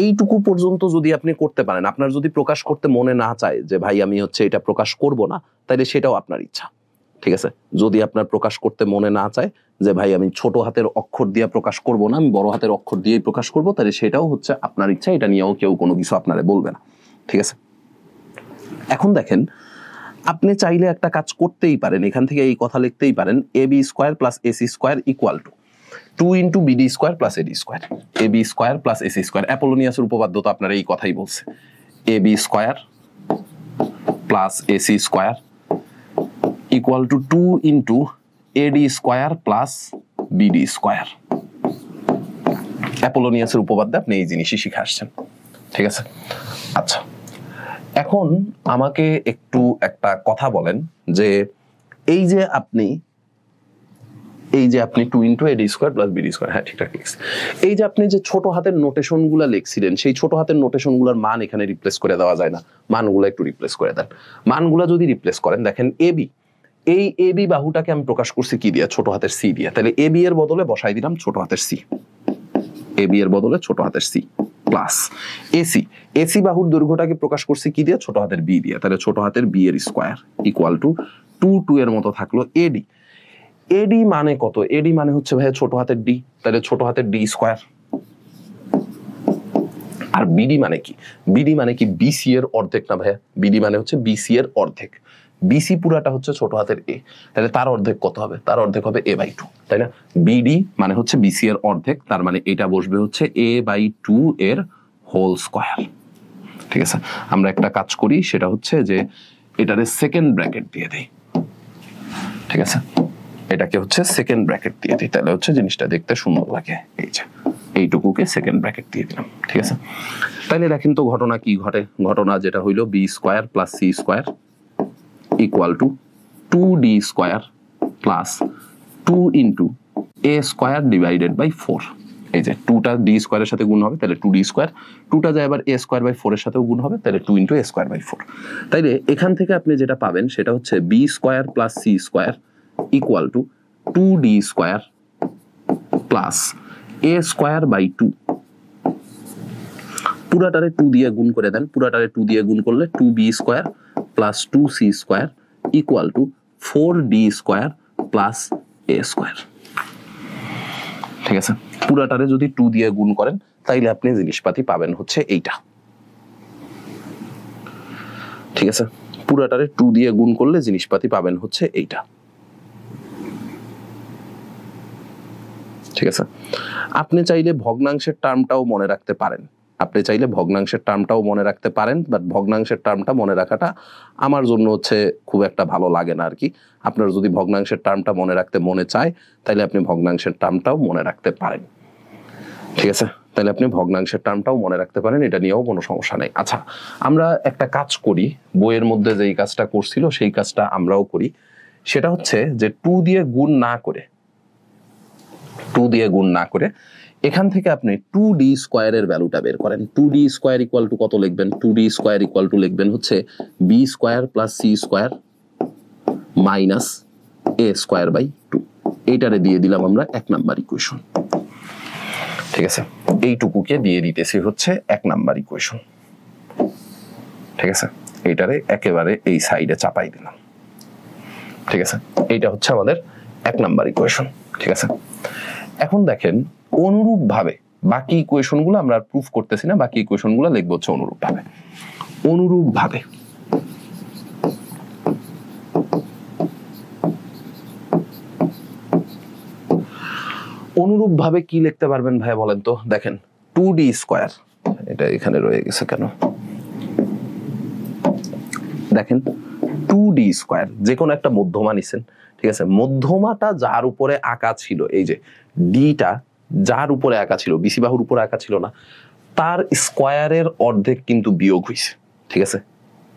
এইটুকু পর্যন্ত যদি আপনি করতে পারেন, আপনার যদি প্রকাশ করতে মনে না চায় যে ভাই আমি হচ্ছে এটা প্রকাশ করব না, তাইলে সেটাও আপনার ইচ্ছা। ঠিক আছে, যদি আপনার প্রকাশ করতে মনে না চায় যে ভাই আমি ছোট হাতের অক্ষর দিয়ে প্রকাশ করব না, আমি বড় হাতের অক্ষর দিয়েই প্রকাশ করব, তাহলে সেটাও হচ্ছে আপনার ইচ্ছা, এটা নিয়েও কেউ কোনো কিছু আপনারে বলবে না। ঠিক আছে, এখন দেখেন, আপনি চাইলে একটা কাজ করতেই পারেন, এখান থেকে এই কথা লিখতেই পারেন, A B square plus AC square equal to 2 into BD square plus AD square, A B square plus AC square. অ্যাপোলোনিয়াসের উপপাদ্য তো আপনার এই কথাই বলছে, A B square plus AC square equal to 2 into AD square plus BD square. অ্যাপোলোনিয়াসের উপপাদ্যে আপনি এই জিনিসই শিখে আসছেন। ঠিক আছে, আচ্ছা, এখন আমাকে একটু একটা কথা বলেন যে এই যে আপনি 2 into AD square plus BD square, হ্যাঁ ঠিকঠাক লিখছি, এই যে আপনি যে ছোট হাতের নোটেশন গুলা লিখছিলেন, সেই ছোট হাতের নোটেশন গুলার মান এখানে রিপ্লেস করে দেওয়া যায় না? মানগুলো একটু রিপ্লেস করে দেন। মানগুলা যদি রিপ্লেস করেন, দেখেন এবি, এই এবি বাহুটাকে আমি প্রকাশ করছি কি দিয়ে? ছোট হাতের সি দিয়ে। তাহলে এবি এর বদলে বসাই দিলাম ছোট হাতের সি, এবি এর বদলে ছোট হাতের সি প্লাস এসি, এসি বাহুর দৈর্ঘ্যটাকে প্রকাশ করছি কি দিয়ে? ছোট হাতের বি দিয়ে। তাহলে ছোট হাতের বি এর স্কোয়ার ইকুয়াল টু 2 এর মতো থাকলো এডি। এডি মানে কত? এডি মানে হচ্ছে ভাইয়া ছোট হাতের ডি, তাহলে ছোট হাতের ডি স্কোয়ার। আর বিডি মানে কি? বিডি মানে কি বিসি এর অর্ধেক না ভাইয়া? বিডি মানে হচ্ছে বিসি এর অর্ধেক, বিসি পুরাটা হচ্ছে ছোট হাতের এ, তাহলে তার অর্ধেক কত হবে? তার অর্ধেক হবে a বাই 2, তাই না? বিডি মানে হচ্ছে বিসি এর অর্ধেক, তার মানে এটা বসবে হচ্ছে a বাই 2 এর হোল স্কোয়ার। ঠিক আছে, আমরা একটা কাজ করি, সেটা হচ্ছে যে এটারে সেকেন্ড ব্র্যাকেট দিয়ে দেই। ঠিক আছে, এটাকে হচ্ছে সেকেন্ড ব্র্যাকেট দিয়ে দিই, তাহলে হচ্ছে জিনিসটা দেখতে সুন্দর লাগে। এই যে এইটুকুকে সেকেন্ড ব্র্যাকেট দিয়ে দিলাম। ঠিক আছে, তাহলে দেখেন তো ঘটনা কি ঘটে। ঘটনা যেটা হইলো B square plus C square equal to 2d square plus 2 into A square divided by 4। এই যে 2টা ডি স্কোয়ারের সাথে গুণ হবে, তাহলে 2d স্কোয়ার, 2টা যায় আবার এ স্কোয়ার বাই 4 এর সাথেও গুণ হবে, তাহলে 2 ইন্টু এ স্কোয়ার বাই 4। তাইলে এখান থেকে আপনি যেটা পাবেন সেটা হচ্ছে B square plus C square equal to 2d square plus A square by 2। পুরাটারে 2 দিয়ে গুণ করে দেন, পুরাটারে 2 দিয়ে গুণ করলে 2b square plus 2c square equal two 4d square plus A square. ঠিক আছে, পুরাটারে যদি 2 দিয়ে গুণ করেন তাইলে আপনি জিনিসপাতি পাবেন হচ্ছে এইটা। ঠিক আছে, পুরাটারে 2 দিয়ে গুণ করলে জিনিসপাতি পাবেন হচ্ছে এইটা। ঠিক আছে, আপনি চাইলে ভগ্নাংশের টার্মটাও মনে রাখতে পারেন, আপনি চাইলে ভগ্নাংশের টার্মটাও মনে রাখতে পারেন, বাট ভগ্নাংশের টার্মটা মনে রাখাটা আমার জন্য হচ্ছে খুব একটা ভালো লাগে না আর কি। আপনার যদি ভগ্নাংশের টার্মটা মনে রাখতে মনে চায় তাহলে আপনি ভগ্নাংশের টার্মটাও মনে রাখতে পারেন। ঠিক আছে, তাহলে আপনি ভগ্নাংশের টার্মটাও মনে রাখতে পারেন, এটা নিয়েও কোনো সমস্যা নেই। আচ্ছা, আমরা একটা কাজ করি, বইয়ের মধ্যে যেই কাজটা করছিল সেই কাজটা আমরাও করি, সেটা হচ্ছে যে 2 দিয়ে গুণ না করে, 2 দিয়ে গুণ না করে এখান থেকে আপনি 2d স্কোয়ারের ভ্যালুটা বের করেন। 2d স্কোয়ার ইকুয়াল টু কত লিখবেন? 2d স্কোয়ার ইকুয়াল টু লিখবেন হচ্ছে B square plus C square minus A square by 2। এইটারে দিয়ে দিলাম আমরা 1 নাম্বার ইকুয়েশন। ঠিক আছে, এইটুকুকে দিয়ে দিতেছি হচ্ছে 1 নাম্বার ইকুয়েশন। ঠিক আছে, এইটারে একেবারে এই সাইডে চাপাই দিলাম। ঠিক আছে, এইটা হচ্ছে আমাদের 1 নাম্বার ইকুয়েশন। ঠিক আছে, এখন দেখেন অনুরূপ ভাবে বাকি ইকুয়েশন গুলো আমরা প্রুফ করতেছি না, বাকি ইকুয়েশন গুলো লিখবো হচ্ছে অনুরূপ ভাবে। অনুরূপ ভাবে অনুরূপ ভাবে কি লিখতে পারবেন ভাইয়া বলেন তো? দেখেন 2d স্কয়ার, এটা এখানে রয়ে গেছে কেন, দেখেন 2d স্কয়ার, যে কোনো একটা মধ্যমা নিছেন, ঠিক আছে, মধ্যমাটা যার উপরে আঁকা ছিল, এই যে ডিটা যার উপরে আঁকা ছিল, বিসি বাহুর উপরে আঁকা ছিল না, তার স্কয়ারের অর্ধেক কিন্তু বিয়োগ হয়েছে, ঠিক আছে,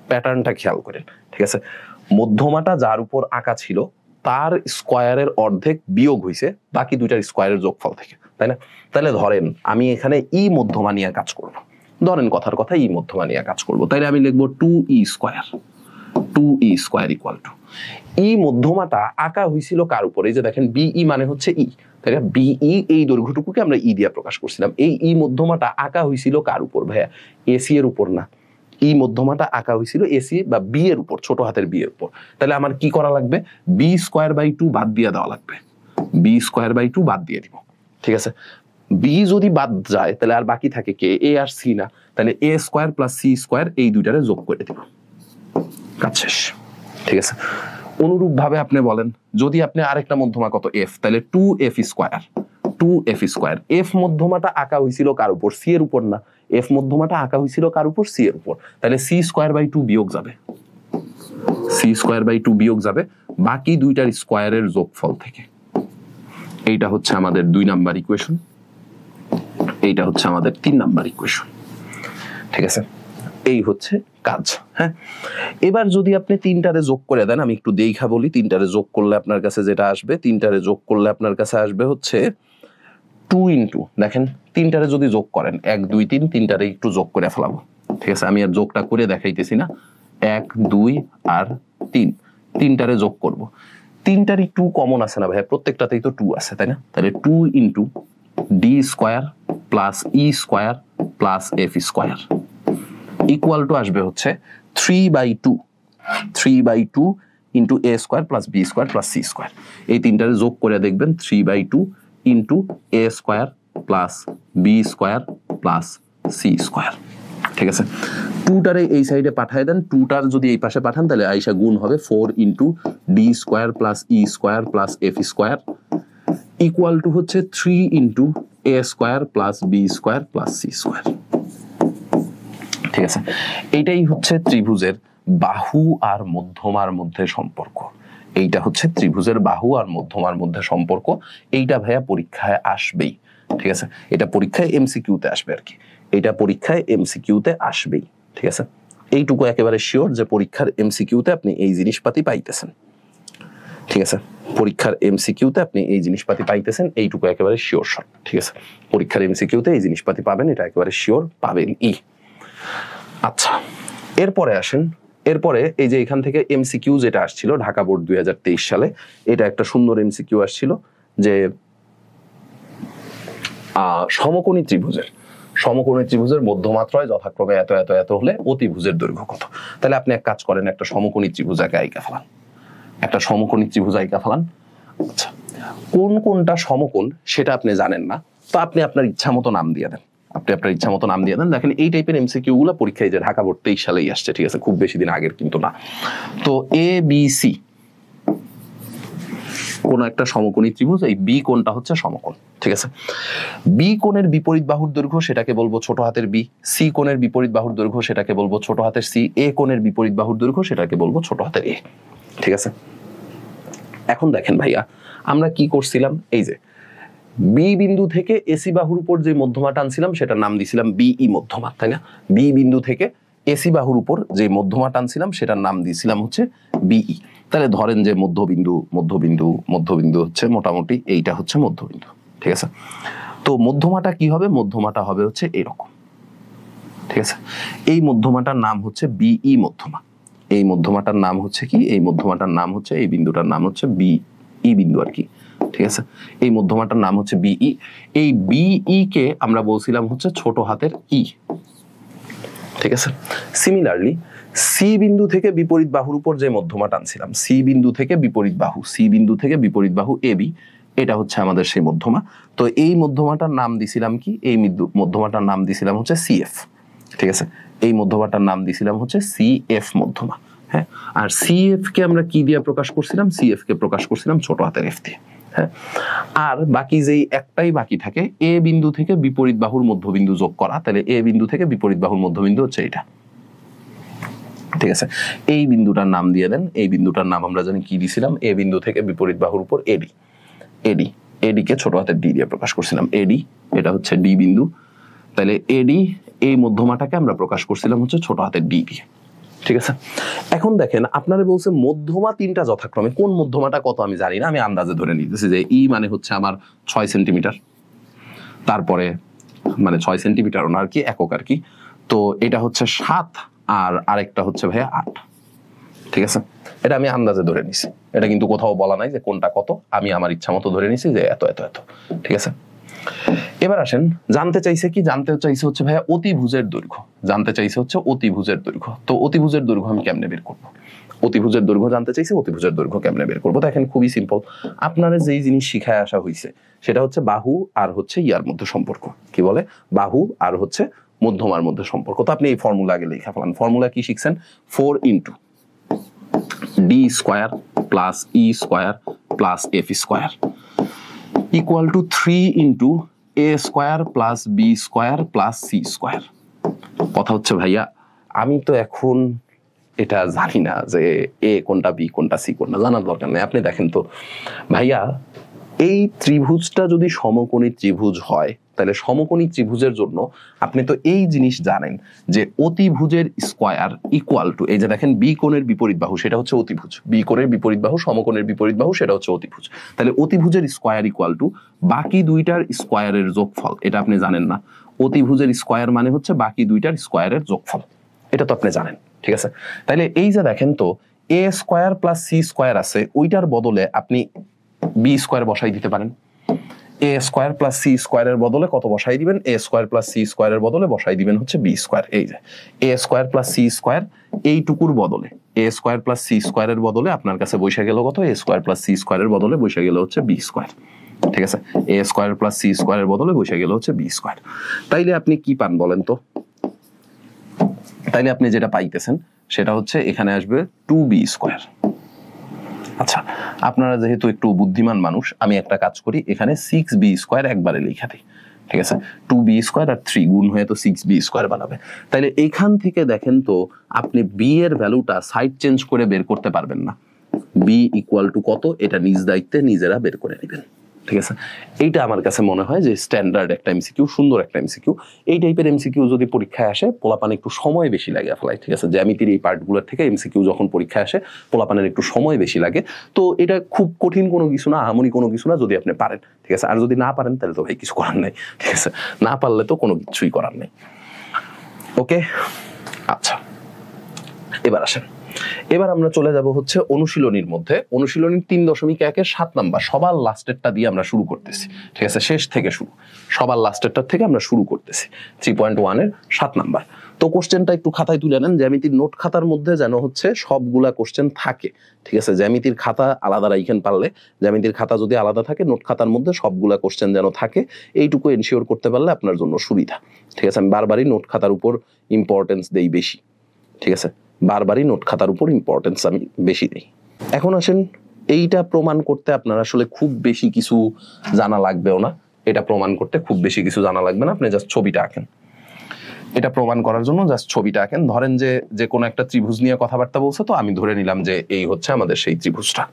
প্যাটার্নটা খেয়াল করেন, ঠিক আছে, মধ্যমাটা যার উপর আঁকা ছিল তার স্কয়ারের অর্ধেক বিয়োগ হয়েছে বাকি দুইটার স্কয়ারের যোগফল থেকে, তাই না? তাহলে ধরেন আমি এখানে ই মধ্যমা নিয়ে কাজ করব, ধরেন কথার কথা ই মধ্যমা নিয়ে কাজ করব, তাইলে আমি লিখবো 2e square, 2e square equal to, E মধ্যমাটা আঁকা হয়েছিল কার উপর? এই যে দেখেন বিই মানে হচ্ছে ই, তাই না? বিই এই দৈর্ঘ্যটুকুকে আমরা ই দিয়ে প্রকাশ করছিলাম, এই ই মধ্যমাটা আঁকা হয়েছিল কার উপর ভাইয়া? এসি এর উপর না, ই মধ্যমাটা আঁকা হয়েছিল এসি বা বি এর উপর, ছোট হাতের বি এর উপর। তাহলে আমার কি করা লাগবে? বি স্কয়ার বাই 2 বাদ দিয়ে দেওয়া লাগবে, বি স্কয়ার বাই 2 বাদ দিয়ে দিব, ঠিক আছে। বি যদি বাদ যায় তাহলে আর বাকি থাকে কে? এ আর সি না, তাহলে এ স্কয়ার প্লাস সি স্কয়ার এই দুইটারে যোগ করে দিব, কাজ শেষ, ঠিক আছে। অনুরূপ ভাবে আপনি বলেন, যদি আপনি আরেকটা মধ্যমা কত এফ, তাহলে 2f square, 2f square, F মধ্যমাটা আঁকা হয়েছিল কার উপর? সি এর উপর না, এফ মধ্যমাটা আঁকা হয়েছিল কার উপর? সি এর উপর, তাহলে সি স্কয়ার বাই 2 বিয়োগ যাবে, সি স্কয়ার বাই 2 বিয়োগ যাবে বাকি দুইটার স্কয়ারের যোগফল থেকে। এইটা হচ্ছে আমাদের 2 নাম্বার ইকুয়েশন, এইটা হচ্ছে আমাদের 3 নাম্বার ইকুয়েশন, ঠিক আছে। এই হচ্ছে কাজ, হ্যাঁ। এবার যদি আপনি তিনটারে যোগ করে দেন, আমি একটু দেখা বলি, তিনটারে যোগ করলে আপনার কাছে যেটা আসবে, তিনটারে যোগ করলে আপনার কাছে আসবে হচ্ছে 2 ইন্টু, দেখেন তিনটারে যদি যোগ করেন 1 2 3, তিনটারে একটু যোগ করে ফেলাবো, ঠিক আছে, আমি আর যোগটা করে দেখাইতেছি না, 1 2 আর 3, তিনটারে যোগ করব, তিনটারই 2 কমন আছে না ভাই? প্রত্যেকটাতেই তো 2 আছে, তাই না? তাহলে 2 into D square plus E square plus F square equal to আসবে হচ্ছে 3/2, 3/2 into A square plus B square plus C square. এই তিনটারে যোগ করে দেখবেন 3/2 into A square plus B square plus C square, ঠিক আছে। 2টারে এই সাইডে পাঠিয়ে দেন, 2টার যদি এই পাশে পাঠান তাহলে আইসা গুণ হবে 4 into D square plus E square plus F square equal to হচ্ছে 3 into A square plus B square plus C square, ঠিক আছে। এইটাই হচ্ছে ত্রিভুজের বাহু আর মধ্যমার মধ্যে সম্পর্ক, এইটা হচ্ছে ত্রিভুজের বাহু আর মধ্যমার মধ্যে সম্পর্ক। এইটা ভাইয়া পরীক্ষায় আসবেই, ঠিক আছে, এটা পরীক্ষায় এমসিকিউতে আসবে আর কি, এটা পরীক্ষায় এমসিকিউতে আসবেই, ঠিক আছে। এইটুকু একেবারে শিওর যে পরীক্ষার এমসিকিউতে আপনি এই জিনিসপাতি পাইতেছেন, ঠিক আছে, পরীক্ষার এমসিকিউতে আপনি এই জিনিসপাতি পাইতেছেন, এইটুকু একেবারে শিওর শট, ঠিক আছে। পরীক্ষার এমসিকিউতে এই জিনিসপাতি পাবেন, এটা একেবারে শিওর পাবেন ই। আচ্ছা, এরপরে আসেন, এরপরে এই যে এখান থেকে এমসিকিউ যেটা আসছিল ঢাকা বোর্ড 2023 সালে, এটা একটা সুন্দর এমসিকিউ আসছিল যে সমকোণী ত্রিভুজের মধ্যমাত্রায় যথাক্রমে এত এত এত হলে অতিভুজের দৈর্ঘ্য কত? তাহলে আপনি এক কাজ করেন, একটা সমকোণী ত্রিভুজ আঁকা ফেলান, একটা সমকোণী ত্রিভুজ আঁকা ফেলান। আচ্ছা, কোন কোনটা সমকোণ সেটা আপনি জানেন না, তো আপনি আপনার ইচ্ছা মতো নাম দিয়ে দেন, আপনি আপনার ইচ্ছা মতো নাম দিয়ে দেন। দেখেন এই টাইপের এমসিকিউ গুলো পরীক্ষায় যে ঢাকা বোর্ড 23 সালেই আসছে, ঠিক আছে, খুব বেশি দিন আগের কিন্তু না। তো এ বি সি কোন একটা সমকোণী ত্রিভুজ, এই বি কোণটা হচ্ছে সমকোণ, ঠিক আছে। বি কোণের বিপরীত বাহুর দৈর্ঘ্য সেটাকে বলবো ছোট হাতের বি, সি কোণের বিপরীত বাহুর দৈর্ঘ্য সেটাকে বলবো ছোট হাতের সি, এ কোণের বিপরীত বাহুর দৈর্ঘ্য সেটাকে বলবো ছোট হাতের এ, ঠিক আছে। এখন দেখেন ভাইয়া, আমরা কি করছিলাম, এই যে বি বিন্দু থেকে এসি বাহুর উপর যে মধ্যমা টানছিলাম সেটার নাম দিছিলাম বিই মধ্যমা, তাই না? বি বিন্দু থেকে এসি বাহুর উপর যে মধ্যমা টানছিলাম সেটার নাম দিয়েছিলাম হচ্ছে বিই। তাহলে ধরেন যে মধ্যবিন্দু হচ্ছে মোটামুটি এইটা হচ্ছে মধ্যবিন্দু, ঠিক আছে। তো মধ্যমাটা কি হবে? মধ্যমাটা হবে হচ্ছে এরকম, ঠিক আছে। এই মধ্যমাটার নাম হচ্ছে বিই মধ্যমা, এই মধ্যমাটার নাম হচ্ছে কি? এই মধ্যমাটার নাম হচ্ছে, এই বিন্দুটার নাম হচ্ছে বিই বিন্দু আর কি, ঠিক আছে। এই মধ্যমাটার নাম হচ্ছে বিই। এই বিই কে আমরা বলছিলাম হচ্ছে ছোট হাতের ই, ঠিক আছে। সিমিলারলি সি বিন্দু থেকে বিপরীত বাহুর উপর যে মধ্যমা টানছিলাম, সি বিন্দু থেকে বিপরীত বাহু এ বি, এটা হচ্ছে আমাদের সেই মধ্যমা। তো এই মধ্যমাটার নাম দিছিলাম কি? এই মধ্যমাটার নাম দিছিলাম হচ্ছে সিএফ, ঠিক আছে। এই মধ্যমাটার নাম দিছিলাম হচ্ছে সিএফ মধ্যমা, হ্যাঁ। আর সিএফ কে আমরা কি দিয়ে প্রকাশ করছিলাম? সিএফ কে প্রকাশ করছিলাম ছোট হাতের এফ দিয়ে, হ্যাঁ, আর বাকি যেই একটাই বাকি থাকে এ বিন্দু থেকে বিপরীত বাহুর মধ্যবিন্দু যোগ করা, তাহলে এ বিন্দু থেকে বিপরীত বাহুর মধ্যবিন্দু হচ্ছে এটা। ঠিক আছে, এই বিন্দুটার নাম দিয়ে দেন, এই বিন্দুটার নাম আমরা জানি কি দিছিলাম, এ বিন্দু থেকে বিপরীত বাহুর উপর এডি, এডি, এডি কে ছোট হাতের ডি দিয়ে প্রকাশ করছিলাম, এডি, এটা হচ্ছে ডি বিন্দু, তাহলে এডি এই মধ্যমাটাকে আমরা প্রকাশ করছিলাম হচ্ছে ছোট হাতের ডি দিয়ে। ঠিক আছে, এখন দেখেন আপনারা বলছে মধ্যমা তিনটা যথাক্রমে, কোন মধ্যমাটা কত আমি জানি না, আমি আন্দাজে ধরে নিতেছি যে ই মানে হচ্ছে আমার 6 সেন্টিমিটার, তারপরে মানে 6 সেন্টিমিটার আর কি একক আর কি, তো এটা হচ্ছে 7 আর আরেকটা হচ্ছে ভাইয়া 8। ঠিক আছে, এটা আমি আন্দাজে ধরে নিছি, এটা কিন্তু কোথাও বলা নাই যে কোনটা কত, আমি আমার ইচ্ছা মতো ধরে নিছি যে এত এত এত। ঠিক আছে, এবার আসেন, জানতে চাইছে কি, জানতে চাইছে হচ্ছে ভাইয়া অতিভুজের দৈর্ঘ্য, জানতে চাইছে হচ্ছে অতিভুজের দৈর্ঘ্য। তো অতিভুজের দৈর্ঘ্য আমি কেমনে বের করবো, অতিভুজের দৈর্ঘ্য জানতে চাইছে, অতিভুজের দৈর্ঘ্য কেমনে বের করবো। দেখেন খুবই সিম্পল, আপনারা যেই জিনিস শিখায় আসা হয়েছে সেটা হচ্ছে বাহু আর হচ্ছে ইয়ার মধ্যে সম্পর্ক, কি বলে বাহু আর হচ্ছে মধ্যমার মধ্যে সম্পর্ক। তো আপনি এই ফর্মুলা আগে লেখা ফেলান। ফর্মুলা কি শিখছেন, 4 into D square plus E square plus F square equal to 3 into A square plus B square plus C square. কথা হচ্ছে ভাইয়া আমি তো এখন এটা জানি না যে এ কোনটা বি কোনটা সি কোনটা, জানার দরকার নেই। আপনি দেখেন তো ভাইয়া, এই ত্রিভুজটা যদি সমকোণী ত্রিভুজ হয় তাহলে সমকোণী ত্রিভুজের জন্য আপনি তো এই জিনিস জানেন যে অতিভুজের স্কোয়ার ইকুয়াল টু, এই যে দেখেন বি কোণের বিপরীত বাহু সেটা হচ্ছে অতিভুজ, বি কোণের বিপরীত বাহু সমকোণের বিপরীত বাহু সেটা হচ্ছে অতিভুজ, তাহলে অতিভুজের স্কোয়ার ইকুয়াল টু বাকি দুইটার স্কোয়ারের যোগফল, এটা আপনি জানেন না। অতিভুজের স্কোয়ার মানে হচ্ছে বাকি দুইটার স্কোয়ারের যোগফল, এটা তো আপনি জানেন। ঠিক আছে, তাহলে এই যে দেখেন তো এ স্কোয়ার প্লাস সি স্কোয়ার আছে, ওইটার বদলে আপনি বি স্কোয়ার বসাই দিতে পারেন। এ স্কোয়ার প্লাস সি স্কোয়ারের বদলে কত বসাই দিবেন, এ স্কোয়ার প্লাস সি স্কোয়ারের বদলে বসাই দিবেন হচ্ছে বি স্কোয়ার। এই যে A square plus C square এইটুকুর বদলে এ স্কোয়ার প্লাস সি স্কোয়ারের বদলে আপনার কাছে বসে গেল কত, এ স্কোয়ার প্লাস সি স্কোয়ারের বদলে বসে গেল হচ্ছে বি স্কোয়ার। ঠিক আছে, এ স্কোয়ার প্লাস সি স্কোয়ারের বদলে বসে গেল হচ্ছে বি স্কোয়ার। তাইলে আপনি কি পান বলেন তো, তাইলে আপনি যেটা পাইতেছেন সেটা হচ্ছে এখানে আসবে 2b স্কোয়ার। আচ্ছা, আপনারা যেহেতু একটু বুদ্ধিমান মানুষ, আমি একটা কাজ করি, এখানে 6b স্কোয়ার একবারে লিখে দিই। ঠিক আছে, 2b স্কোয়ার আর 3 গুণ হয়ে তো 6b স্কোয়ার বানাবে। তাইলে এইখান থেকে দেখেন তো আপনি b এর ভ্যালুটা সাইড চেঞ্জ করে বের করতে পারবেন না। b ইকুয়াল টু কত এটা নিজ দায়িত্বে নিজেরা বের করে নেবেন। ঠিক আছে, এইটা আমার কাছে মনে হয় যে স্ট্যান্ডার্ড একটা এমসিকিউ, সুন্দর একটা এমসিকিউ। এই টাইপের এমসিকিউ যদি পরীক্ষায় আসে পোলাপান একটু সময় বেশি লাগে ফেলায়। ঠিক আছে, জ্যামিতির এই পার্টগুলোর থেকে এমসিকিউ যখন পরীক্ষায় আসে পোলাপানের একটু সময় বেশি লাগে। তো এটা খুব কঠিন কোনো কিছু না, আহামরি কোনো কিছু না যদি আপনি পারেন। ঠিক আছে, আর যদি না পারেন তাহলে তো ভাই কিছু করার নাই। ঠিক আছে, না পারলে তো কোনো কিছুই করার নেই। ওকে, আচ্ছা এবার আসেন, এবার আমরা চলে যাব হচ্ছে অনুশীলনীর মধ্যে। অনুশীলনীর 3.1 7 নাম্বার, সবার লাস্টেরটা দিয়ে আমরা শুরু করতেছি। ঠিক আছে, শেষ থেকে শুরু, সবার লাস্টেরটার থেকে আমরা শুরু করতেছি। 3.1 এর 7 নাম্বার। তো কোশ্চেনটা একটু খাতায় তুলে নেন, জ্যামিতির নোট খাতার মধ্যে যেন হচ্ছে সবগুলা কোশ্চেন থাকে। ঠিক আছে, জ্যামিতির খাতা আলাদা রাইখেন পারলে, জ্যামিতির খাতা যদি আলাদা থাকে নোট খাতার মধ্যে সবগুলা কোশ্চেন যেন থাকে, এইটুকু এনশিওর করতে পারলে আপনার জন্য সুবিধা। ঠিক আছে, আমি বারবারই নোট খাতার উপর ইম্পর্টেন্স দেই বেশি। ঠিক আছে, বারবারই নোট খাতার উপর ইম্পর্টেন্স আমি বেশি দিই। এখন আসেন, এইটা প্রমাণ করতে আপনার আসলে খুব বেশি কিছু জানা লাগবেও না। এটা প্রমাণ করতে খুব বেশি কিছু জানা লাগবে না, আপনি জাস্ট ছবিটা আঁকেন। এটা প্রমাণ করার জন্য জাস্ট ছবিটা আঁকেন। ধরেন যে কোনো একটা ত্রিভুজ নিয়ে কথাবার্তা বলছে, তো আমি ধরে নিলাম যে এই হচ্ছে আমাদের সেই ত্রিভুজটা।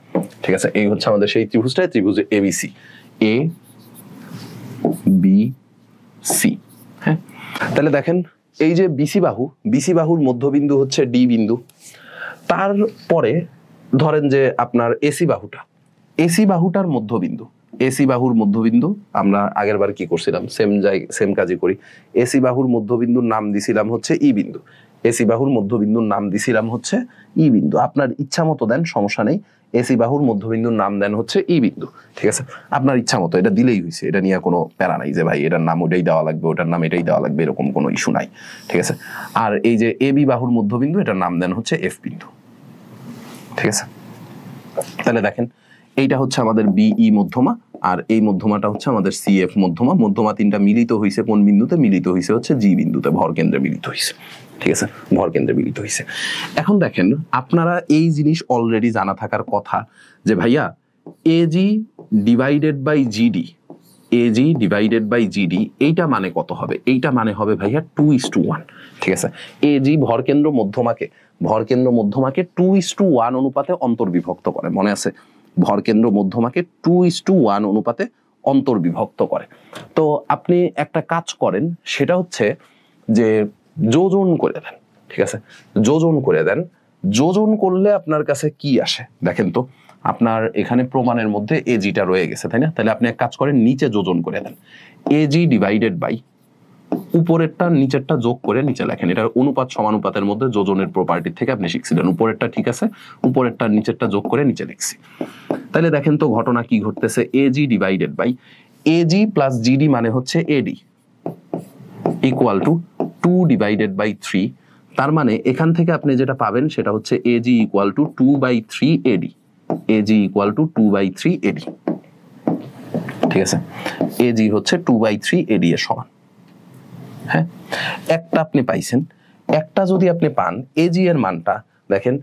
ঠিক আছে, এই হচ্ছে আমাদের সেই ত্রিভুজটা, ত্রিভুজ এবিসি, এ বি সি। হ্যাঁ, তাহলে দেখেন এই যে বিসি বাহু, বিসি বাহুর মধ্যবিন্দু হচ্ছে ডি বিন্দু। তারপরে ধরেন যে আপনার এসি বাহুটা, এসি বাহুটার মধ্যবিন্দু, এসি বাহুর মধ্যবিন্দু আমরা আগের বার কি করছিলাম, সেম কাজই করি। এসি বাহুর মধ্যবিন্দুর নাম দিছিলাম হচ্ছে ই বিন্দু, এসি বাহুর মধ্যবিন্দুর নাম দিছিলাম হচ্ছে ই বিন্দু। আপনার ইচ্ছা মতো দেন, সমস্যা নেই। এসি বাহুর মধ্যবিন্দুর নাম দেন হচ্ছে ই বিন্দু। ঠিক আছে, আপনার ইচ্ছা মতো, এটা দিলেই হয়েছে, এটা নিয়ে কোনো প্যারা নাই যে ভাই এটার নাম ওইটাই দেওয়া লাগবে, ওটার নাম এটাই দেওয়া লাগবে, এরকম কোনো ইস্যু নাই। ঠিক আছে, আর এই যে এ বি বাহুর মধ্যবিন্দু এটার নাম দেন হচ্ছে এফ বিন্দু। ঠিক আছে, তাহলে দেখেন এইটা হচ্ছে আমাদের বিই মধ্যমা, আর এই মধ্যমাটা হচ্ছে আমাদের সিএফ মধ্যমা। মধ্যমা তিনটা মিলিত হয়েছে কোন বিন্দুতে, মিলিত হয়েছে হচ্ছে জি বিন্দুতে, ভর কেন্দ্রে মিলিত হয়েছে। ঠিক আছে, ভর কেন্দ্রে মিলিত হয়েছে। এখন দেখেন আপনারা এই জিনিস অলরেডি জানা থাকার কথা যে ভাইয়া AG divided by GD, AG divided by GD, এইটা মানে কত হবে? এইটা মানে হবে ভাইয়া 2:1। ঠিক আছে, এজি ভরকেন্দ্র মধ্যমাকে 2:1 অনুপাতে অন্তর্বিভক্ত করে, মনে আছে? ভরকেন্দ্র মধ্যমাকে 2:1 অনুপাতে অন্তর্বিভক্ত করে। তো আপনি একটা কাজ করেন, সেটা হচ্ছে যে যোজন করে দেন। ঠিক আছে, যোজন করে দেন। যোজন করলে আপনার কাছে কি আসে দেখেন তো। আপনার এখানে প্রমাণের মধ্যে এজিটা রয়ে গেছে, তাই না? তাহলে আপনি এক কাজ করেন, নিচে যোজন করে দেন। এজি ডিভাইডেড বাই উপরেরটা নিচেরটা যোগ করে নিচে লেখেন। এটা অনুপাত সমানুপাতের মধ্যে যোজনের প্রপার্টি থেকে আপনি শিখছিলেন। উপরেরটা ঠিক আছে, উপরেরটা নিচেরটা যোগ করে নিচে লিখছি। তাহলে দেখেন তো ঘটনা কি ঘটতেছে। AG divided by AG plus GD মানে হচ্ছে AD equal to 2 divided by 3। তার মানে এখান থেকে আপনি যেটা পাবেন সেটা হচ্ছে AG equal to 2/3 AD, AG equal to 2/3 AD. ঠিক আছে, এজি হচ্ছে 2/3 এডি এর সমান। হ্যাঁ, একটা আপনি পাইছেন। একটা যদি আপনি পান, এজি এর মানটা দেখেন,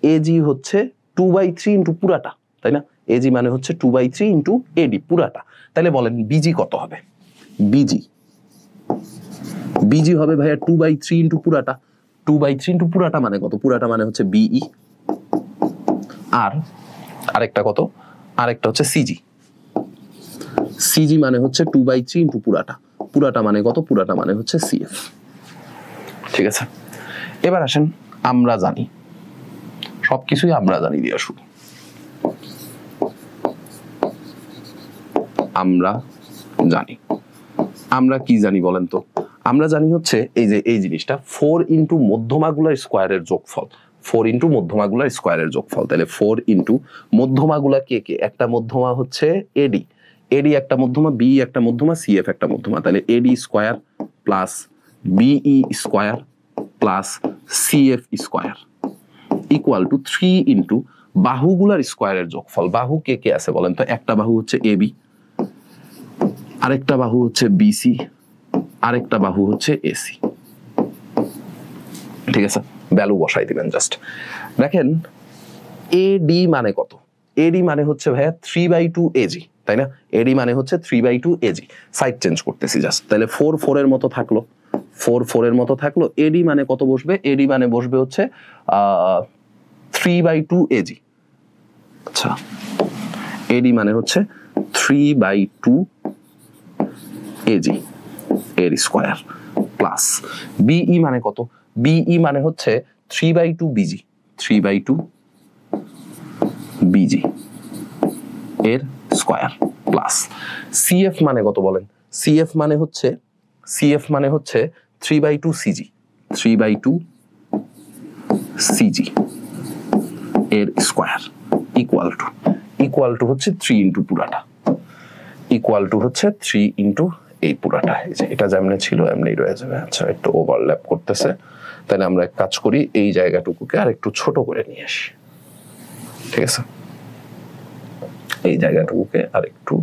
এজি হচ্ছে 2/3 ইন্টু পুরাটা, তাই না? এজি মানে হচ্ছে 2/3 ইন্টু এডি পুরাটা। তাহলে বলেন বিজি কত হবে? বিজি হবে ভাইয়া 2/3 ইন্টু পুরাটা। 2/3 ইন্টু পুরাটা মানে কত? পুরাটা মানে হচ্ছে বিই, আর আরেকটা কত? আরেকটা হচ্ছে সিজি। সিজি মানে হচ্ছে 2/3 ইন্টু পুরাটা। পুরাটা মানে কত? পুরাটা মানে হচ্ছে সিএফ। ঠিক আছে, এবার আসেন, আমরা জানি সবকিছুই আমরা জানি দিয়ে শুরু। আমরা কি জানি বলেন তো? আমরা জানি হচ্ছে এই যে এই জিনিসটা 4 ইন্টু মধ্যমাগুলার স্কোয়ারের যোগফল। 4 ইন্টু মধ্যমাগুলার স্কোয়ারের যোগফল। তাহলে 4 ইন্টু মধ্যমাগুলা কে কে? একটা মধ্যমা হচ্ছে এডি, এডি একটা মধ্যমা, বি একটা মধ্যমা, সিএফ একটা মধ্যমা। তাহলে AD square plus BE square plus CF square equal to 3 into বাহুগুলার স্কোয়ারের যোগফল। বাহু কে কে আছে বলেন তো? একটা বাহু হচ্ছে এবি, আরেকটা বাহু হচ্ছে বিসি, আরেকটা বাহু হচ্ছে এসি। ঠিক আছে, ভ্যালু বসাই দিবেন জাস্ট। দেখেন এডি মানে কত? এডি মানে হচ্ছে ভাইয়া 3/2 এজি, তাই না? এডি মানে হচ্ছে 3/2 এজি। সাইড চেঞ্জ করতেছি জাস্ট। তাহলে 4 এর মতো থাকলো, 4 এর মতো থাকলো। এডি মানে কত বসবে? এডি মানে বসবে হচ্ছে 3/2 এজি। আচ্ছা, এডি মানে হচ্ছে 3/2 এজি এর স্কোয়ার প্লাস বিই মানে কত? বিই মানে হচ্ছে 3/2 বিজি, 3/2 বিজি এর স্কোয়ার প্লাস সিএফ মানে কত বলেন? সিএফ মানে হচ্ছে 3/2 সিজি, 3/2 সিজি এর স্কোয়ার ইকুয়াল টু হচ্ছে 3 ইন্টু পুরাটা, ইকুয়াল টু হচ্ছে 3 ইন্টু এই পুরাটা। এটা যেমন ছিল এমনি রয়ে যাবে। আচ্ছা, একটু ওভারল্যাপ করতেছে। তাহলে আমরা এক কাজ করি, এই জায়গাটুকুকে আর একটু ছোট করে নিয়ে আসি। ঠিক আছে, এই জায়গাটুকুকে আর একটু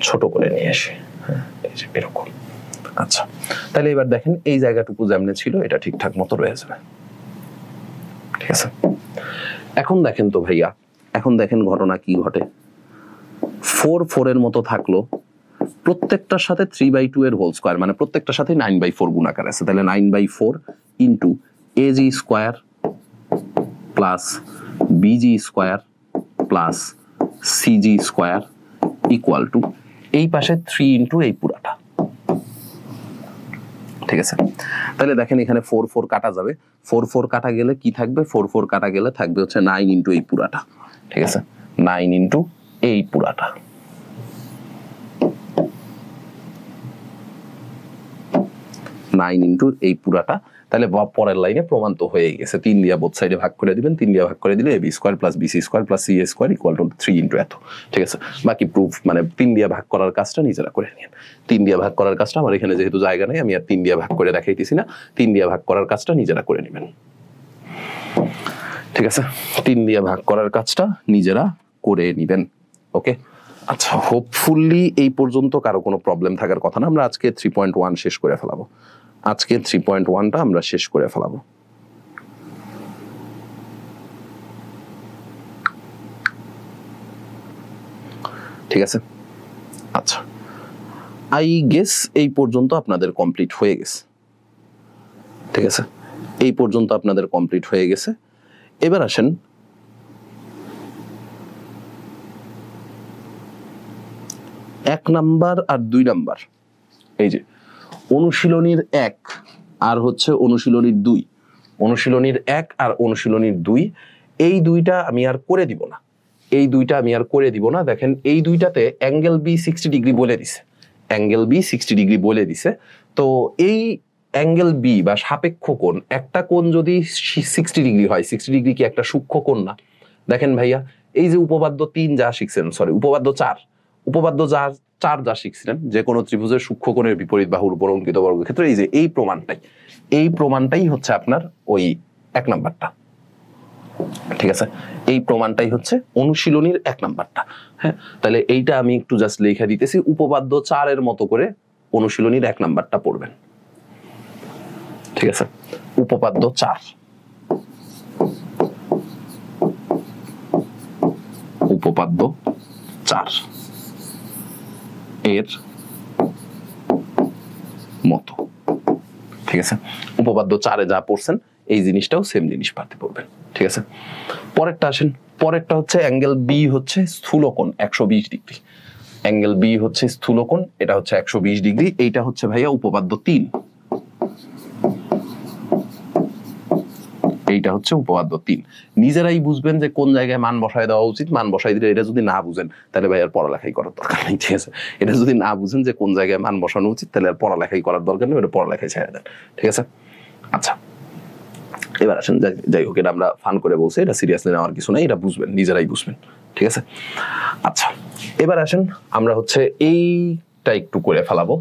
ছোট করে নিয়ে আসি। হ্যাঁ, এই যে এরকম। আচ্ছা, তাহলে এবার দেখেন এই জায়গাটুকু যেমন ছিল এটা ঠিকঠাক মতো রয়ে যাবে। ঠিক আছে, এখন দেখেন তো ভাইয়া, এখন দেখেন ঘটনা কি ঘটে। 4 এর মতো থাকলো, প্রত্যেকটার সাথে 3/2 এর হোল স্কোয়ার, মানে প্রত্যেকটার সাথে 9/4 গুণাকার আছে। তাহলে 9/4 into AG square plus busy square plus CG square equal two এই পাশে 3 ইন্টু এই পুরাটা। ঠিক আছে, তাহলে দেখেন এখানে 4 কাটা যাবে। 4 কাটা গেলে কি থাকবে? 4 কাটা গেলে থাকবে হচ্ছে 9 ইন্টু এই পুরাটা। ঠিক আছে, 9 ইন্টু এই পুরাটা। তাহলে পরের লাইনে প্রমাণ তো হয়ে গেছে। 3 দিয়া বোথ সাইডে ভাগ করে দিবেন। 3 দিয়া ভাগ করে দিলে AB square plus BC square plus C square equal to 3 into এত। ঠিক আছে, বাকি প্রুফ মানে 3 দিয়া ভাগ করার কাজটা নিজেরা করে নিন। 3 দিয়া ভাগ করার কাজটা আমার এখানে যেহেতু জায়গা নেই, আমি আর 3 দিয়া ভাগ করে দেখাইতেছি না। 3 দিয়া ভাগ করার কাজটা নিজেরা করে নেবেন। ঠিক আছে, 3 দিয়া ভাগ করার কাজটা নিজেরা করে নিবেন। ওকে, আচ্ছা, হোপফুলি এই পর্যন্ত কারো কোনো প্রবলেম থাকার কথা না। আমরা আজকে 3.1 শেষ করে ফেলাবো। আজকে 3.1টা আমরা শেষ করে ফেলাবো। ঠিক আছে। আচ্ছা, আই গেস এই পর্যন্ত আপনাদের কমপ্লিট হয়ে গেছে। ঠিক আছে, এই পর্যন্ত আপনাদের কমপ্লিট হয়ে গেছে। এবার আসেন এক নাম্বার আর 2 নাম্বার, এই যে অনুশীলনীর 1 আর হচ্ছে অনুশীলনীর 2, অনুশীলনীর 1 আর অনুশীলনীর 2, এই দুইটা আমি আর করে দিব না, এই দুইটা আমি আর করে দিব না। দেখেন এই দুইটাতে অ্যাঙ্গেল বি 60 ডিগ্রি বলে দিছে, অ্যাঙ্গেল বি 60 ডিগ্রি বলে দিছে। তো এই অ্যাঙ্গেল বি বা সাপেক্ষ কোণ, একটা কোণ যদি 60 ডিগ্রি হয়, 60 ডিগ্রি কি একটা সূক্ষ্ম কোণ না? দেখেন ভাইয়া, এই যে উপপাদ্য 3 যা শিখছেন, সরি উপপাদ্য 4, উপপাদ্য 4 যা শিখছিলেন, যে কোনো ত্রিভুজের সূক্ষ্ম কোণের বিপরীত বাহুর উপর অঙ্কিত বর্গক্ষেত্র, এই যে এই প্রমাণটাই হচ্ছে আপনার ওই 1 নাম্বারটা। ঠিক আছে, এই প্রমাণটাই হচ্ছে অনুশীলনীর 1 নাম্বারটা। হ্যাঁ, তাহলে এইটা আমি একটু জাস্ট লিখে দিতেছি, উপপাদ্য 4 এর মতো করে অনুশীলনীর 1 নাম্বারটা পড়বেন। ঠিক আছে, উপপাদ্য 4, উপপাদ্য 4 এর মতো। ঠিক আছে, উপপাদ্য 4-এ যা পড়ছেন এই জিনিসটাও সেম জিনিস পারতে পড়বেন। ঠিক আছে, পরেরটা আসেন। পরেরটা হচ্ছে অ্যাঙ্গেল বি হচ্ছে স্থূলকোণ 120 ডিগ্রি, অ্যাঙ্গেল বি হচ্ছে স্থূলকোণ, এটা হচ্ছে 120 ডিগ্রি। এইটা হচ্ছে ভাইয়া উপপাদ্য 3, এইটা হচ্ছে উপপাদ্য 3। নিজেরাই বুঝবেন যে কোন জায়গায় মান বসায় দেওয়া উচিত, মান বসাই দিলে, এটা যদি না বুঝেন তাহলে ভাই আর পড়ালেখাই করার দরকার নেই। ঠিক আছে, এটা যদি না বুঝেন যে কোন জায়গায় মান বসানো উচিত, তাহলে আর পড়ালেখাই করার দরকার নেই, এটা পড়ালেখায় ছেড়ে দেন। ঠিক আছে, আচ্ছা এবার আসেন, যাই হোক, এটা আমরা ফান করে বলছি, এটা সিরিয়াসলি নেওয়ার কিছু নাই, এটা বুঝবেন, নিজেরাই বুঝবেন। ঠিক আছে, আচ্ছা এবার আসেন আমরা হচ্ছে এইটা একটু করে ফেলাবো,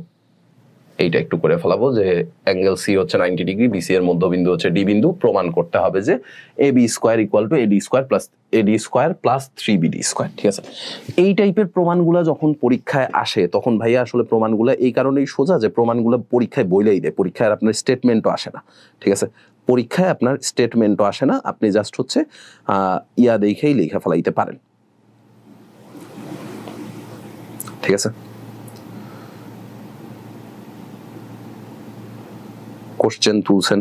এইটা একটু করে ফেলাবো যে অ্যাঙ্গেল সি হচ্ছে 90 ডিগ্রি, বিসি এর মধ্যবিন্দু হচ্ছে ডি বিন্দু, প্রমাণ করতে হবে যে AB square equal to AD square plus 3বিডি স্কোয়ার। ঠিক আছে, এই টাইপের প্রমাণগুলো যখন পরীক্ষায় আসে তখন ভাইয়া আসলে প্রমাণগুলো এই কারণেই সোজা যে প্রমাণগুলো পরীক্ষায় বইলেই দেয়, পরীক্ষায় আপনার স্টেটমেন্টও আসে না। ঠিক আছে, পরীক্ষায় আপনার স্টেটমেন্টও আসে না, আপনি জাস্ট হচ্ছে ইয়া দেখেই লেখা ফেলাইতে পারেন। ঠিক আছে, কোশ্চেন তুলছেন,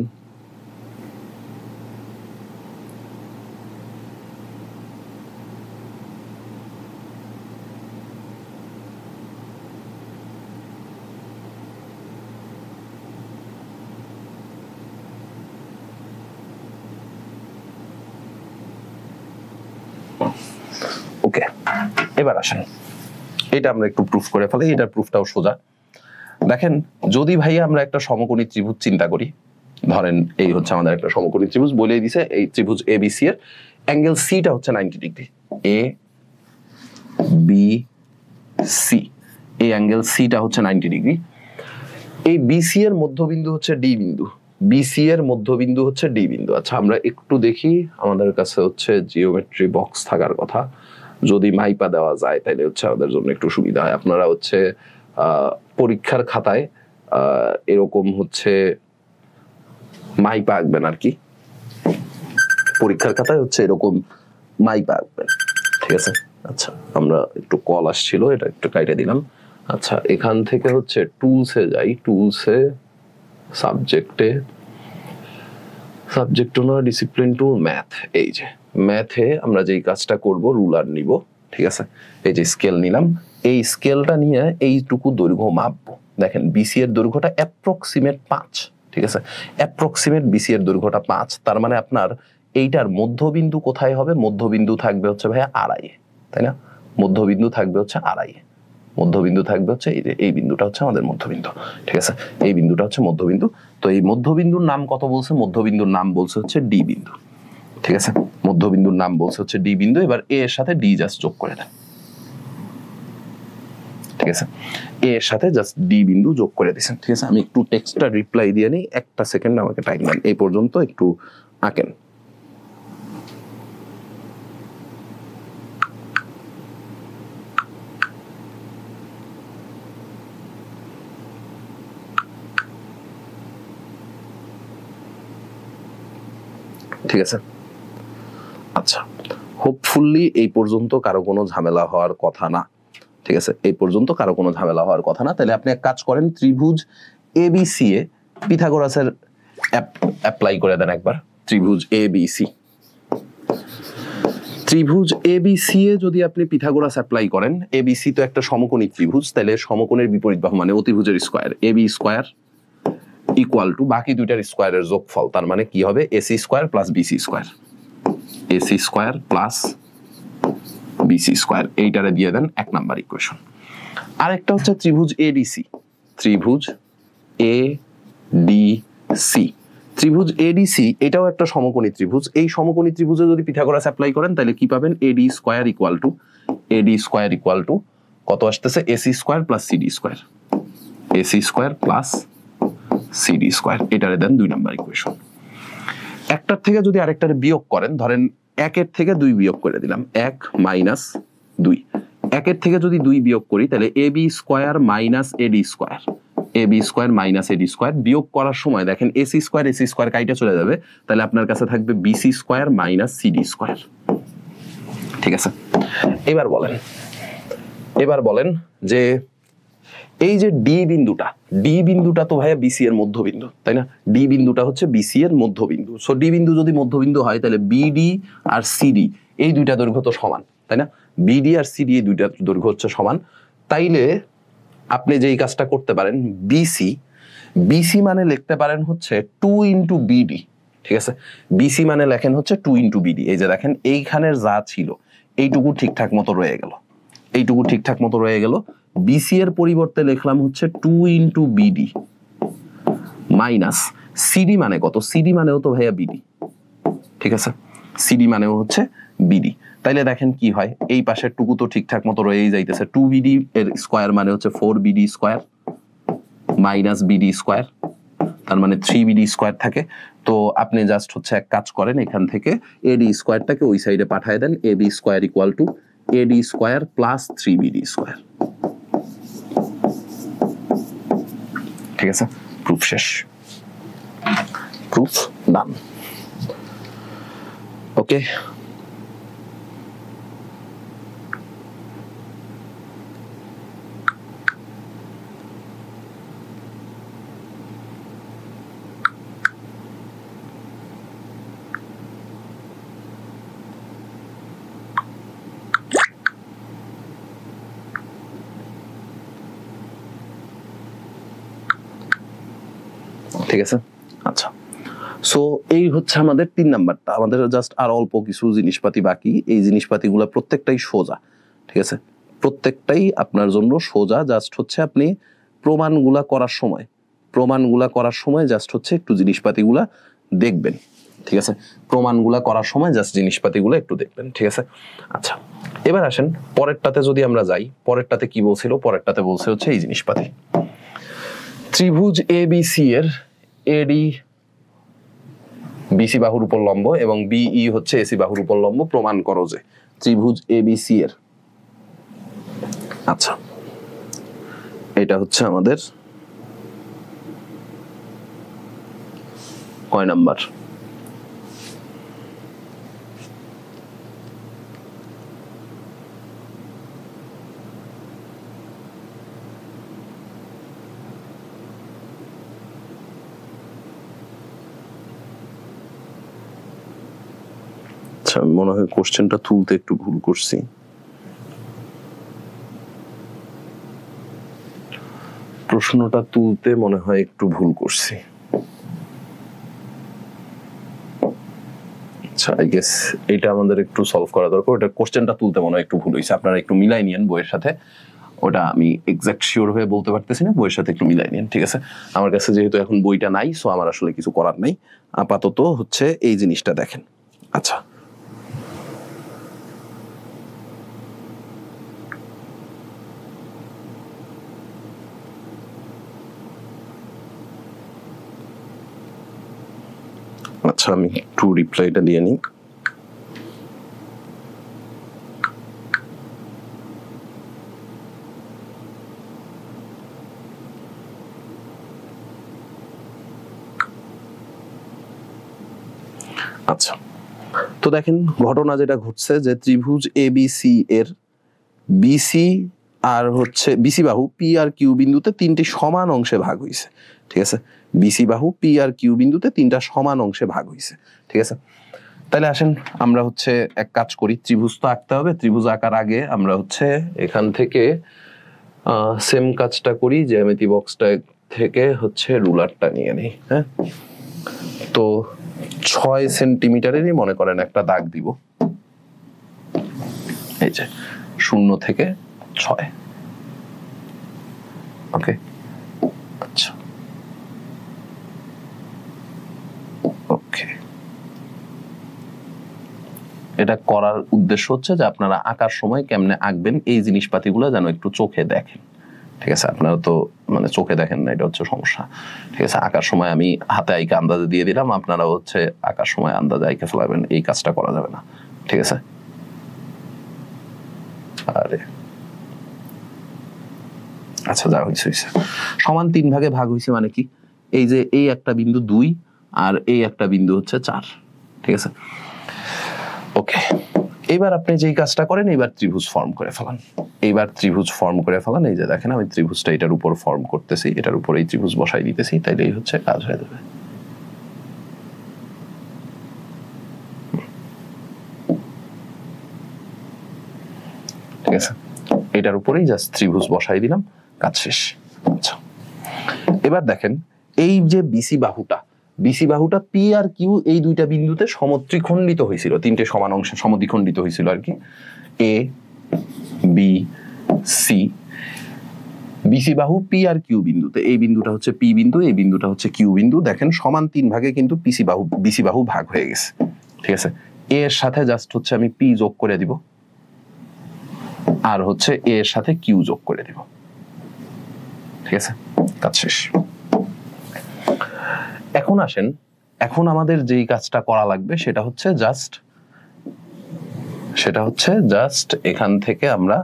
ওকে এবার আসেন এটা আমরা একটু প্রুফ করে ফেলি, এটার প্রুফটাও সোজা। দেখেন যদি ভাইয়া আমরা একটা সমকোণী ত্রিভুজ চিন্তা করি, ধরেন এই হচ্ছে আমাদের একটা সমকোণী ত্রিভুজ, বলেই দিছে এই ত্রিভুজ এবিসি এর অ্যাঙ্গেল সিটা হচ্ছে 90 ডিগ্রি, এ বি সি, এই অ্যাঙ্গেল সিটা হচ্ছে 90 ডিগ্রি। এই বিসি এর মধ্যবিন্দু হচ্ছে ডি বিন্দু, বিসি এর মধ্যবিন্দু হচ্ছে ডি বিন্দু। আচ্ছা আমরা একটু দেখি, আমাদের কাছে হচ্ছে জিওমেট্রি বক্স থাকার কথা, যদি মাইপা দেওয়া যায় তাহলে হচ্ছে আমাদের জন্য একটু সুবিধা হয়। আপনারা হচ্ছে পরীক্ষার খাতায় এরকম হচ্ছে মাইপা আঁকবেন আর কি, পরীক্ষার খাতায় হচ্ছে এরকম মাইপা আঁকবেন। ঠিক আছে, আচ্ছা আমরা একটু কল আসছিল, এটা একটু কাইটে দিলাম। আচ্ছা এখান থেকে হচ্ছে টুলসে যাই, টুলসে সাবজেক্টে, সাবজেক্ট না ডিসিপ্লিন টুল ম্যাথ, এই যে ম্যাথে আমরা যেই কাজটা করব রুলার নিব। ঠিক আছে, এই যে স্কেল নিলাম, এই স্কেলটা নিয়ে এইটুকু দৈর্ঘ্য মাপবো। দেখেন বিসি এর দৈর্ঘ্যটা অ্যাপ্রক্সিমেট 5। ঠিক আছে, অ্যাপ্রক্সিমেট বিসি এর দৈর্ঘ্যটা 5, তার মানে আপনার এইটার মধ্যবিন্দু কোথায় হবে? মধ্যবিন্দু থাকবে হচ্ছে ভাইয়া আড়াইয়ে, তাই না? মধ্যবিন্দু থাকবে হচ্ছে আড়াইয়ে, মধ্যবিন্দু থাকবে হচ্ছে এই যে এই বিন্দুটা হচ্ছে আমাদের মধ্যবিন্দু। ঠিক আছে, এই বিন্দুটা হচ্ছে মধ্যবিন্দু। তো এই মধ্যবিন্দুর নাম কত বলছে? মধ্যবিন্দুর নাম বলছে হচ্ছে ডি বিন্দু। ঠিক আছে, মধ্যবিন্দুর নাম বলছে হচ্ছে ডি বিন্দু। এবার এ এর সাথে ডি জাস্ট যোগ করে দেন। ঠিক আছে, এ এর সাথে জাস্ট ডি বিন্দু যোগ করে দিয়েছেন। ঠিক আছে, আমি একটু টেক্সটটা রিপ্লাই দিয়ে নিই, একটা সেকেন্ড আমাকে টাইম দেন, এই পর্যন্ত একটু আঁকেন। ঠিক আছে, আচ্ছা হোপফুলি এই পর্যন্ত কারো কোনো ঝামেলা হওয়ার কথা না। ঠিক আছে, এই পর্যন্ত কারো কোনো ঝামেলা হওয়ার কথা না। তাহলে আপনি এক কাজ করেন, ত্রিভুজ এবিসি এ পিথাগোরাসের অ্যাপ্লাই করে দেন একবার। ত্রিভুজ এবিসি, ত্রিভুজ এবিসি এ যদি আপনি পিথাগোরাস অ্যাপ্লাই করেন, এবিসি তো একটা সমকোণী ত্রিভুজ, তাহলে সমকোণের বিপরীত বাহু মানে অতিভুজের square, AB square equal to বাকি দুইটার স্কয়ারের যোগফল, তার মানে কি হবে AC square plus BC square, AC square plus BC square, এইটারে দিয়ে দেন 1 নাম্বার ইকুয়েশন। আরেকটা হচ্ছে ত্রিভুজ এডিসি, ত্রিভুজ এডিসি, ত্রিভুজ এডিসি এটাও একটা সমকোণী ত্রিভুজ। এই সমকোণী ত্রিভুজে যদি পিথাগোরাস অ্যাপ্লাই করেন তাহলে কি পাবেন, এডি স্কয়ার ইকুয়াল টু কত আসতেছে, AC square plus CD square, AC square plus CD square, এটারে দেন 2 নাম্বার ইকুয়েশন। একটার থেকে যদি আরেকটার বিয়োগ করেন, ধরেন 1-এর থেকে 2 বিয়োগ করে দিলাম, 1 মাইনাস 2, 1-এর থেকে যদি 2 বিয়োগ করি তাহলে AB square minus AD square, AB square minus AD square, বিয়োগ করার সময় দেখেন এসি স্কয়ার কাইটা চলে যাবে, তাহলে আপনার কাছে থাকবে BC square minus CD square. ঠিক আছে, এবার বলেন যে এই যে ডি বিন্দুটা তো ভাইয়া বিসি এর মধ্যবিন্দু, তাই না? ডি বিন্দুটা হচ্ছে বিসি এর মধ্যবিন্দু। সো ডি বিন্দু যদি মধ্যবিন্দু হয় তাহলে বিডি আর সিডি এই দুইটা দৈর্ঘ্য তো সমান, তাই না? বিডি আর সিডি এই দুইটা দৈর্ঘ্য হচ্ছে সমান। তাইলে আপনি যে এই কাজটা করতে পারেন, বিসি মানে লিখতে পারেন হচ্ছে 2 ইন্টু বিডি। ঠিক আছে, বিসি মানে লেখেন হচ্ছে 2 ইন্টু বিডি। এই যে দেখেন এইখানের যা ছিল এইটুকু ঠিকঠাক মতো রয়ে গেল, বিসি এর পরিবর্তে লিখলাম হচ্ছে 2 ইন্টু বিডি মাইনাস সিডি মানে কত, সিডি মানেও তো ভাইয়া বিডি। ঠিক আছে, সিডি মানেও হচ্ছে বিডি। তাইলে দেখেন কি হয়, এই পাশের টুকু তো ঠিকঠাক মতো রয়েই যাইতেছে, 2 বিডি এর স্কয়ার মানে হচ্ছে 4 BD square minus BD square, তার মানে 3 বিডি স্কয়ার থাকে। তো আপনি জাস্ট হচ্ছে এক কাজ করেন, এখান থেকে এডি স্কয়ারটাকে ওই সাইডে পাঠিয়ে দেন, AB square equal to AD square plus 3 BD square. ঠিক আছে, প্রুফ শেষ, প্রুফ ডান। ওকে, ঠিক আছে। আচ্ছা, সো এই হচ্ছে আমাদের 3 নাম্বারটা। আমাদের জাস্ট আর অল্প কিছু জিনিসপাতি বাকি, এই জিনিসপাতিগুলো প্রত্যেকটাই সোজা। ঠিক আছে, প্রত্যেকটাই আপনার জন্য সোজা। জাস্ট হচ্ছে আপনি প্রমাণগুলা করার সময় জাস্ট হচ্ছে একটু জিনিসপাতিগুলা দেখবেন। ঠিক আছে, প্রমাণগুলা করার সময় জাস্ট জিনিসপাতিগুলো একটু দেখবেন। ঠিক আছে, আচ্ছা এবার আসেন পরেরটাতে যদি আমরা যাই, পরেরটাতে কি বলছিল, পরেরটাতে বলছে হচ্ছে এই জিনিসপাতি, ত্রিভুজ এবিসি এর এডি বিসি বাহুর উপর লম্ব এবং বিই হচ্ছে এসি বাহুর উপর লম্ব, প্রমাণ করো যে ত্রিভুজ এবিসি এর। আচ্ছা, এটা হচ্ছে আমাদের কয় নাম্বার? আচ্ছা, মনে হয় কোশ্চেনটা তুলতে একটু ভুল করছি। প্রশ্নটা তুলতে মনে হয় একটু ভুল করছি। আচ্ছা, আই গেস এটা আমাদের একটু সলভ করা দরকার। ওটা কোশ্চেনটা তুলতে মনে হয় একটু ভুল হয়েছে, আপনারা একটু মিলাই নিয়েন বইয়ের সাথে। ওটা আমি এক্সাক্ট শিওর হয়ে বলতে পারতেছি না, বইয়ের সাথে একটু মিলাই নিন। ঠিক আছে, আমার কাছে যেহেতু এখন বইটা নাই, সো আমার আসলে কিছু করার নাই। আপাতত হচ্ছে এই জিনিসটা দেখেন। আচ্ছা, আচ্ছা আমি একটু রিপ্লাইটা দিয়ে নিই। আচ্ছা, তো দেখেন ঘটনা যেটা ঘটছে যে ত্রিভুজ এবিসি এর বিসি আর হচ্ছে বিসি বাহু পি আর কিউ বিন্দুতে তিনটি সমান অংশে ভাগ হয়েছে, ঠিক আছে। বিসি বাহু পি আর কিউ বিন্দুতে তিনটা সমান অংশে ভাগ হয়েছে, ঠিক আছে। তাহলে আসেন আমরা হচ্ছে এক কাজ করি, ত্রিভুজ তো আঁকতে হবে, ত্রিভুজ আঁকার আগে আমরা হচ্ছে এখান থেকে সেম কাজটা করি, জ্যামিতি বক্সটা থেকে হচ্ছে রুলারটা নিয়ে নিই। হ্যাঁ, তো 6 সেন্টিমিটারেরই মনে করেন একটা দাগ দিব, এই যে 0 থেকে 6। ওকে, আচ্ছা, ওকে। এটা করার উদ্দেশ্য হচ্ছে যে আপনারা আঁকার সময় কেমনে আঁকবেন এই জিনিসপাতিগুলো যেন একটু চোখে দেখেন, ঠিক আছে। আপনারা তো মানে চোখে দেখেন না, এটা হচ্ছে সমস্যা, ঠিক আছে। আঁকার সময় আমি হাতে আইকে আন্দাজে দিয়ে দিলাম, আপনারা হচ্ছে আঁকার সময় আন্দাজে আইকে ফেলাবেন, এই কাজটা করা যাবে না, ঠিক আছে। আরে আচ্ছা, যা হয়েছে সমান 3 ভাগে ভাগ হয়েছে মানে কি, এই যে এই একটা বিন্দু 2 আর এই একটা বিন্দু হচ্ছে 4, ঠিক আছে। ওকে, এবার আপনি যেই কাজটা করেন, এবার ত্রিভুজ ফর্ম করে ফেলান, এইবার ত্রিভুজ ফর্ম করে ফেলান। এই যে দেখেন আমি ত্রিভুজটা এটার উপর ফর্ম করতেছি, এটার উপর এই ত্রিভুজ বসাই দিতেছি, তাইলেই হচ্ছে কাজ হয়ে যাবে। ঠিক আছে, এটার উপরেই জাস্ট ত্রিভুজ বসাই দিলাম, কাজ শেষ। আচ্ছা, এবার দেখেন এই যে বিসি বাহুটা পি আর কিউ এই দুইটা বিন্দুতে সমদ্বিখণ্ডিত হয়েছিল, তিনটে সমান অংশে সমদ্বিখণ্ডিত হয়েছিল আর কি, এ বি সি। বিসি বাহু পি আর কিউ বিন্দুতে, এই বিন্দুটা হচ্ছে পি বিন্দু, এই বিন্দুটা হচ্ছে কিউ বিন্দু। দেখেন সমান 3 ভাগে কিন্তু বিসি বাহু ভাগ হয়ে গেছে, ঠিক আছে। এ এর সাথে জাস্ট হচ্ছে আমি পি যোগ করে দিব, আর হচ্ছে এ এর সাথে কিউ যোগ করে দিব, ঠিক আছে, কাজ শেষ। এখন আসেন, এখন আমাদের যেই কাজটা করা লাগবে সেটা হচ্ছে জাস্ট এখান থেকে আমরা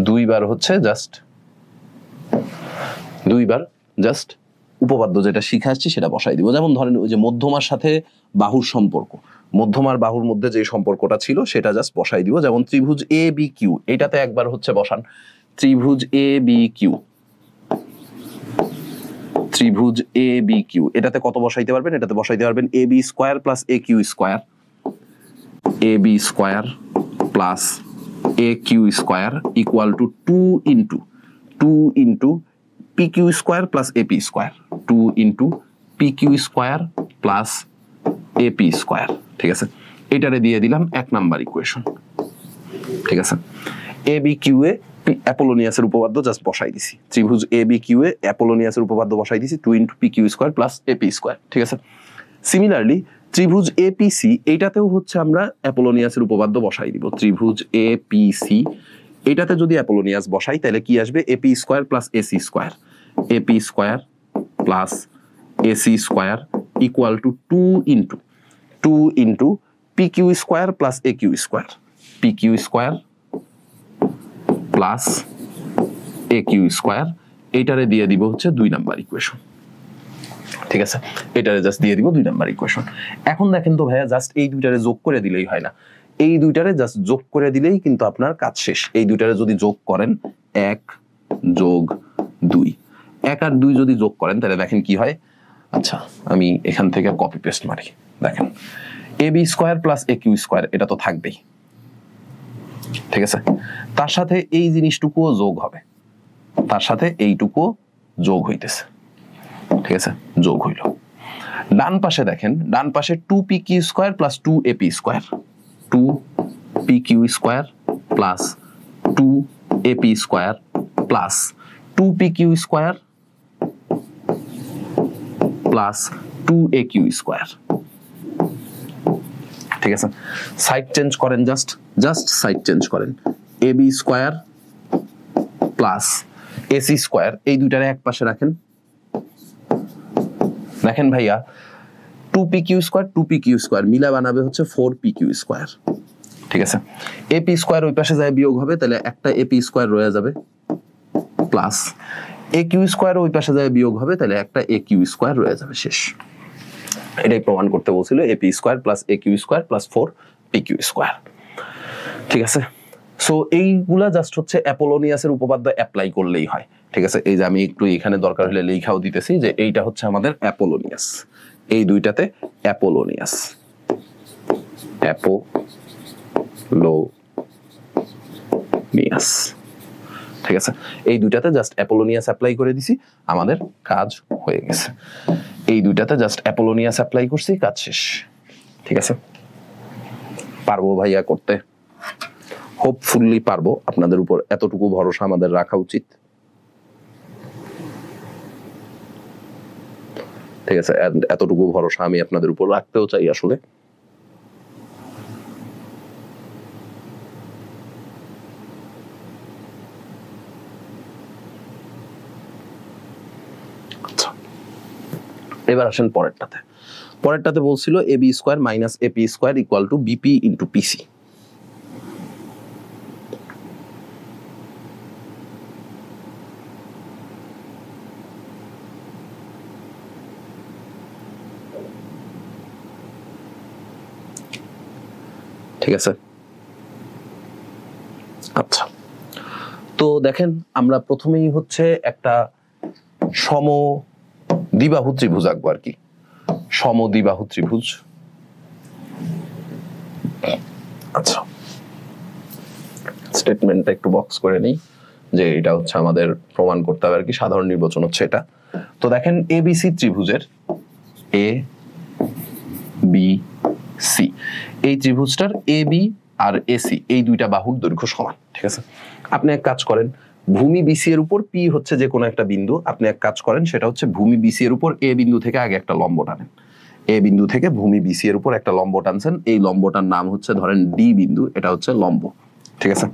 দুইবার হচ্ছে জাস্ট উপপাদ্য যেটা শিখে আসছি সেটা বসাই দিব। যেমন ধরেন ওই যে মধ্যমার সাথে বাহুর সম্পর্ক, মধ্যমার বাহুর মধ্যে যে সম্পর্কটা ছিল সেটা জাস্ট বসাই দিব। যেমন ত্রিভুজ এ বি কিউ, এটাতে একবার হচ্ছে বসান, ত্রিভুজ এ বি কিউ, ত্রিভুজ এ বি কিউ, এটাতে কত বসাইতে পারবেন? এটাতে বসাইতে পারবেন A B square plus A Q square, A B square plus A Q square equal to 2 into P Q square plus A P square, 2 into P Q square plus A P square, ঠিক আছে। এটারে দিয়ে দিলাম 1 number equation, ঠিক আছে। A B Q এ অ্যাপোলোনিয়াসের উপপাদ্য just বসাই দিছি, ত্রিভুজ এ বি কিউ এ অ্যাপোলোনিয়াসের উপপাদ্য বসাই দিছি, 2 into P Q square plus A P square, ঠিক আছে। সিমিলারলি ত্রিভুজ এপিসি, এইটাতেও হচ্ছে আমরা অ্যাপোলোনিয়াসের উপপাদ্য বসাই দিব, ত্রিভুজ এপিসি, এটাতে যদি অ্যাপোলোনিয়াস বসাই তাহলে কি আসবে? AP square plus AC square, AP square plus AC square equal to 2 into P Q square plus A Q square, P Q square plus A Q square. এইটারে দিয়ে দিব হচ্ছে 2 নাম্বার ইকুয়েশন, ঠিক আছে। এটারে জাস্ট দিয়ে দিব 2 নাম্বার ইকুয়েশন। এখন দেখেন তো ভাইয়া, জাস্ট এই দুইটারে যোগ করে দিলেই হয় না, এই দুইটারে জাস্ট যোগ করে দিলেই কিন্তু আপনার কাজ শেষ। এই দুইটারে যদি যোগ করেন 1 যোগ 2, 1 আর 2 যদি যোগ করেন তাহলে দেখেন কি হয়। আচ্ছা, আমি এখান থেকে কপি পেস্ট মারি, দেখেন এ B square plus A Q square, এটা তো থাকবেই, ঠিক আছে। তার সাথে এই জিনিসটুকুও যোগ হবে, তার সাথে এইটুকুও যোগ হইতেছে, ঠিক আছে, যোগ হইল। ডান পাশে দেখেন, ডান পাশে 2 P Q square plus 2 A P square, 2 P Q square plus 2 A P square plus 2 P Q square plus 2 A Q square, ঠিক আছে। সাইড চেঞ্জ করেন, জাস্ট সাইড চেঞ্জ করেন, A B square plus AC square, এই দুইটারে এক পাশে রাখেন। দেখেন ভাইয়া, 2 পি কিউ স্কোয়ার মিলা বানাবে হচ্ছে 4 পি কিউ স্কোয়ার, ঠিক আছে। এ পি স্কোয়ার ওই পাশে যায় বিয়োগ হবে, তাহলে একটা এ পি স্কোয়ার রয়ে যাবে, প্লাস এ কিউ স্কোয়ার ওই পাশে যায় বিয়োগ হবে, তাহলে একটা এ কিউ স্কোয়ার রয়ে যাবে, শেষ। এটাই প্রমাণ করতে বলছিল, A P square plus A Q square plus 4 P Q square, ঠিক আছে। সো এইগুলা জাস্ট হচ্ছে অ্যাপোলোনিয়াসের উপপাদ্য অ্যাপ্লাই করলেই হয়, ঠিক আছে। এই যে আমি একটু এখানে দরকার হলে লেখাও দিতেছি যে এইটা হচ্ছে আমাদের অ্যাপোলোনিয়াস, এই দুইটাতে অ্যাপোলোনিয়াস, অ্যাপোলোনিয়াস, ঠিক আছে। এই দুইটাতে জাস্ট অ্যাপোলোনিয়াস অ্যাপ্লাই করে দিছি, আমাদের কাজ হয়ে গেছে। এই দুইটাতে জাস্ট অ্যাপোলোনিয়াস অ্যাপ্লাই করছি, কাজ শেষ, ঠিক আছে। পারবো ভাইয়া করতে, হোপফুলি পারবো, আপনাদের উপর এতটুকু ভরসা আমাদের রাখা উচিত, ঠিক আছে। এতটুকু ভরসা আমি আপনাদের উপর রাখতেও চাই আসলে। এবার আসেন পরেরটাতে। পরেরটাতে বলছিল A B square minus AP square equal to BP into PC. ঠিক আছে, আচ্ছা। তো দেখেন আমরা প্রথমেই হচ্ছে একটা সমদ্বিবাহু ত্রিভুজ আঁকবো আর কি, সমদ্বিবাহু ত্রিভুজ। আচ্ছা, স্টেটমেন্টটা একটু বক্স করে নেই যে এটা হচ্ছে আমাদের প্রমাণ করতে হবে আর কি, সাধারণ নির্বাচন হচ্ছে এটা। তো দেখেন এবিসি ত্রিভুজের এ বি সি, এই ত্রিভুজটার এ বি আর এসি এই দুইটা বাহুর দৈর্ঘ্য সমান, ঠিক আছে। আপনি এক কাজ করেন, ভূমি বিসি এর উপর পি হচ্ছে যে কোনো একটা বিন্দু, আপনি এক কাজ করেন সেটা হচ্ছে ভূমি বিসি এর উপর এ বিন্দু থেকে আগে একটা লম্ব টানেন, এ বিন্দু থেকে ভূমি বিসি এর উপর একটা লম্ব টানছেন, এই লম্বটার নাম হচ্ছে ধরেন ডি বিন্দু, এটা হচ্ছে লম্ব, ঠিক আছে।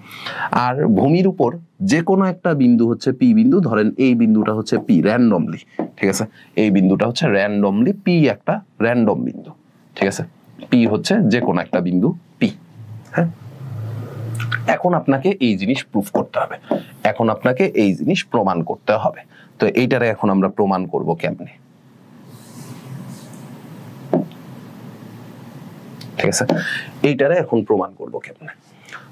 আর ভূমির উপর যে কোনো একটা বিন্দু হচ্ছে পি বিন্দু, ধরেন এই বিন্দুটা হচ্ছে পি র্যান্ডমলি, ঠিক আছে। এই বিন্দুটা হচ্ছে র্যান্ডমলি পি, একটা র্যান্ডম বিন্দু, ঠিক আছে। পি হচ্ছে যে কোনো একটা বিন্দু পি, হ্যাঁ। এখন আপনাকে এই জিনিস প্রুফ করতে হবে, এখন আপনাকে এই জিনিস প্রমাণ করতে হবে। তো এইটারে এখন আমরা প্রমাণ করব কেমনে, ঠিক আছে। এইটারে এখন প্রমাণ করব কেমনে।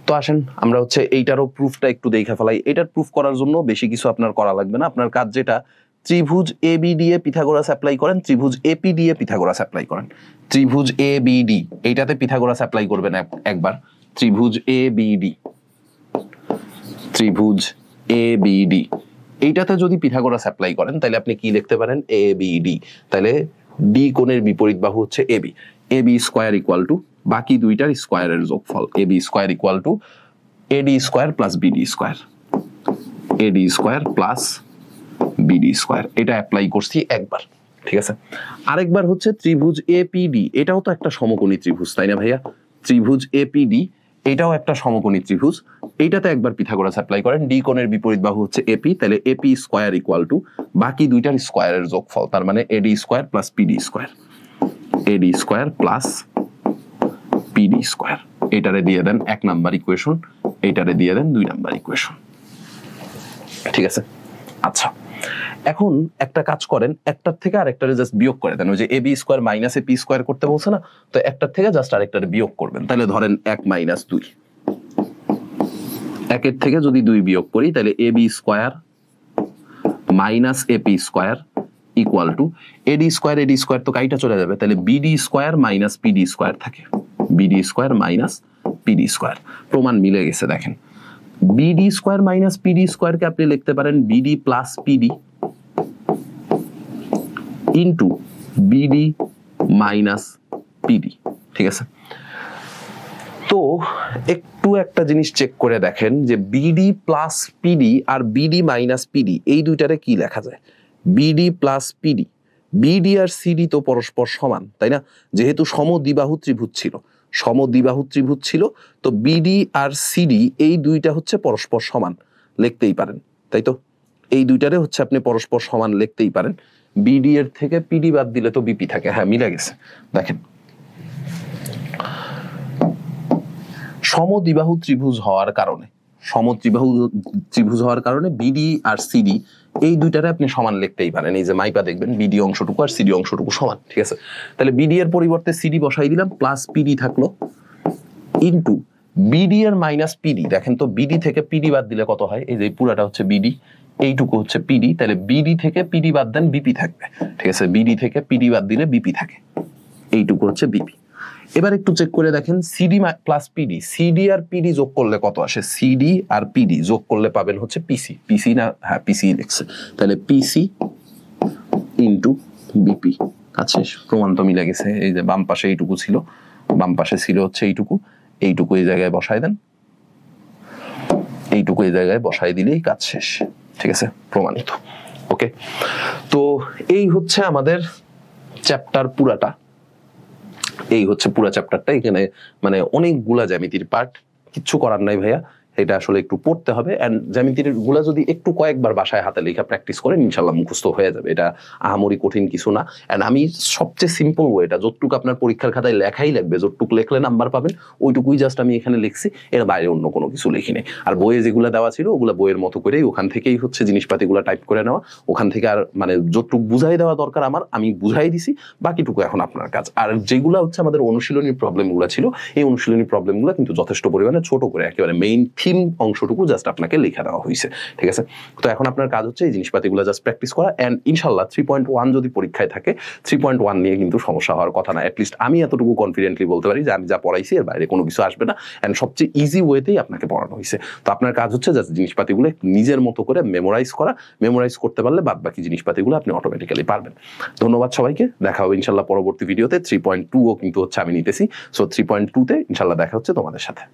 তো আসেন আমরা হচ্ছে এইটারও প্রুফটা একটু দেখে ফেলাই। এটার প্রুফ করার জন্য বেশি কিছু আপনার করা লাগবে না, আপনার কাজ যেটা, ত্রিভুজ এ বি ডি এ পিথাগোরাস অ্যাপ্লাই করেন, ত্রিভুজ এপি ডি এ পিথাগোরাস অ্যাপ্লাই করেন। ত্রিভুজ এ বি ডি এইটাতে পিথাগোরাস অ্যাপ্লাই করবেন একবার, ত্রিভুজ এ বি ডি, ত্রিভুজ এ বি ডি এইটাতে যদি পিথাগোরাস অ্যাপ্লাই করেন তাহলে আপনি কি লিখতে পারেন, এ বি ডি, তাহলে ডি কোণের বিপরীত বাহু হচ্ছে A B, A B square equal to বাকি দুইটার স্কোয়ারের যোগফল, A B square equal to AD square plus BD square, AD square plus BD square. এটা অ্যাপ্লাই করছি একবার, ঠিক আছে। আরেকবার হচ্ছে ত্রিভুজ এপিডি, এটাও তো একটা সমকোণী ত্রিভুজ তাই না ভাইয়া, ত্রিভুজ এপিডি এটাও একটা সমকোণী ত্রিভুজ, এইটাতে একবার পিথাগোরাস অ্যাপ্লাই করেন, ডি কোণের বিপরীত বাহু হচ্ছে এপি, তাহলে এপি স্কোয়ার ইকুয়াল টু বাকি দুইটার স্কোয়ারের যোগফল, তার মানে এডি square plus PD square, AD square plus PD square. এটারে দিয়ে দেন 1 নাম্বার ইকুয়েশন, এইটারে দিয়ে দেন 2 নাম্বার ইকুয়েশন, ঠিক আছে। আচ্ছা, এখন একটা কাজ করেন, একটার থেকে আরেকটারে জাস্ট বিয়োগ করে দেন, ওই যে A B square minus A P square করতে বলছে না, তো একটার থেকে জাস্ট আরেকটারে বিয়োগ করবেন, তাহলে ধরেন 1 মাইনাস 2, একের থেকে যদি 2 বিয়োগ করি তাহলে A B square minus A P square equal to AD square তো কাইটা চলে যাবে, তাহলে BD square minus PD square থাকে, BD square minus PD square. প্রমাণ মিলে গেছে দেখেন, বিডি স্কোয়ার মাইনাস পিডি স্কোয়ারকে আপনি লিখতে পারেন BD plus PD into BD minus PD, ঠিক আছে। তো একটু একটা জিনিস চেক করে দেখেন যে বিডি প্লাস পিডি আর বিডি মাইনাস পিডি এই দুইটারে কি লেখা যায়, বিডি প্লাস পিডি, বিডি আর সিডি তো পরস্পর সমান তাই না, যেহেতু সমদ্বিবাহু ত্রিভুজ ছিল, সমদ্বিবাহু ত্রিভুজ ছিল, তো বিডি আর সিডি এই দুইটা হচ্ছে পরস্পর সমান লিখতেই পারেন, তাই তো, এই দুইটারে হচ্ছে আপনি পরস্পর সমান লিখতেই পারেন। বিডি এর থেকে পিডি বাদ দিলে তো বিপি থাকে, হ্যাঁ মিলে গেছে। দেখেন সমদ্বিবাহু ত্রিভুজ হওয়ার কারণে, সমদ্বিবাহু ত্রিভুজ হওয়ার কারণে বিডি আর সিডি এই দুইটারে আপনি সমান লিখতেই পারেন, এই যে মাইপা দেখবেন বিডি অংশটুকু আর সিডি অংশটুকু সমান, ঠিক আছে। তাহলে বিডি এর পরিবর্তে সিডি বসাই দিলাম, প্লাস পিডি থাকলো ইন্টু বিডি এর মাইনাস পিডি, দেখেন তো বিডি থেকে পিডি বাদ দিলে কত হয়, এই যে পুরাটা হচ্ছে বিডি, এইটুকু হচ্ছে পিডি, তাহলে বিডি থেকে পিডি বাদ দেন বিপি থাকবে, ঠিক আছে, বিডি থেকে পিডি বাদ দিলে বিপি থাকে, এইটুকু হচ্ছে বিপি। এবার একটু চেক করে দেখেন সিডি প্লাস পিডি, সিডি আর পিডি যোগ করলে কত আসে, সিডি আর পিডি যোগ করলে পাবেন হচ্ছে পিসি, পিসি না, হ্যাঁ পিসি লিখছে, তাহলে পিসি ইন্টু বিপি। আচ্ছা প্রমাণ তো মিলে গেছে, এই যে বাম পাশে এইটুকু ছিল, বাম পাশে ছিল হচ্ছে এইটুকু, এইটুকু এই জায়গায় বসায় দেন, এইটুকু এই জায়গায় বসাই দিলেই কাজ শেষ, ঠিক আছে, প্রমাণিত। ওকে, তো এই হচ্ছে আমাদের চ্যাপ্টার পুরাটা, এই হচ্ছে পুরা চ্যাপ্টারটা। এখানে মানে অনেকগুলা জ্যামিতির পার্ট, কিচ্ছু করার নাই ভাইয়া, এটা আসলে একটু পড়তে হবে। এন্ড জ্যামিতির গুলা যদি একটু কয়েকবার বাসায় হাতে লেখা প্র্যাকটিস করেন ইনশাল্লাহ মুখস্থ হয়ে যাবে, এটা আহামরি কঠিন কিছু না। এন্ড আমি সবচেয়ে সিম্পল ওয়েটা, যতটুকু আপনার পরীক্ষার খাতায় লেখাই লাগবে, যতটুকু লেখলে নাম্বার পাবেন ওইটুকুই জাস্ট আমি এখানে লিখছি, এর বাইরে অন্য কোনো কিছু লিখি নেই। আর বইয়ে যেগুলো দেওয়া ছিল ওগুলো বইয়ের মতো করেই ওখান থেকেই হচ্ছে জিনিসপাতিগুলো টাইপ করে নেওয়া, ওখান থেকে আর মানে যতটুকু বুঝাই দেওয়া দরকার আমার আমি বুঝাই দিছি, বাকিটুকু এখন আপনার কাজ। আর যেগুলো হচ্ছে আমাদের অনুশীলনী প্রবলেমগুলো ছিল, এই অনুশীলনী প্রবলেমগুলো কিন্তু যথেষ্ট পরিমাণে ছোট করে একেবারে মেইন থিম অংশটুকু জাস্ট আপনাকে লেখা দেওয়া হয়েছে, ঠিক আছে। তো এখন আপনার কাজ হচ্ছে এই জিনিসপাতিগুলো জাস্ট প্র্যাকটিস করা। এন্ড ইনশাল্লাহ 3.1 যদি পরীক্ষায় থাকে, 3.1 নিয়ে কিন্তু সমস্যা হওয়ার কথা না, অ্যাটলিস্ট আমি এতটুকু কনফিডেন্টলি বলতে পারি যে আমি যা পড়াইছি এর বাইরে কোনো কিছু আসবে না, এন্ড সবচেয়ে ইজি ওয়েতেই আপনাকে পড়ানো হয়েছে। তো আপনার কাজ হচ্ছে জাস্ট জিনিসপাতিগুলো নিজের মতো করে মেমোরাইজ করা, মেমোরাইজ করতে পারলে বাদ বাকি জিনিসপাতিগুলো আপনি অটোমেটিক্যালি পারবেন। ধন্যবাদ সবাইকে, দেখা হবে ইনশাল্লাহ পরবর্তী ভিডিওতে। 3.2ও কিন্তু হচ্ছে আমি নিতেছি, সো 3.2তে ইনশাল্লাহ দেখা হচ্ছে তোমাদের সাথে।